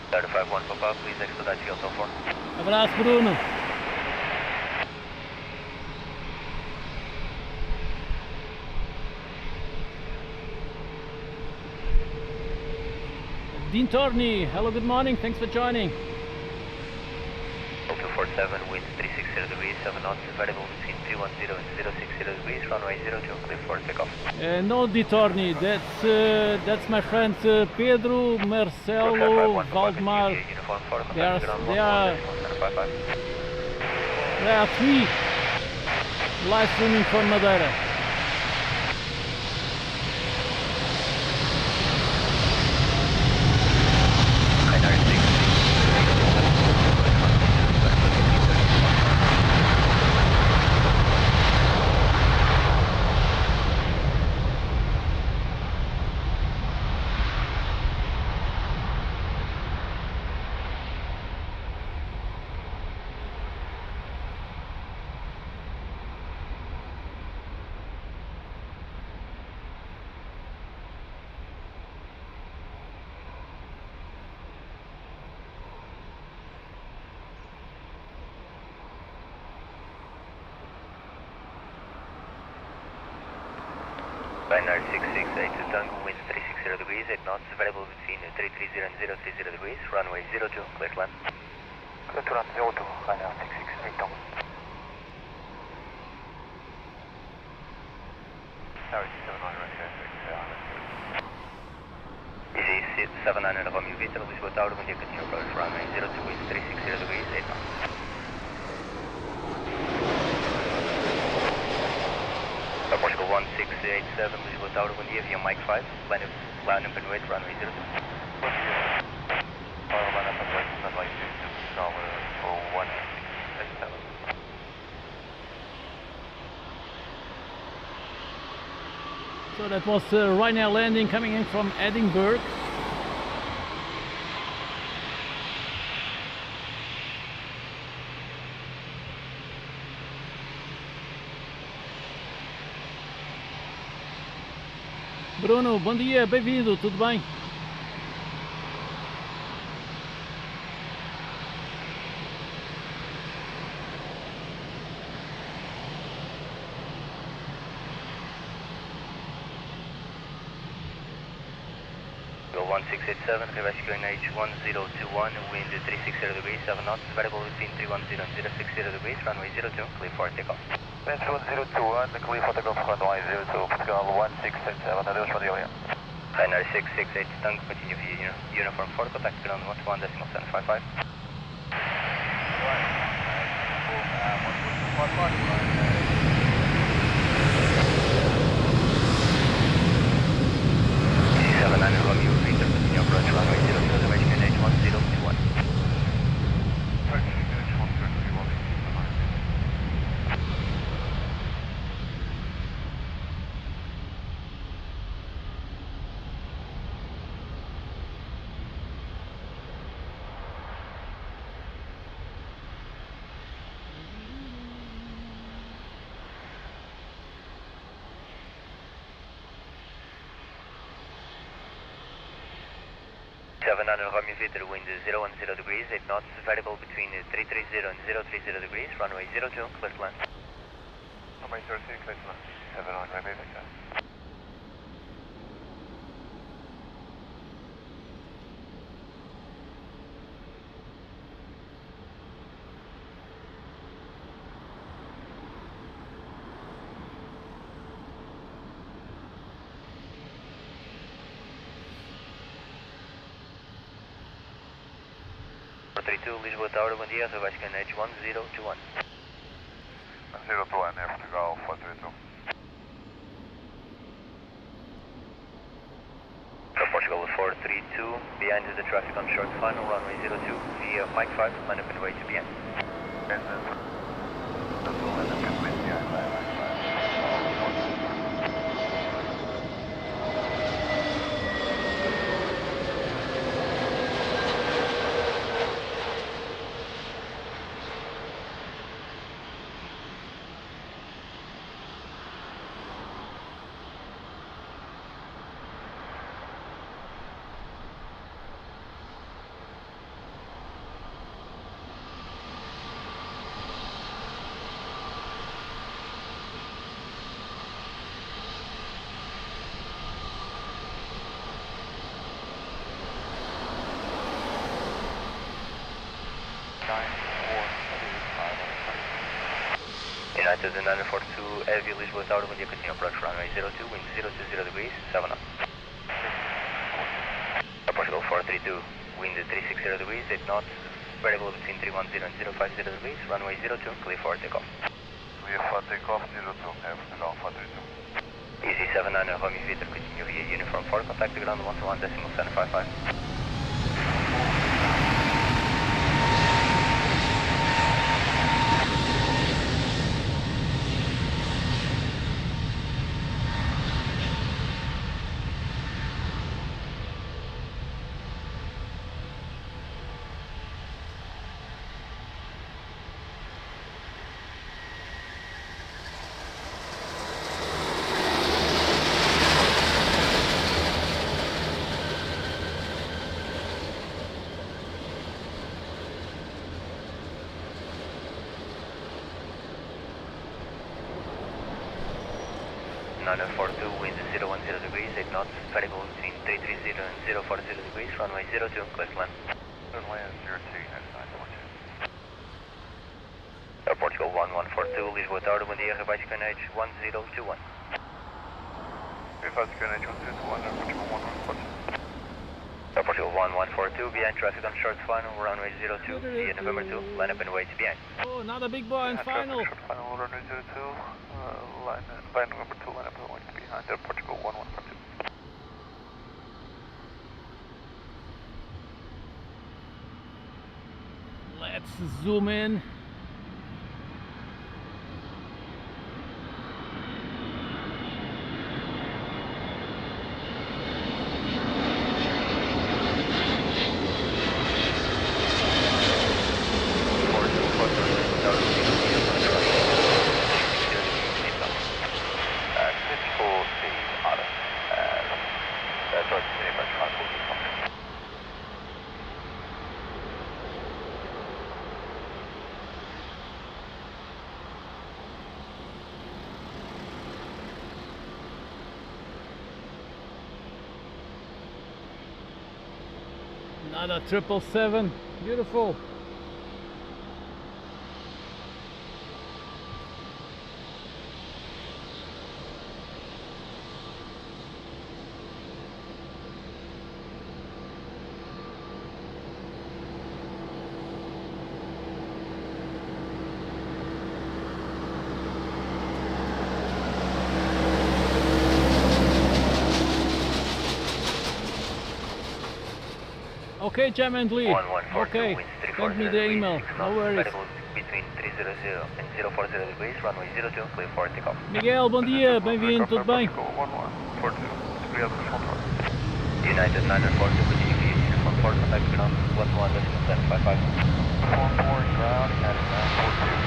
Sir, 51 Papa, please expedite fuel so far. Abraço, Bruno. Dean Torney, hello, good morning, thanks for joining. 247, winds 360 degrees, 7 knots, variable between 310 and 060 degrees, runway 02, clear for takeoff. No, Di Torni, that's my friends Pedro, Marcelo, Valdemar. There are three live streaming from Madeira. Ryanair 668 Tango, winds 360 degrees, 8 knots, variable between 330 and 030 degrees, runway 02, clear to land. clear to land 02, Ryanair 668 Tango. Sorry, 700, Easy 79 Romeo Victor, Lisboa Tower, bom dia, continue approach runway 02, winds 360 degrees, 8 knots. Portugal 1687, Lisboa Tower, bom dia, via Mike 5, line up and wait, runway 02. Bom dia. Line up and wait, runway 02, tower for 1687. So that was Ryanair landing coming in from Edinburgh. Bruno, bom dia, bem-vindo, tudo bem? Go 1687, reverse going H1021, wind 360 degrees, 7 knots, variable between 310 and 060 degrees, runway 02, clear for takeoff. Winds 1021, clear for takeoff, runway 02, Portugal 1687, adeus for the area. Ryanair 668 Tango, continue via uniform 4, contact ground 121.755. Romeo Victor, continue approach runway 02, reverse going H1021. 700 Romeo Victor, wind 010 degrees, 8 knots, variable between 330 and 030 degrees, runway 02, clear to land. Runway 02, clear to land. 700 Romeo Victor. Lisbon Tower, bom dia, Sebastian Edge 1021. 02, Air Portugal 432. Portugal 432, behind is the traffic on short final, runway 02, via Mike 5, line up and wait to behind. United 942, heavy Lisbon Tower, bom dia, continue approach runway 02, wind 020 degrees, 7 knots. Portugal 432, wind 360 degrees, 8 knots, variable between 310 and 050 degrees, runway 02, clear for takeoff. Clear for takeoff 02, Air Portugal 432. Easy 79 Romeo Victor, continue via uniform 4, contact the ground 121.755. wind 010 degrees, 8 knots, variable between 330 and 040 degrees, runway 02, clear to land. Runway 02, United 942. Portugal 1142, Lisbon Tower, bom dia, Sebastian Edge 1021. Sebastian Edge 1021, Air Portugal 1142. Portugal 1142, behind traffic on short final, runway 02, via November 2, line up and wait behind. Oh, another big boy in final. Short final, runway 02, line by November 2, line up and wait behind Air Portugal 1142. Let's zoom in. Another 777, beautiful. Okay, Lee. Okay, send me the email. No worries. Between 300 and 040 degrees, runway 02, clear for takeoff. Miguel, bom dia, bem-vindo, tudo bem? United 942, continue via uniform 4, contact ground 11.755. 44 ground, United 942.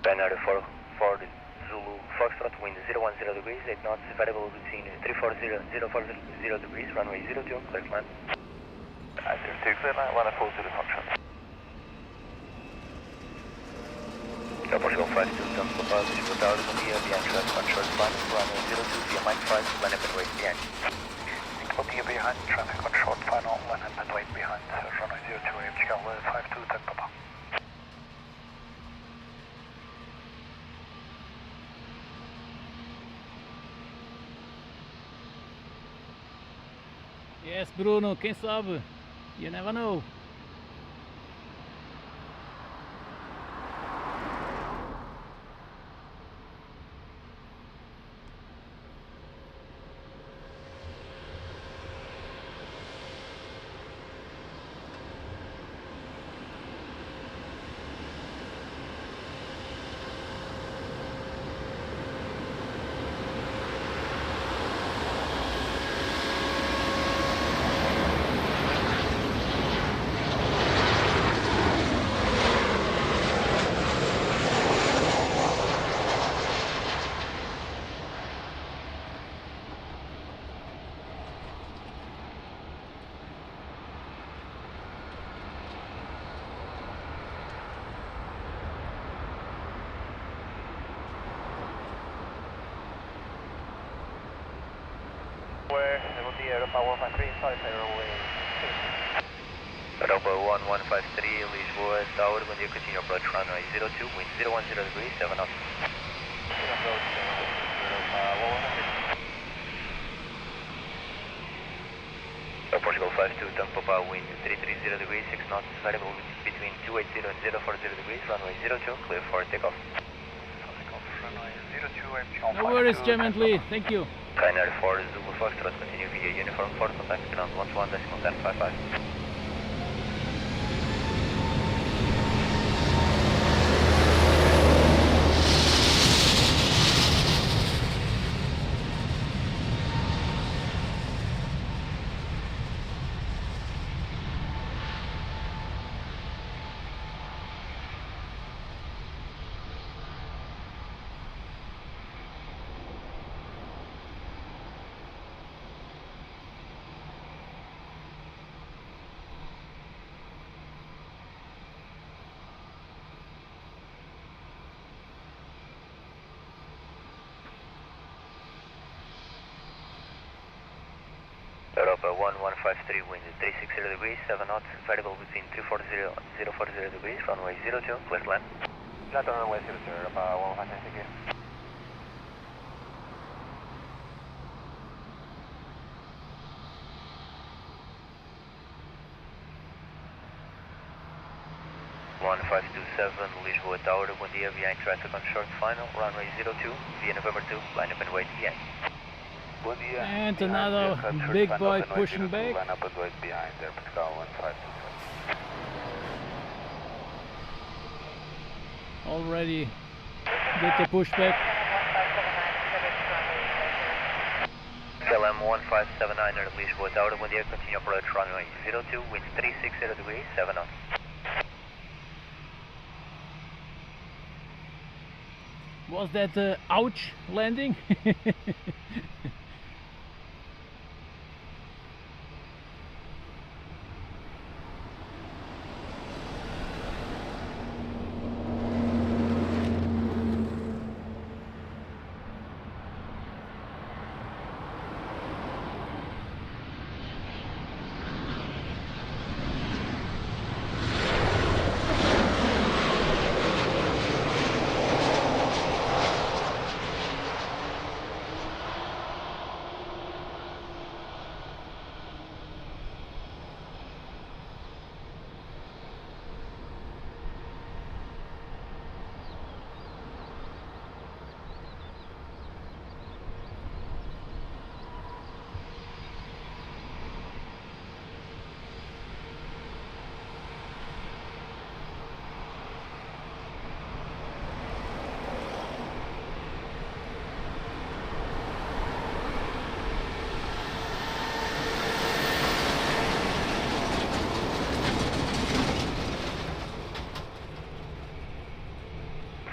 994 for Zulu Foxtrot, wind 010 degrees, 8 knots, variable between 340 degrees, runway 02, clear to land. 02, clear land, 140 Zulu Foxtrot. Portugal 52, Tango Papa, Lisbon Tower, bom dia, behind traffic on short final, runway 02, via Mike 5, line up and wait behind. Bom dia, behind traffic on short final, line up and wait behind, runway 02, Portugal 52, Tango Papa. Yes, Bruno, quem sabe? You never know. Bom dia, Europa 153, inside airway 2. Europa 1153, Lisboa Tower, bom dia, continue approach runway 02, wind 010 degrees, 7 knots. Portugal 52, Tango Papa, wind 330 degrees, 6 knots, variable between 280 and 040 degrees, runway 02, clear for takeoff. No worries, gently, thank you. 994 Zulu Foxtrot, continue via uniform 4, contact ground 11.1055. Europa 1153, wind 360 degrees, 7 knots, variable between 340 and 040 degrees, runway 02, clear to land. Flat on runway 02, Europa 153, thank you. One 527 Lisboa Tower, bom dia, behind traffic on short final, runway 02, via November 2, line up and wait behind. Bom dia. And another big boy pushing back. Line up and wait behind there, Portugal 1527. Already get the pushback. KLM 1579 at Lisboa Tower, bom dia, continue approach runway 02, wind 360 degrees, 7 knots. Was that ouch landing?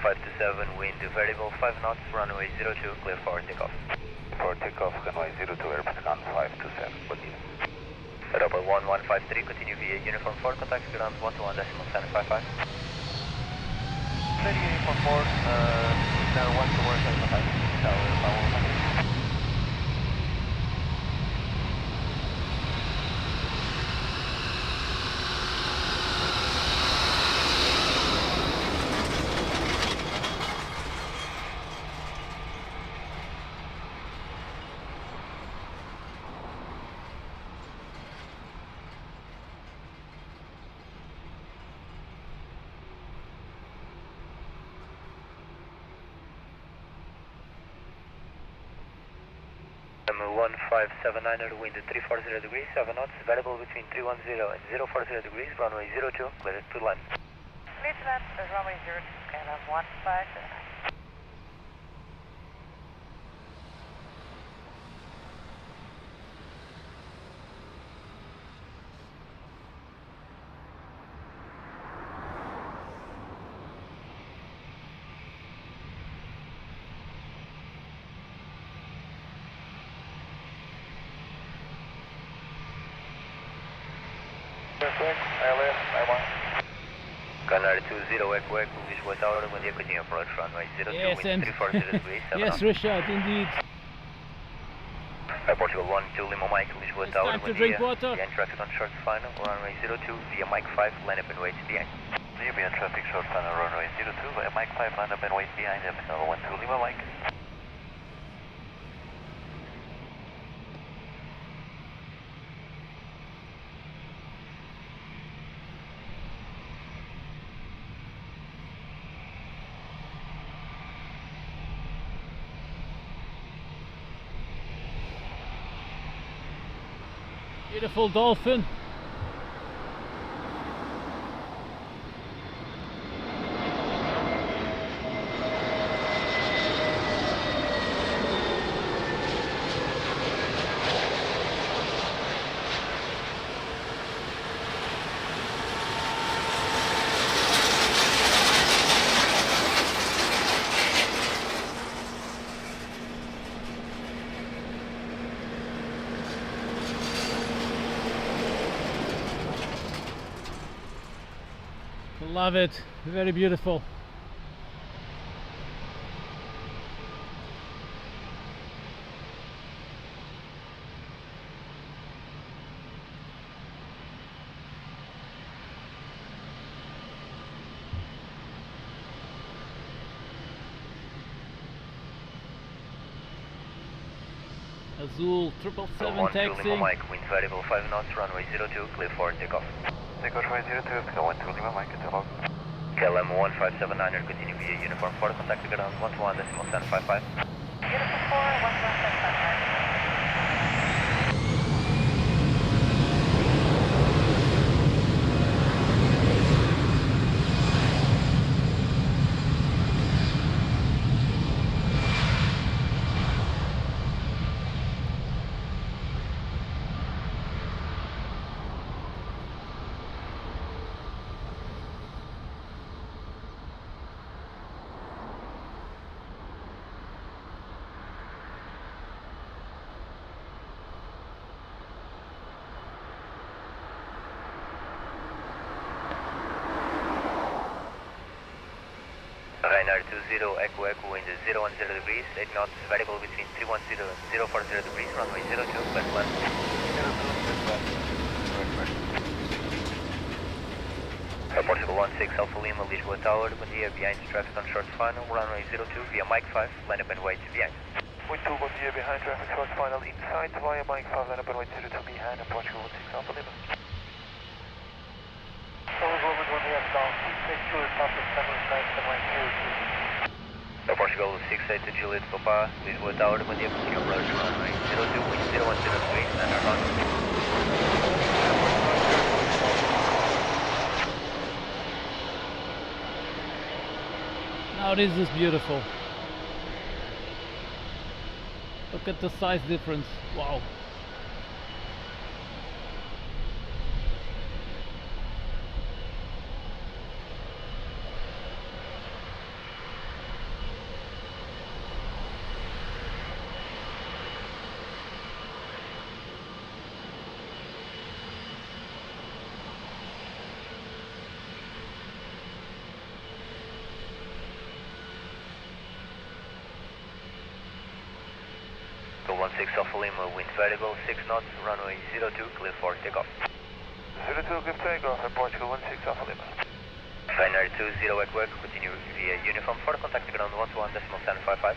527, wind variable 5 knots, runway 02, clear for takeoff. For takeoff, runway 02, airport ground 527. Bom dia. Airport 1153, continue via uniform 4, contact ground 121.755. 38.4, now 1 towards 75, tower power. I'm 1579, wind 340 degrees, 7 knots, variable between 310 and 040 degrees, runway 02, clear to land. Clear to land, runway 02, KLM 159. ILS, I1. Canary 20, Echo Echo, Lisbon Tower, bom dia, continue approach, runway 02, Yes, wind 340 degrees, 7 yes, knots. Richard, indeed. Portugal 1, 2 Lima Mike, Lisbon It's Tower, time to bom drink dia. water. Behind traffic on short final, runway 02, via Mike 5, line up and wait behind. Behind traffic, short final, runway 02, via Mike 5, line up and wait behind them. 12 Lima Mike. Beautiful dolphin. Love it, very beautiful. Azul 777 taxiing. Lima Mike, wind variable 5 knots, runway 02, clear for takeoff. Takeoff runway 02, go 12 Lima Mike, it's a log. KLM 1579, continue via uniform 4, contact the ground 121.755. Uniform 4, 11755. Ryanair 20, Echo Echo, wind 010 degrees, 8 knots, variable between 310 and 040 degrees, runway 02, clear to land. Portugal 16, Alpha Lima, Lisbon Tower, bom dia, behind traffic on short final, runway 02, via Mike 5, line up and wait behind. Wind 2, bom dia, behind traffic, short final, inside, via Mike 5, line up and wait 02 behind, and Portugal 16, Alpha Lima. Portugal 68 Juliet Papa, Lisbon Tower, bom dia, continue approach, runway 02, wind 010 degrees, and our runway. Now this is beautiful. Look at the size difference. Wow. 16 Alpha Lima, wind variable, 6 knots, runway 02, clear for takeoff. 02, good takeoff, Portugal 16 Alpha Lima. Binary 20 Quebec, continue via uniform for contact ground 121.755. 41.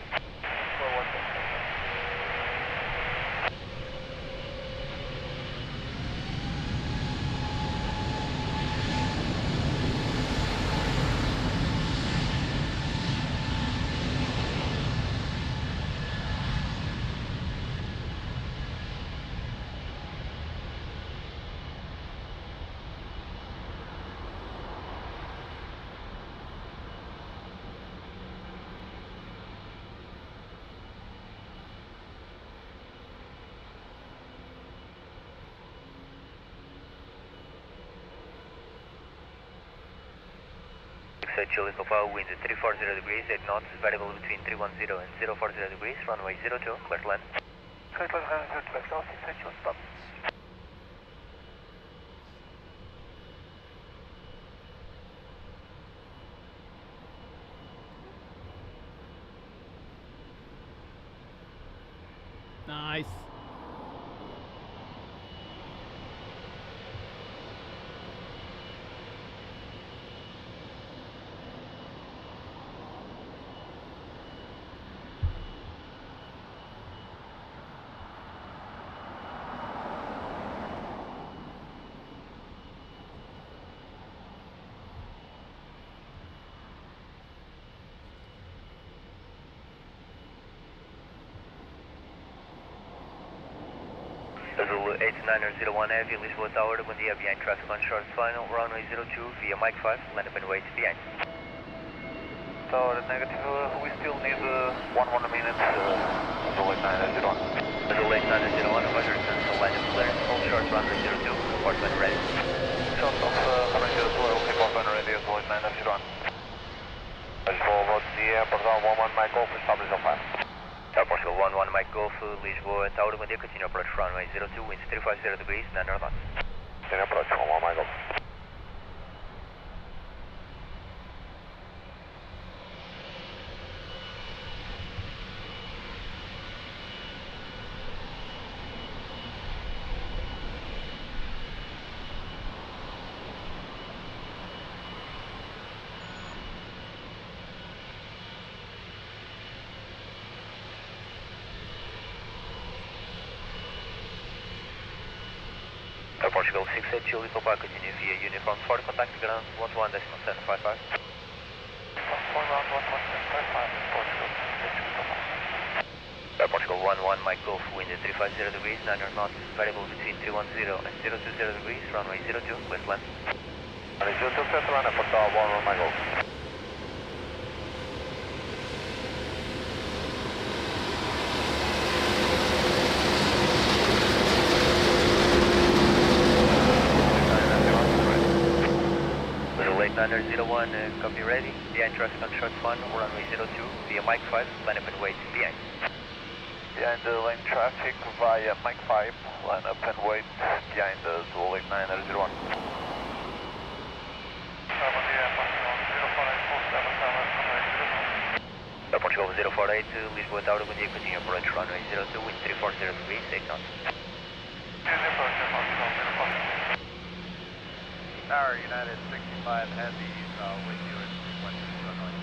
Chile Papa, wind 340 degrees, 8 knots, variable between 310 and 040 degrees, runway 02, clear to land. Clear to land, clear to land, Chile stop. Nice. Azul 8901 Heavy, Lisbon Tower, bom dia, behind traffic on short final, runway 02 via Mike 5, land up and wait behind. Tower negative, we still need 1 minute, Azul 8901. Azul 8901, Roger, cancel line of clearance, hold short runway 02, report when ready. Short of runway 02, I will report when ready, Azul 8901. Lisboa, bom dia, Portugal 11 Mike Golf, establish on 5. Portugal 11 Mike Golf, Lisboa Tower, bom dia, continue approach runway 02, winds 350 degrees, 9 knots. Continue approach, 11 Mike Golf. Portugal 68 Chile Papa, continue via uniform for contact ground 121.755. Portugal 11 Mike Golf, wind 350 degrees, 9 knots, variable between 310 and 020 degrees, runway 02, clear to land. Runway 02, clear to land, Portugal 11 Mike Golf. Niner 01, copy ready. Behind traffic on short final, runway 02 via Mike 5, line up and wait behind. Behind the lane traffic via Mike 5, line up and wait behind the Azul 8901. Portugal 048, Lisboa Tower, bom dia, continue approach runway 02, wind 340 degrees, 8 knots. Tower United 65 Heavy with you at frequency runway.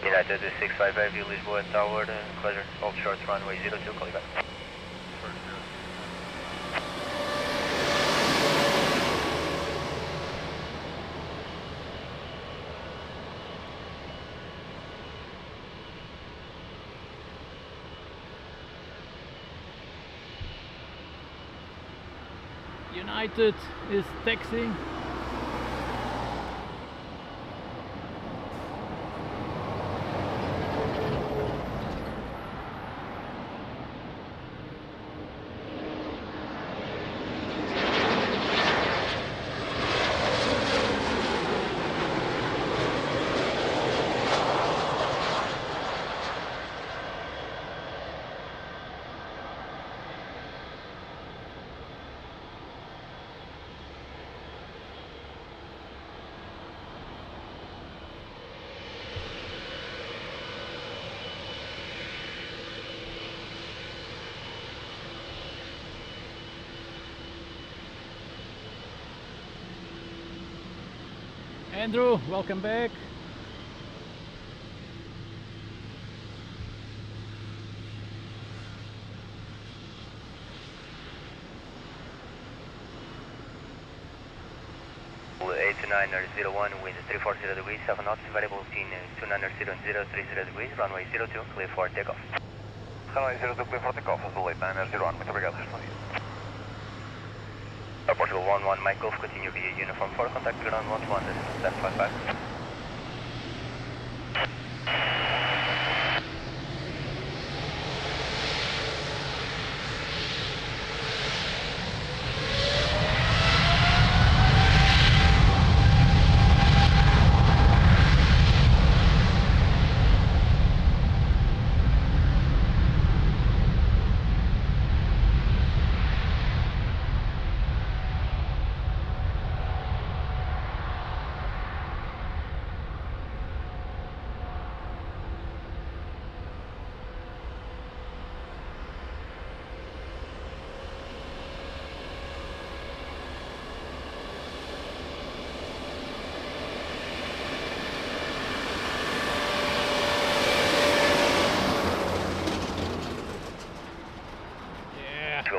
United 65 Heavy, Lisboa Tower, pleasure, hold short runway 02, call you back. United is taxiing. Andrew, welcome back. Niner01, wind 340 degrees, 7 knots, variable between 290 and 030 degrees, runway 02, clear for takeoff. Runway 02, clear for takeoff, azul 8901, muito obrigado, respondido. Portugal 11, Mike Golf, continue via uniform 4, contact ground 11, 755.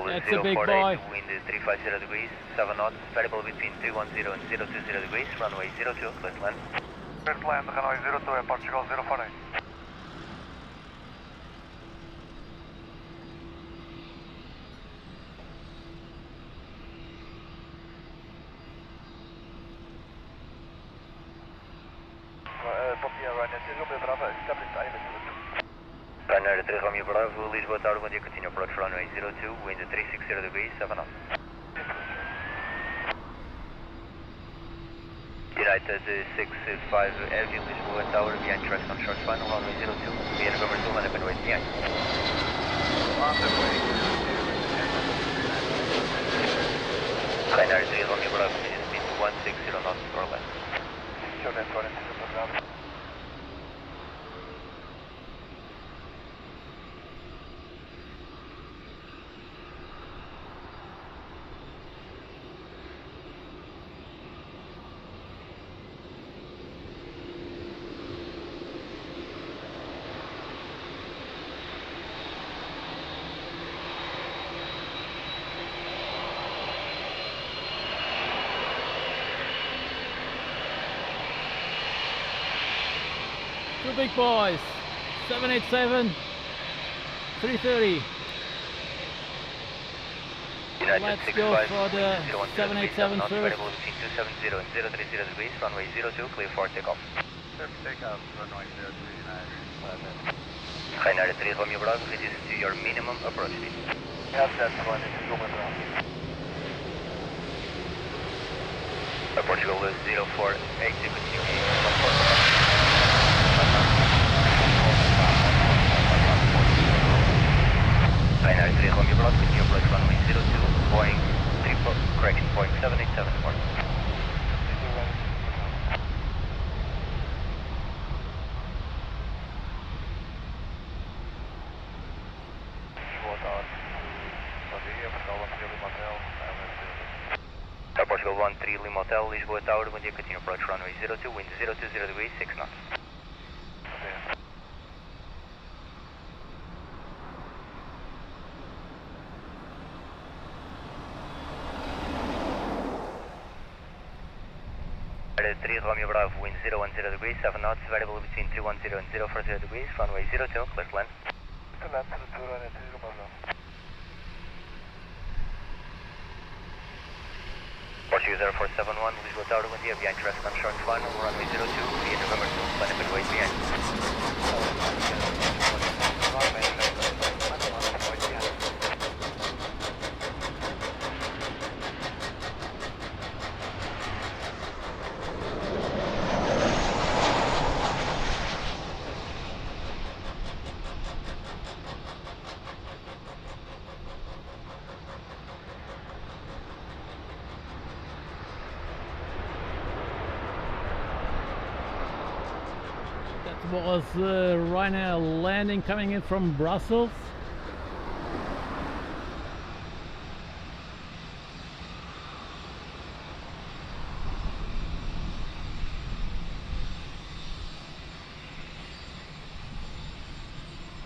That's a big boy. Wind 350 degrees, 7 knots, variable between 310 and 020 degrees, runway 02, clear to land. Clear to land, runway 02 and Portugal 048. Ryanair 3 Romeo Bravo, established island 02. Ryanair 3 Romeo Bravo, Lisbon Tower, bom dia, continue approach runway 02, wind 360 degrees, 7 knots. United 65 Airview, Lisbon Tower, behind traffic on short final, runway 02, via November 2, land up and wait behind. Ryanair 3 Romeo Bravo, speed 160 knots or less. Sure, that's what it is. Two big boys, 787, 330. Let's go for the 787 first. Variable between 270 and 030 degrees, runway 02, clear for takeoff. Clear for takeoff, runway 02, United. Ryanair 3 Romeo Bravo, reduce to your minimum approach speed. Yes, that's one, it's Romeo Bravo. Portugal 048, continue. Ryanair 3 Romeo Bravo, continue approach runway 02, Boeing 787 port. Portugal 13 Lima Hotel, Lisboa Tower, bom dia, continue approach runway 02, wind 020 degrees, 6 knots. Ryanair 3 Romeo Bravo, wind 010 degrees, 7 knots, variable between 310 and 040 degrees, runway 02, clear to land. To land to the Ryanair 3 Romeo Bravo. Portugal 0471, Lisboa Tower, bom dia, behind traffic on short final, runway 02, via November 2, land up and wait behind. Was Ryanair landing coming in from Brussels.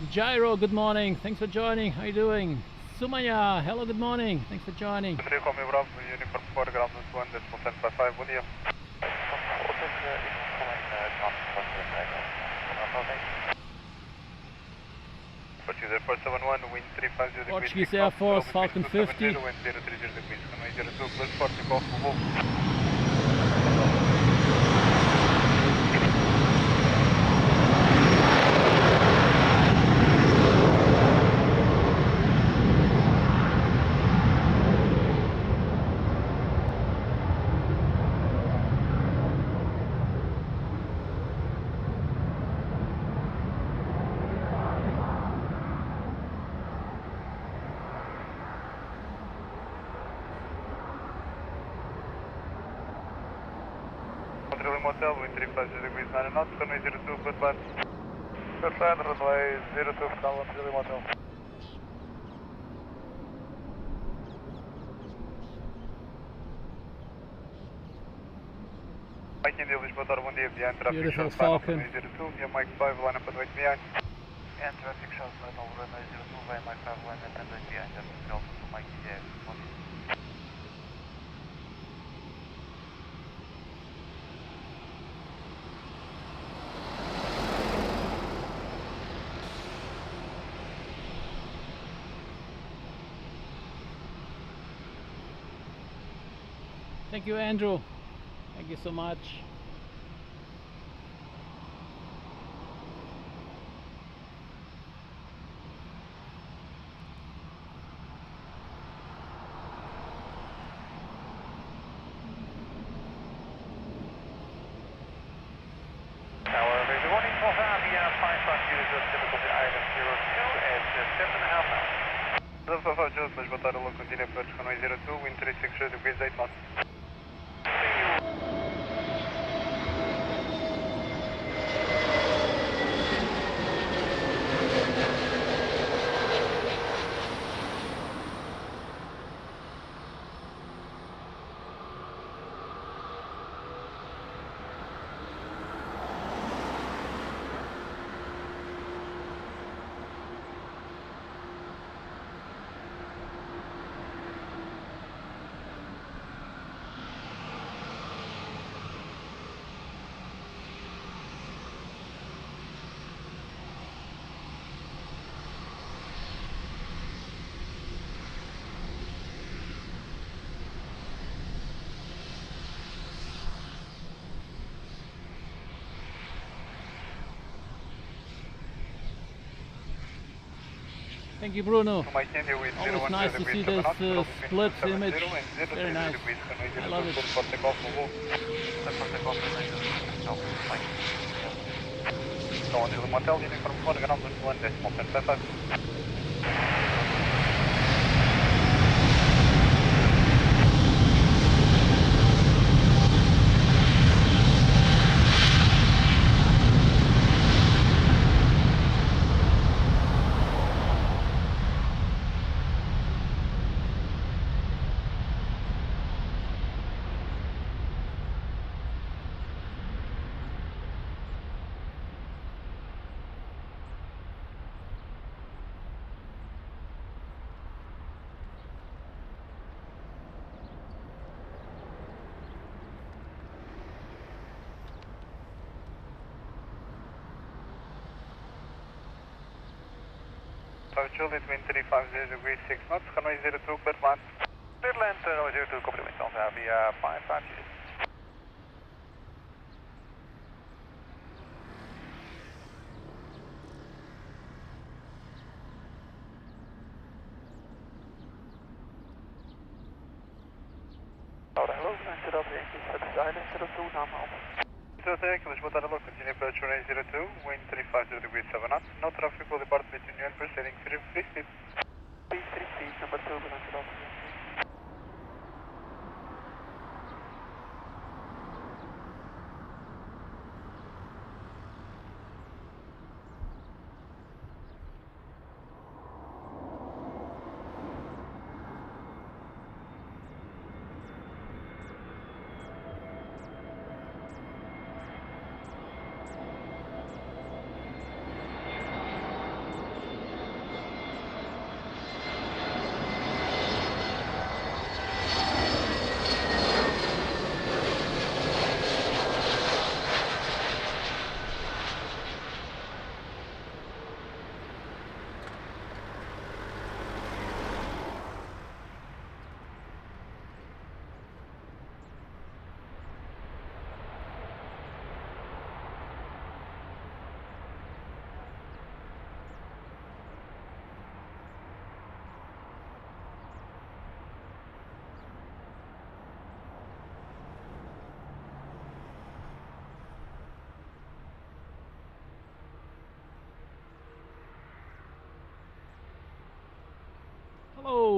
Gyro, good morning. Thanks for joining. How are you doing? Sumaya, hello, good morning. Thanks for joining. Coming Bravo, uniform 4 ground 1, decimal 1055, bom dia. Portuguese Air Force 71, wind 350 degrees. Portuguese Air Force, Falcon 50. Wind 030 degrees, runway 02, clear for takeoff, move. Motel, wind 350 degrees, 9 knots, runway 02, good bad. Good bad, runway 02, Falcon 50 Motel. Mike India, Lisbon, bom dia, behind traffic. Beautiful Falcon. Runway 02, via Mike 5, line up and wait behind. And traffic shows final, runway 02, via Mike 5, line up and wait behind. That's Delta to Mike India, bom dia. Thank you, Andrew. Thank you so much. Tower, good morning, via 55 users, typical item 02 at 7.5 hours. Alpha Jones, mas botar o continue approach runway 02, wind 360 degrees, 8 knots. Thank you, Bruno. Mike India, wind Always nice to see this split image. Very nice. I love it. For takeoff, move. Go on to the motel, uniform 4 ground 1, decimal 1055. Juliet, wind 350 degrees, 6 knots, runway 02, clear land. Clear land, runway 02, compliment on via 55 Juliet. Hello, United of Yankees, Satisfied, 02, normal. So thank you, let's put continue approach runway 02, wind 350 degrees, 7 knots, no traffic will depart between you and proceeding 3 speed. 3 speed, number 2, United of Yankees.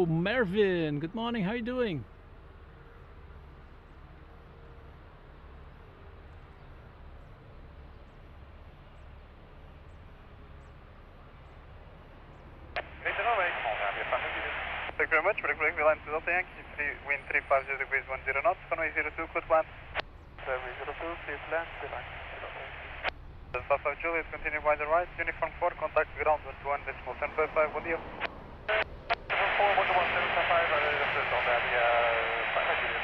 So Mervin, good morning, how are you doing? Thank you very much. Break, we land to Delta Yankee, wind 350 degrees 10 knots, runway 02, clear land. Runway 02, clear land, Delta Yankee. Alpha Juliet, continue by the right, uniform 4, contact ground 21.755, good deal. 4, 11755, on the Alpha Juliet.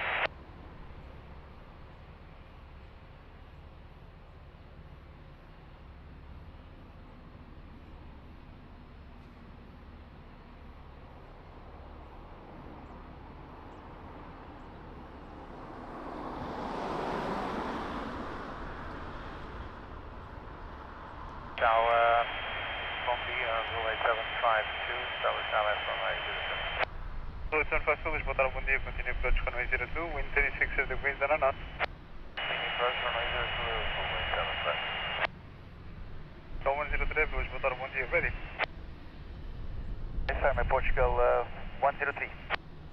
Ciao, Bombay, runway 752, Tower Dallas, runway 07. 752, Lisbon, bom dia, continue approach runway 02, wind 36 degrees and a knot. Continue approach runway 02, runway 75. Call 103, Lisbon, bom dia, ready. Yes, sir, my Portugal 103.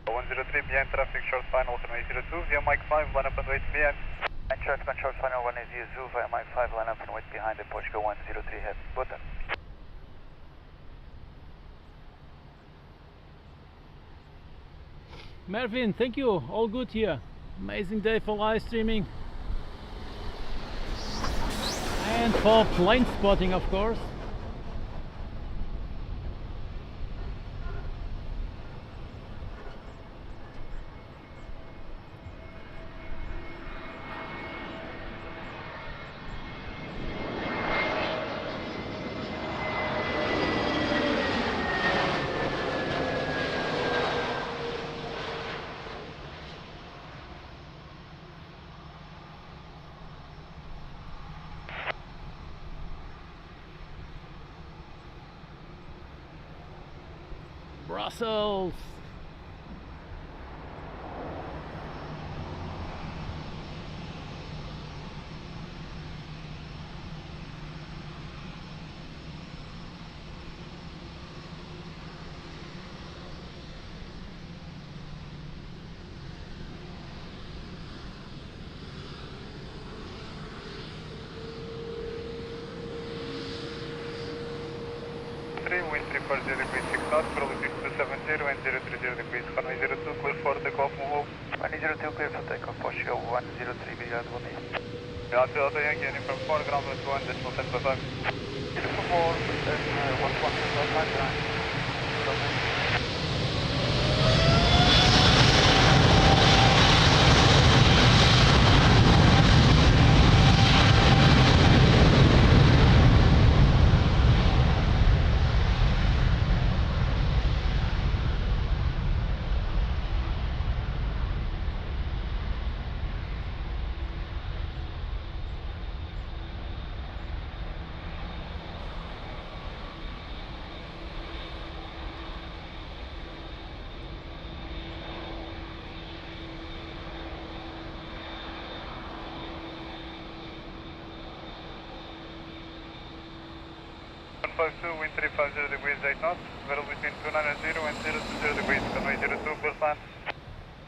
103, behind traffic, short final, runway 02, via Mike 5, line up and wait behind. And traffic on short final 1 is Zoo via Mike 5, line up and wait behind the Portugal 103 head. Button. Mervin, thank you, all good here. Amazing day for live streaming. And for plane spotting, of course. Brussels. Wind 340 degrees 6 knots, probably 270 and 030 degrees, runway 02, clear for takeoff, move. Runway 02, clear for takeoff, Portugal 103, Brigade 1 Yacht Delta Yankee, uniform 4, ground 21.755. Uniform 4, 11.755. Wind 350 degrees 8 knots, variable between 290 and 020 degrees, runway 02, clear land.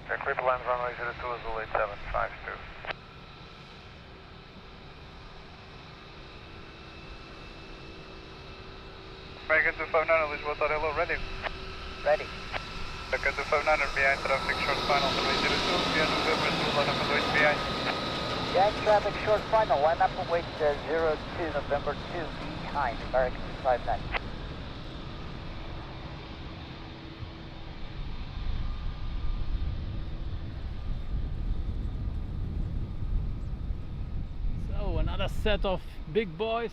Clear land, runway 02 is 8752. American 259, Lisbon, hello, ready? Ready. American 259, behind traffic, short final, runway 02, via November 2, line up and wait behind. Behind traffic, short final, line up and wait 02, November 2, behind, American 259. So another set of big boys.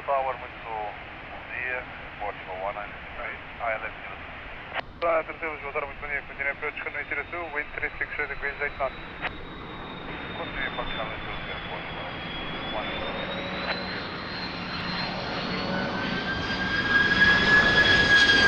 Tower, muito bom dia, Portugal 193, ILF 02. Terceiro, Lisboa, muito bom dia, continue approach, runway 02, wind 360 degrees 8 knots. Continue approach, runway 02, Portugal 193.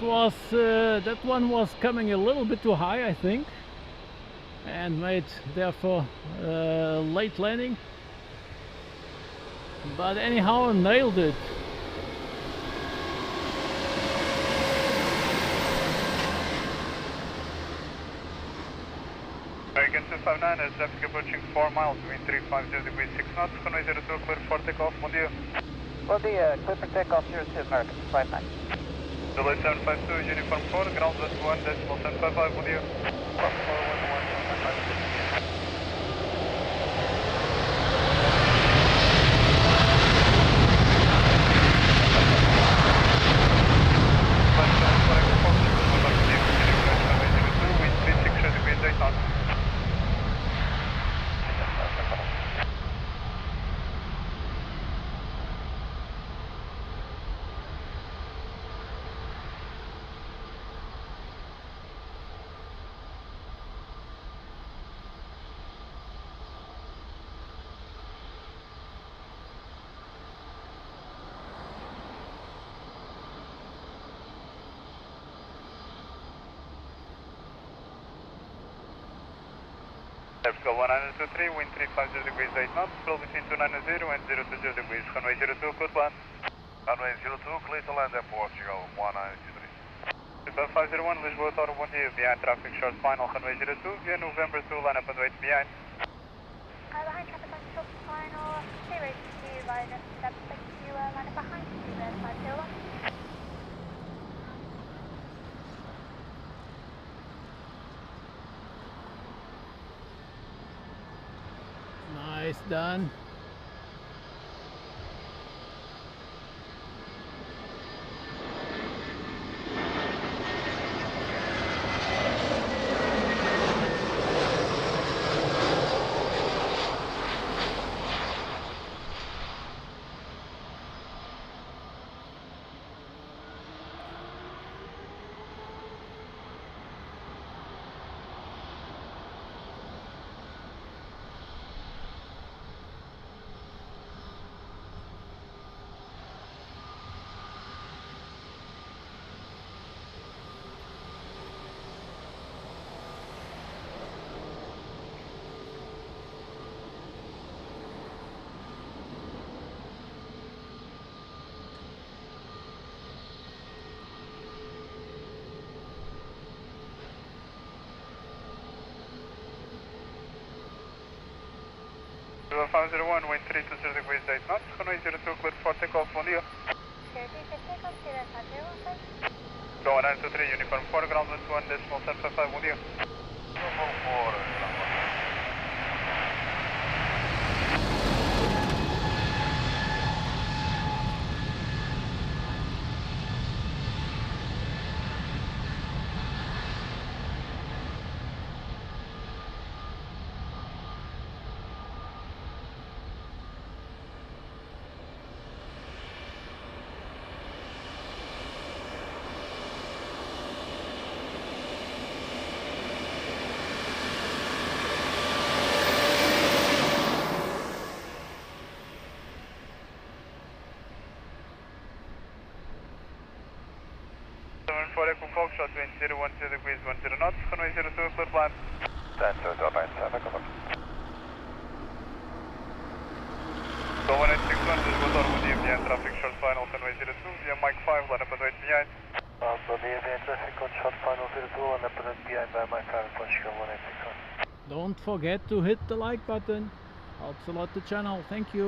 that one was coming a little bit too high, I think, and made therefore late landing. But anyhow, nailed it. American 259 is traffic approaching 4 miles, wind 350 degrees 6 knots, runway 02, clear for takeoff, bon dia. Bon dia, clear for takeoff 02 American 59. Delay 752, uniform 4, ground 1.755, bon dia. Vertical 1923, wind 350 degrees 8 knots, roll between 290 and 020 degrees, runway 02, clear to land. Runway 02, clear to land at Portugal, 1923. Super 501, Lisbon, Tower, bon dia, behind traffic, short final, runway 02, via November 2, line up and wait behind. Behind traffic on short final, 02, line up, thank you, line up behind you, 501. Nice, done. Super 501, wind 320 degrees 8 knots, runway 02, clear for takeoff, bon dia. Go 923, uniform 4, ground 1.755, bon dia. Uniform 4, for Echo Fox, shot wind 012 degrees 10 knots, runway 02, clear to land. 10-2-9-7, come on. Go 1861, Lisbon, Tower, bon dia, behind traffic, short final, runway 02, via Mike 5, line up and wait behind. Bon dia, behind traffic on short final 02, and up and behind by my 5, Portugal 1861. Don't forget to hit the like button. Helps a lot the channel. Thank you.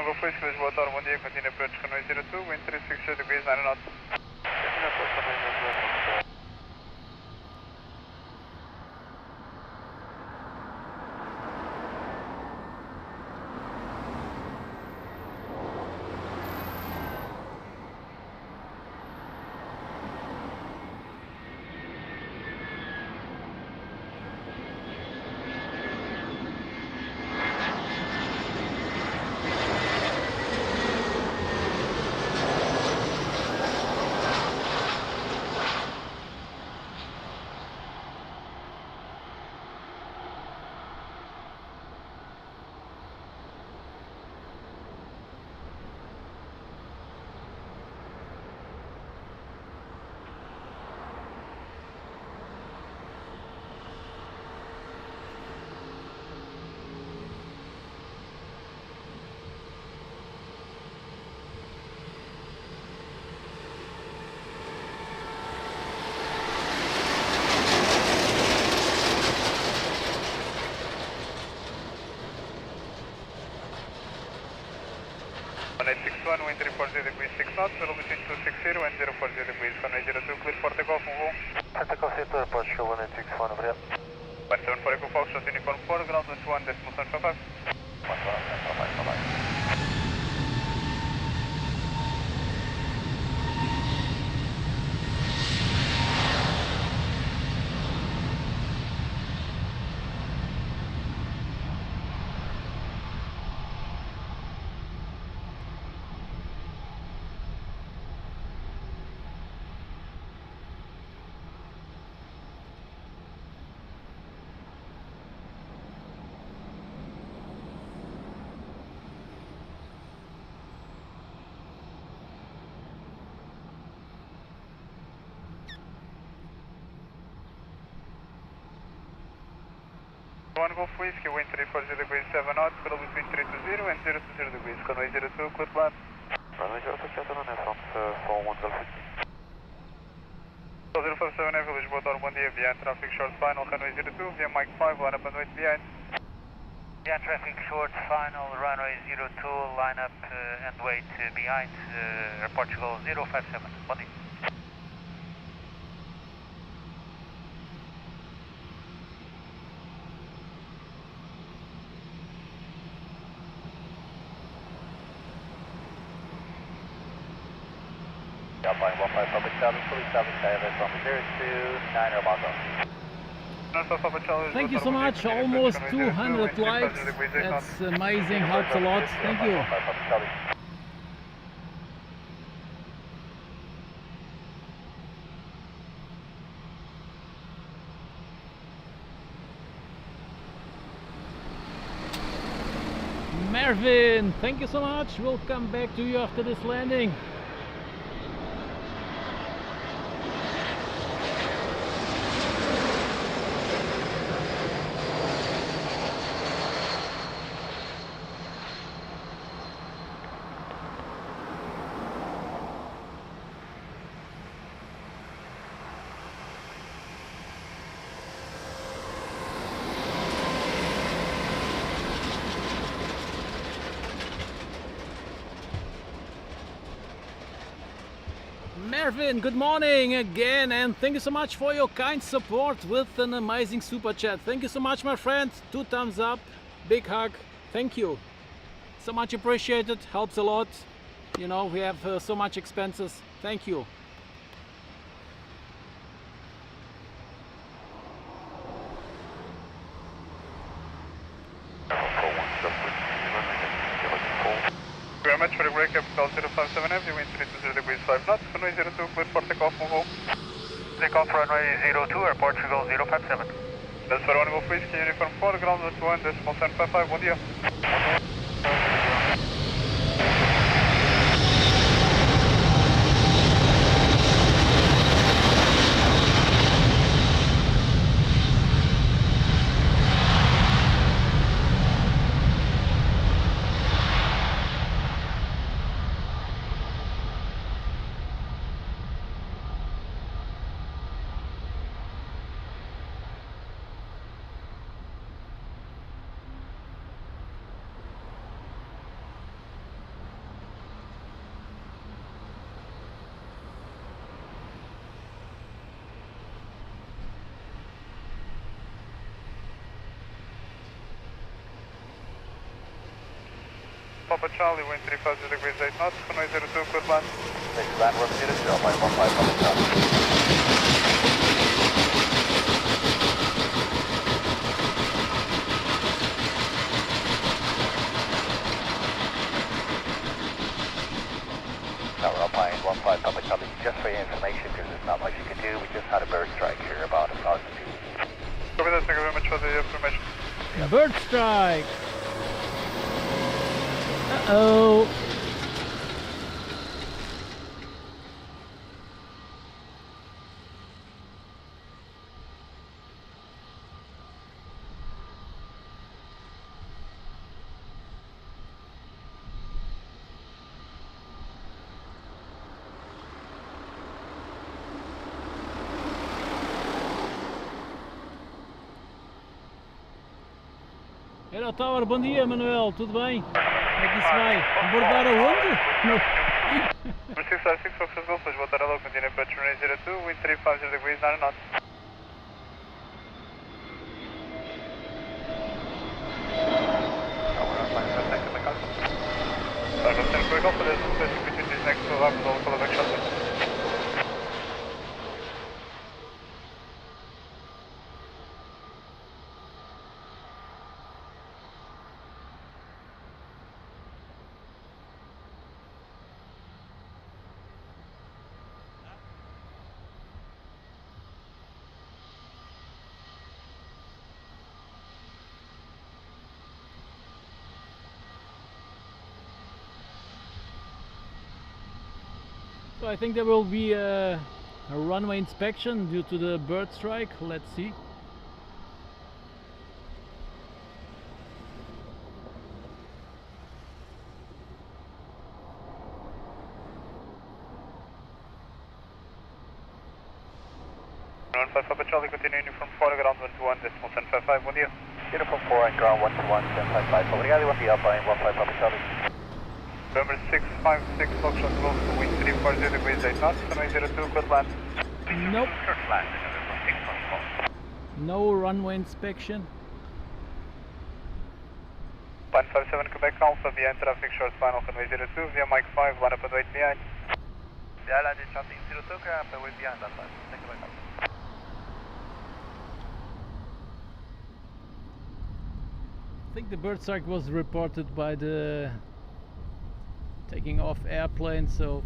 Go first, Lisbon, Tower, bon dia, continue approach, runway 02, wind 360 degrees 9 knots. 1, wind 340 degrees 6 knots, middle between 260 and 040 degrees, runway 02, clear for takeoff, move on. Takeoff to airport, show 161, over here. 17 for Echo Foxtrot, uniform 4, ground 21.755. 1, bye-bye. One Golf Whiskey, wind 340 degrees 7 knots, middle between 320 and 020 degrees, runway 02, clear plan. Runway 02, Captain Renaissance, for 1 Golf Whiskey. 057 Village, both are 1 day, behind traffic short final, runway 02, via Mike 5, line up and wait behind. Behind traffic short final, runway 02, line up and wait behind, Portugal 057, 1 day. Flying 15 public Charlie, fully established ILS from 029 Airport. Thank you so much, almost 200 likes, that's amazing, helps a lot, thank you. Marvin, thank you so much, we'll come back to you after this landing. Marvin, good morning again, and thank you so much for your kind support with an amazing super chat. Thank you so much, my friend. 2 thumbs up, big hug, thank you. So much appreciated, helps a lot. You know, we have so much expenses. Thank you. Very much for the break up, call 057 heavy, wind 320 degrees 5 knots, runway 02, clear for takeoff, move on. Takeoff runway 02, Portugal 057. That's for 1 Golf Whiskey, uniform 4, ground 21.755, bom dia. Papa Charlie, wind 350 degrees 8 knots, runway 02, clear plan. Next land, run 0, 15 public Charlie. Tower Alpine 15 Papa Charlie, just for your information, because there's not much you can do, we just had a bird strike here about 1,000 feet. Copy that, thank you very much for the information. Bird strike. Uh-oh. Era Tower, bom dia Manuel, tudo bem? Como é que isso vai? Abordar aonde? No... 656 Foxtrot Golf, Lisboa, Taraló, continue approach runway 02, wind 350 degrees, 9 knots. Quick off, there's no switching between these next two laps, all follow back shuttle. So I think there will be a runway inspection due to the bird strike. Let's see. Papa Charlie, continue uniform 4, ground 121, decimal 1055, bom dia. Uniform 4 and ground 121, 1055. Obrigado e bom dia, Alpine 15 Papa Charlie. November 656 Foxtrot Golf, wind 340 degrees, 8 knots, runway 02, good land. Nope. Short land, November 614. No runway inspection. 157 Quebec Alpha, behind traffic, short final, runway 02, via Mike 5, line up and wait behind. Yeah, landed traffic 02, up and wait behind that line. Thank you very much. I think the bird strike was reported by the taking off airplane, so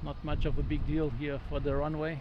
not much of a big deal here for the runway.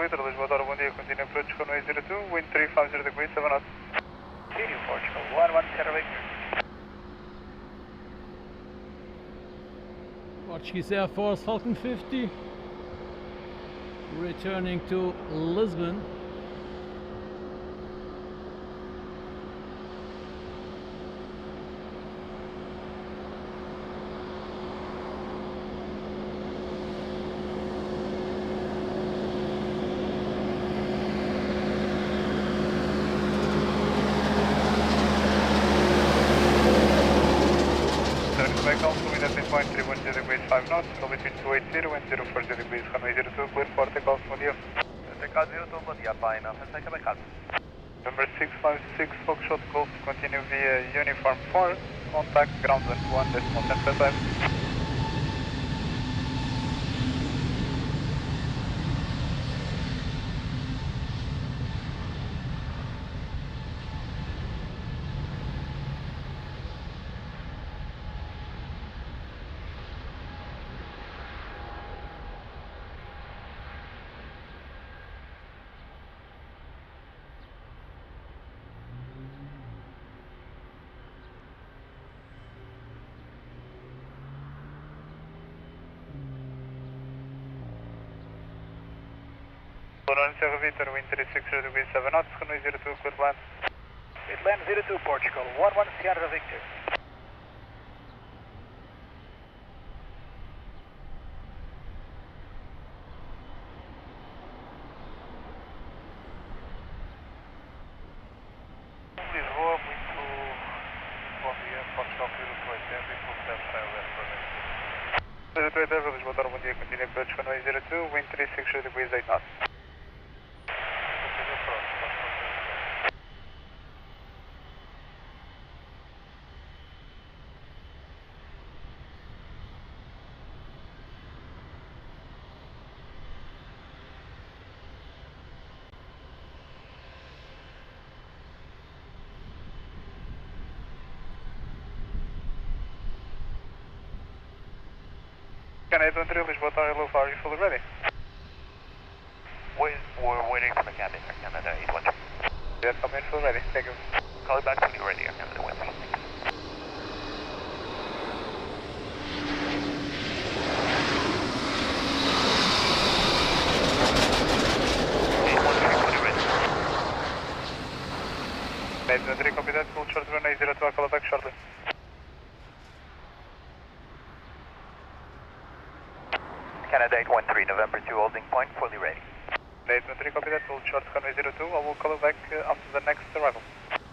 Victor, Lisboa, Toro, bom dia, continue approach, runway 02, wind 350 degrees, 7 knots. Continue, Portugal, 110 Victor. Portuguese Air Force Falcon 50 returning to Lisbon. Wind 310 degrees, 5 knots, so between 280 and 040 degrees, runway 02, clear for takeoff, bom dia. Takeoff 02, bom dia, Pine, thank you very much. Number 656 Foxtrot Golf, continue via uniform 4, contact ground 121, decimal 1055. Sierra Victor, wind 360 degrees, 7 knots, runway 02, clear land. Midland 02, Portugal, 11 Sierra Victor. Lisboa, muito bom dia, Portugal 0280 e Fulcrum Sail West Runway. 0280, Lisboa, Toro, bom dia, continue approach, runway 02, wind 360 degrees, 8 knots. Canada 813, Lisbon Tower, hello, are you fully ready? We're waiting for the cabin, Air Canada 813. Yes, I'm in fully ready, thank you. Call it back when you're ready, Air Canada 13. Canada 813, copy that, full short runway 02, I'll call it back shortly. Canada 813, November 2, holding point, fully ready. 813, copy that, full short runway 02, I will call it back after the next arrival.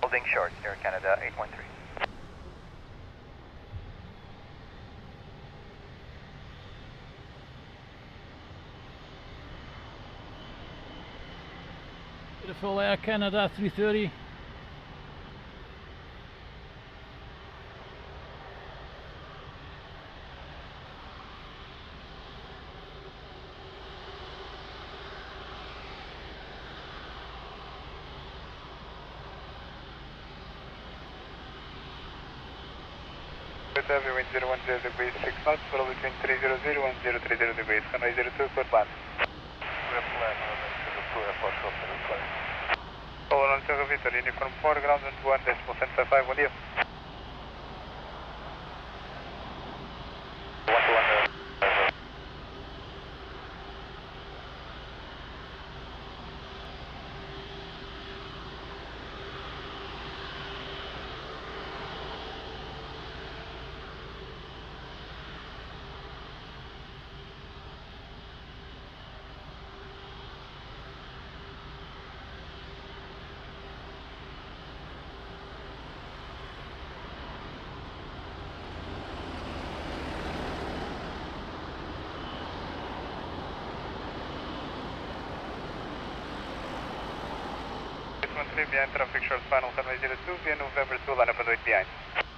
Holding short, Air Canada 813. Beautiful Air Canada 330. Heavy wind 010 degrees 6 knots, swirl between 300 and 030 degrees, runway 02, clear plan. Clear plan, runway 02, airport short, clear plan. Polar on Sierra Victor, uniform 4, ground and 1.755, bom dia. 121, behind traffic short final, runway 02, via November 2, line up and wait behind.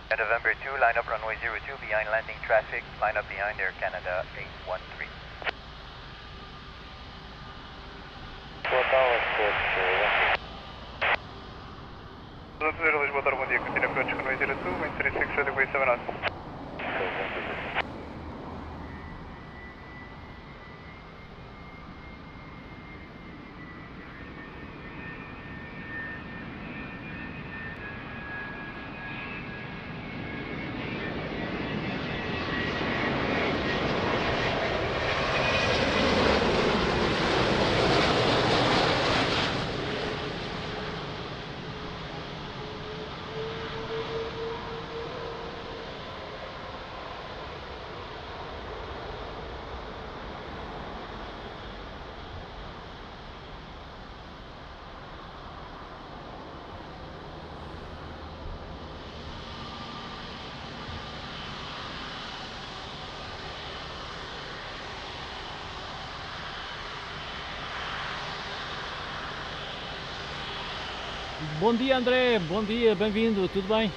And November 2, line up runway 02, behind landing traffic, line up behind Air Canada 813. 4 towers, coach, 220 Lisbon Tower, bom dia, continue approach, runway 02, wind 36 degrees 7 knots. Bom dia, André, bom dia, bem-vindo, tudo bem?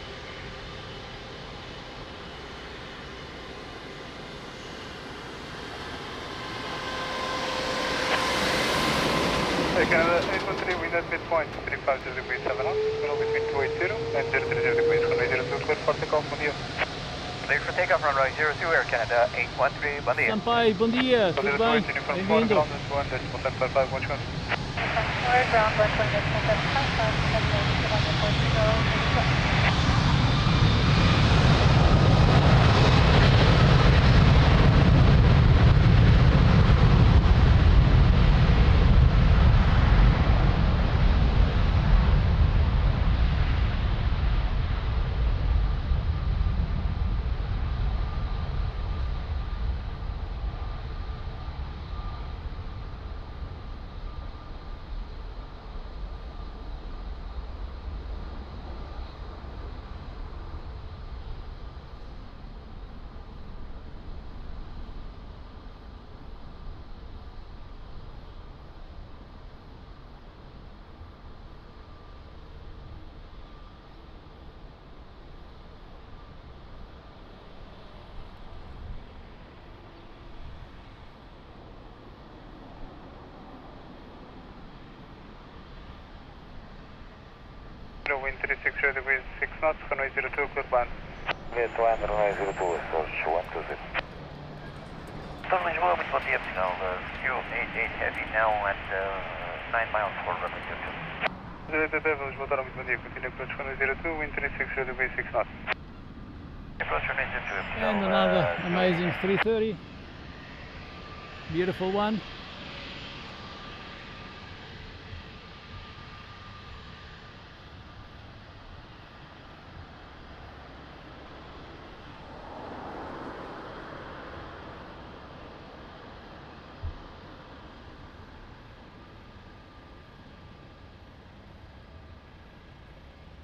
Air Canada 813, wind at midpoint, 350 degrees 7 knots, swirl between 280 and 030 degrees, runway 02, clear for takeoff, bom dia. Clear for takeoff, runway 02, Air Canada 813, bom dia. Sampaio, bom dia, tudo bem? Bem-vindo. Ground and 1.755, bom dia. Ground 1.755, Wind 36 degrees 6 knots, runway 02, clear plan. Vietland, runway 02, approach 120. Hotel Lisbon, with the optional fuel 88 heavy now at 9 miles for runway 22. Lisbon, Tower, muito bom dia. Continue approach runway 02, wind 36 degree 6 knots. Approach runway 02, optional. And another amazing 330. Beautiful one.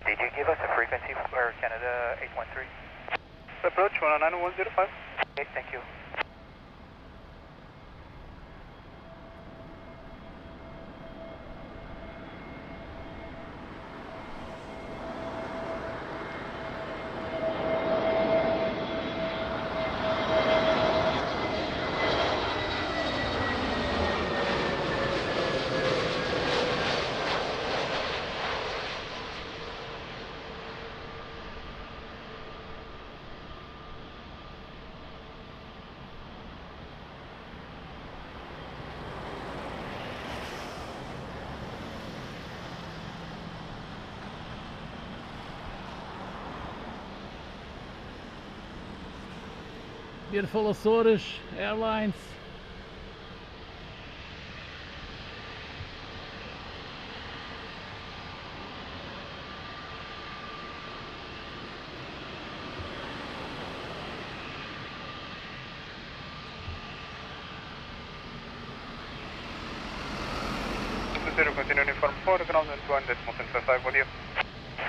Did you give us a frequency for Canada 813? Approach 109-105. Okay, thank you. Beautiful Azores Airlines. Continue uniform 4, ground 121.55, bom dia.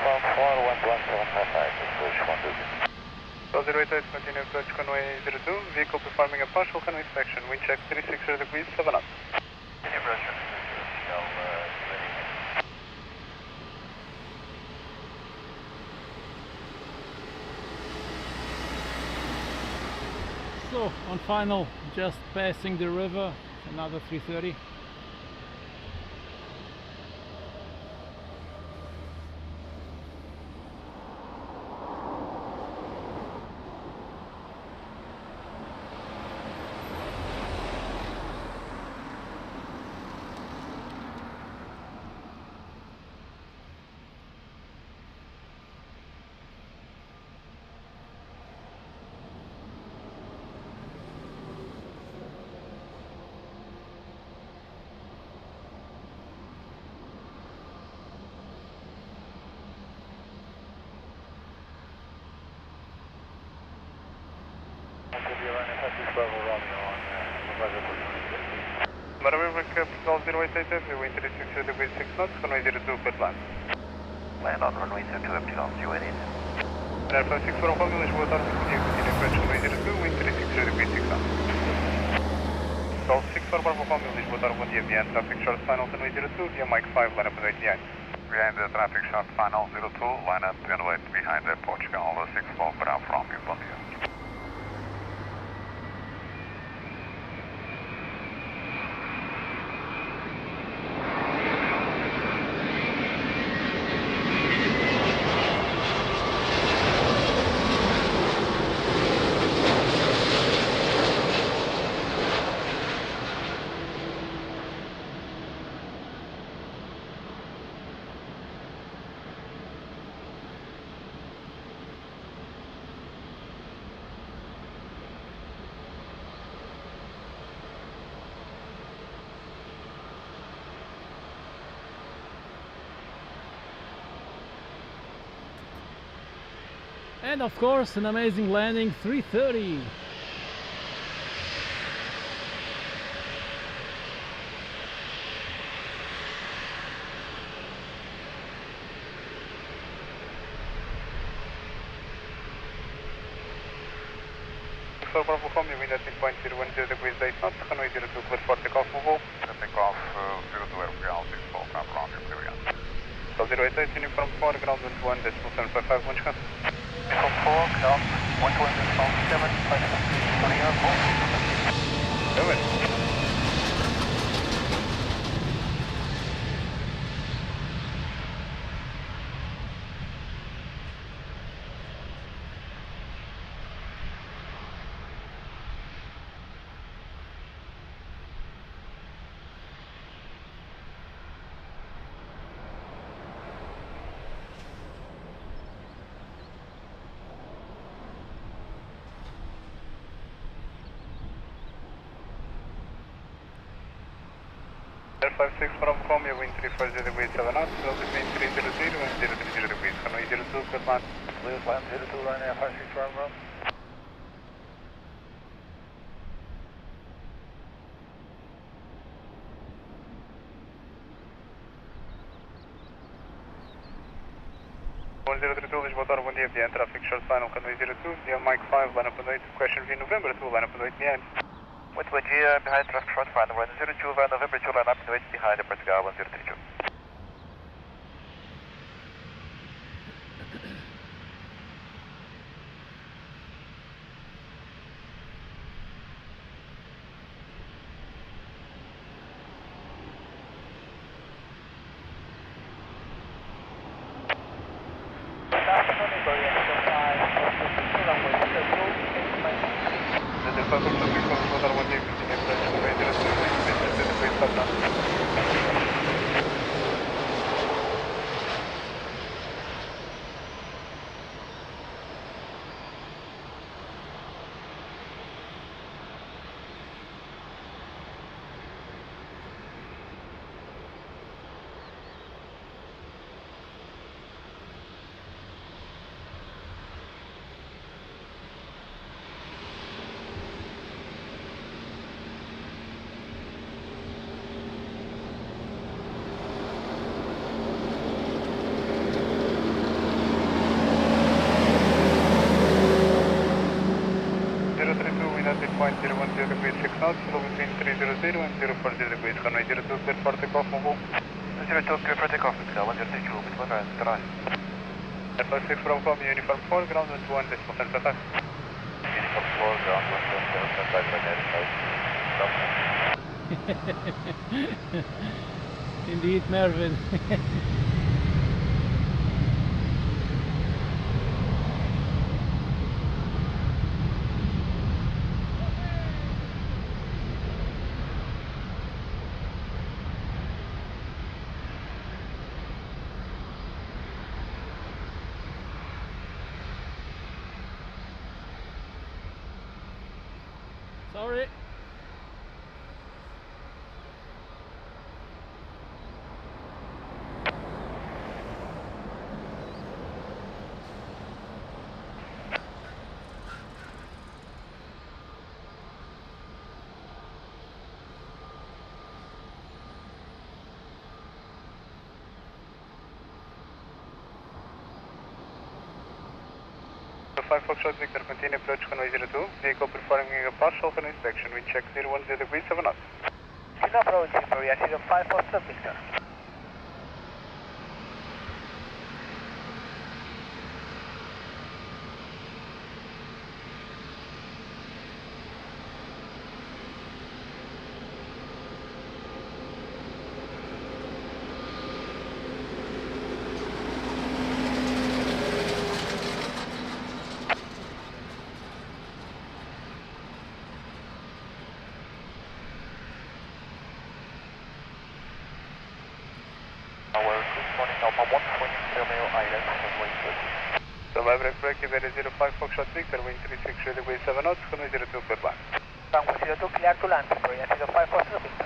Form 4, 11755, approach 120. 088, continue approach runway 02, vehicle performing a partial runway inspection, wind check 360 degrees 7 knots. Continue approach runway 02, optional 280. So on final, just passing the river, another 330. Maravilha, Portugal 088, wind 360 degrees 6 knots, runway 02, clear land. Land on runway 02, optional 280. Air 5641, Lisbon, Tower, continue approach runway 02, wind 360 degrees 6 knots. Sol 6441, Lisbon, Tower, bom dia, behind traffic short final, runway 02, via Mike 5, line up and wait behind. Behind the traffic short final 02, line up and wait behind the Portugal 64 Bravo from you, bom dia. And of course an amazing landing, 330. So Bravo Romeo, wind at 10.010 degrees 8 knots, runway 02, clear for takeoff, move all. Takeoff 02 airfield 64 Bravo from you, clear again. So 088, uniform 4, ground 121.755, one chance. Uniform 4, ground 121.755, running out, Go ahead. 056 from Romeo, wind 340 degrees 7 knots, slow between 300 and 030 degrees. Runway 02, clear land. Clear land 02, line Air 56 from Romeo. Lisbon, bom dia, behind traffic short final, runway 02, via Mike 5, line up and wait, question V November 2, line up and wait behind. Muito bom dia, behind traffic short final, runway 02, via November 2, line up and wait behind Portugal 1032. Point 010 degrees 6 knots, slow between 300 and 040 degrees, runway 02, clear for takeoff, mobile. 02, clear for takeoff, Portugal 1032, muito bom dia, atrás. Air 56 from Romeo, uniform 4, ground 1 decimal center attack. Uniform 4, ground 1 Indeed, Mervyn. Sorry. The 5 Foxtrot Victor, continue approach runway 02, vehicle performing a partial inspection, wind check 010 degrees 7 knots. Still approach, Victoria, 5 Foxtrot Victor. Break, very 05 Foxtrot Victor, wind 360 degrees 7 knots, runway 02, clear land. Tango 02, clear to land, Victoria 05 Foxtrot Victor.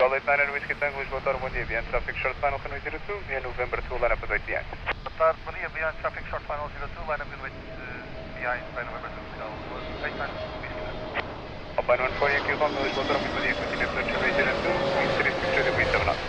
Call 89 Whiskey Tango, Lisbon, bom dia, behind traffic short final, runway 02, via November 2, line up and wait behind. Bom dia, behind traffic short final 02, line up and wait behind by November 2, Portugal 89 Whiskey Tango. Alpine 14, Yankee Romeo, Lisbon, bom dia, continue approach runway 02, wind 360 degrees 7 knots.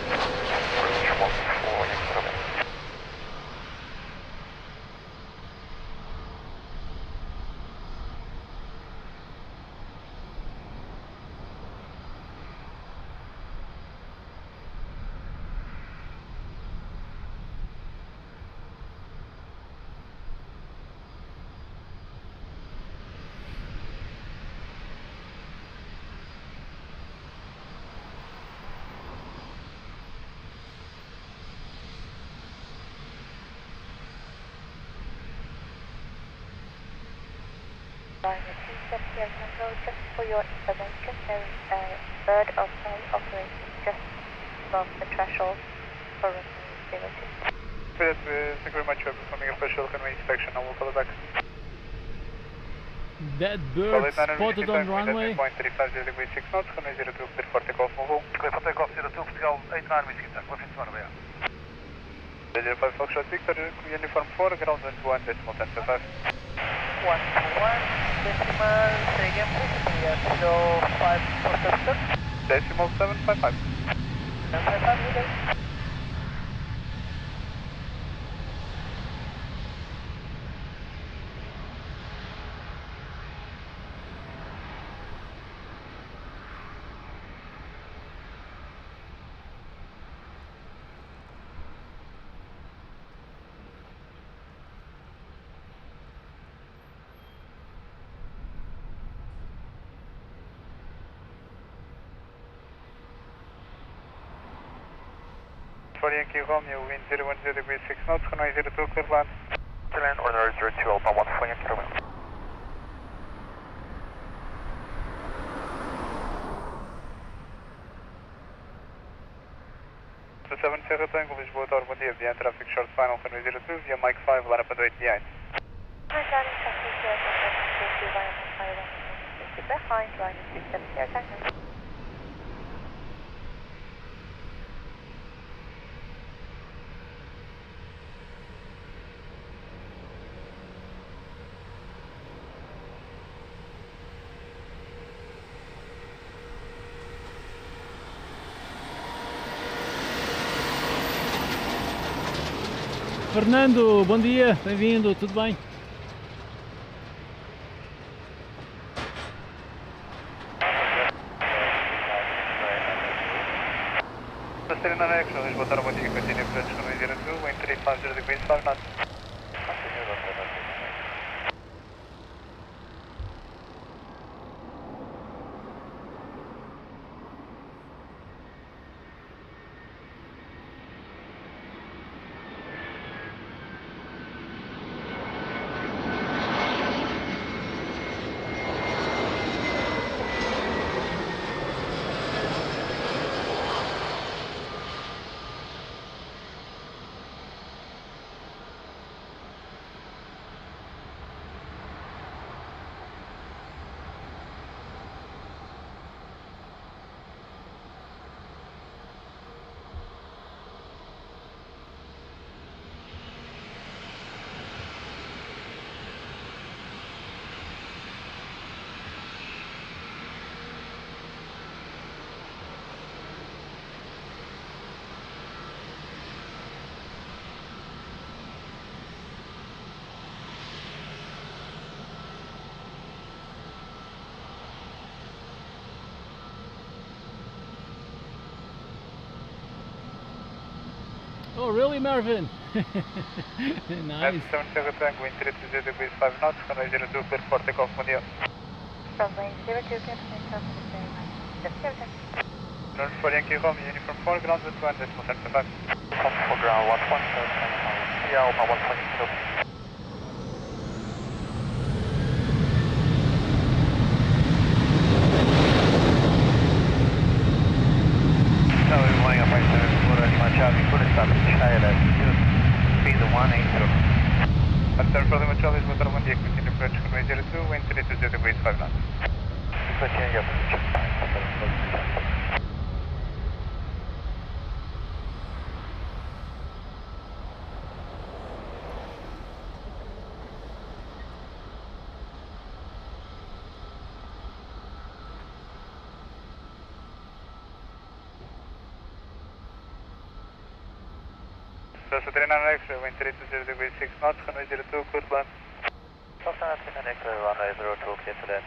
Just for your information, there is a bird of prey operating just above the threshold for runway 02. Thank you very much for performing a special runway inspection. I will call it back. That bird spotted on runway. 350 degrees 6 knots, runway 02, clear for takeoff, move on. Clear for takeoff 02, Portugal 89 Whiskey Tank, left into runway. 05 Foxtrot Victor, uniform 4, ground 121, decimal 10 to 5. 121, decimal, say again please, clear 05 Foxtrot Victor. Decimal 755. 755, good day. For Yankee Romeo, wind 010 degrees 6 knots, runway 02, clear land. Land runway 02, Alpha 1 for Yankee Romeo. To 7 Sierra Tango, Lisbon Tower, bom dia, behind traffic short final, runway 02, via Mike 5, line up and wait behind. Behind, line is 67, Sierra Tango. Fernando, bom dia, bem-vindo, tudo bem? Serena Next, Lisbon Tower, bom dia, continue approach, runway 02, wind 350 degrees 5 knots. Oh, really, Marvin? Nice. 7 Sierra Tango, wind 320 degrees 5 knots, runway 02, clear for takeoff, bom dia. Runway 02, clear for takeoff, very much. Sierra Tango. North for Yankee Romeo, uniform 4, ground 121, decimal 10 to 5. Come for ground 11, yeah, Alpha 1 for Yankee Romeo. No, we're flying up right there, Charlie, full stop, China, speed 180. After further Charlie, Lisbon Tower, bom dia, continue approach, runway 02, wind 320 degrees 5 knots. Continue your approach. So Serena Next, wind 320 degrees 6 knots, runway 02, clear land. Southern Next, runway 02, clear to land.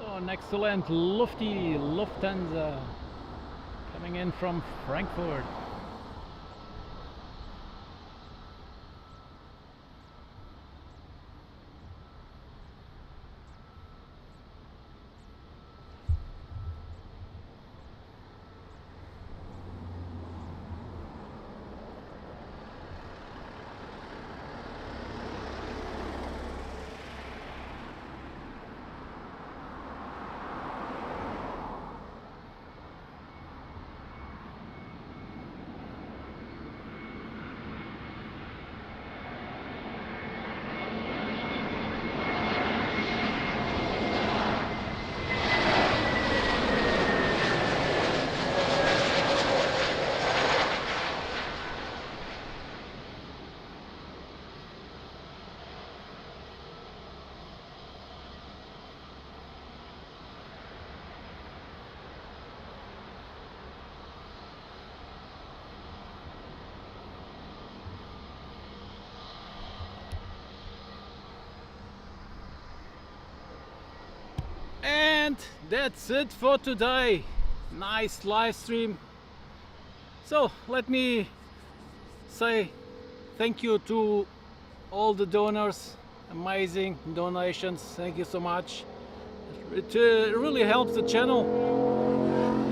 Oh, an excellent lofty Lufthansa coming in from Frankfurt. And that's it for today. Nice live stream. So let me say thank you to all the donors, amazing donations, thank you so much. It really helps the channel,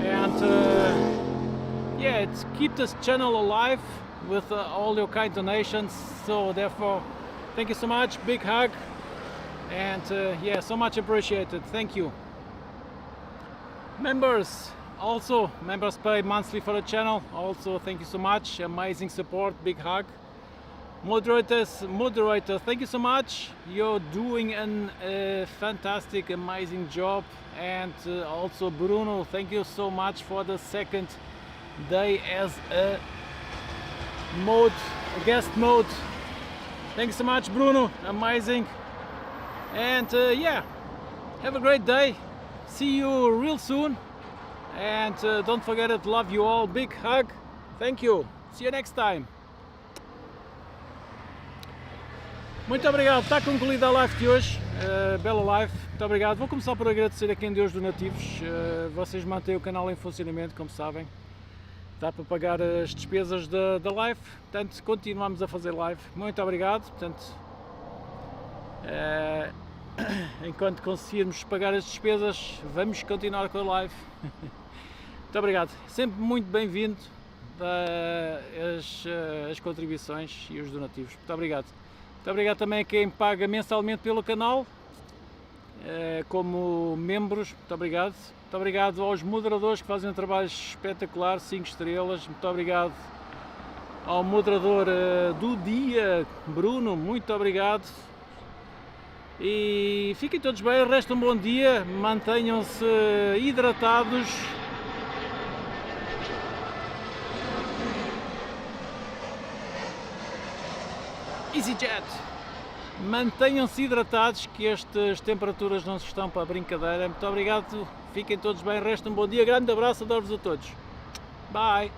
and yeah, it keeps this channel alive with all your kind donations. So therefore, thank you so much, big hug, and yeah, so much appreciated, thank you. Members, also members pay monthly for the channel, also thank you so much, amazing support, big hug. Moderator, thank you so much, you're doing a fantastic, amazing job. And also Bruno, thank you so much for the second day as a guest mode. Thank you so much, Bruno, amazing. And yeah, have a great day, see you real soon. And don't forget it, love you all, big hug, thank you, see you next time. Muito obrigado, está concluída a live de hoje, bela live, muito obrigado. Vou começar por agradecer a quem deu os donativos, vocês mantêm o canal em funcionamento, como sabem, dá para pagar as despesas da live, portanto continuamos a fazer live, muito obrigado, portanto, enquanto conseguirmos pagar as despesas, vamos continuar com a live. Muito obrigado, sempre muito bem-vindo as contribuições e os donativos, muito obrigado. Muito obrigado também a quem paga mensalmente pelo canal, como membros, muito obrigado. Muito obrigado aos moderadores que fazem um trabalho espetacular, 5 estrelas, muito obrigado ao moderador do dia, Bruno, muito obrigado. E fiquem todos bem, resta um bom dia, mantenham-se hidratados. EasyJet, mantenham-se hidratados, que estas temperaturas não estão para brincadeira. Muito obrigado, fiquem todos bem, resta um bom dia, grande abraço, adoro-vos a todos, bye.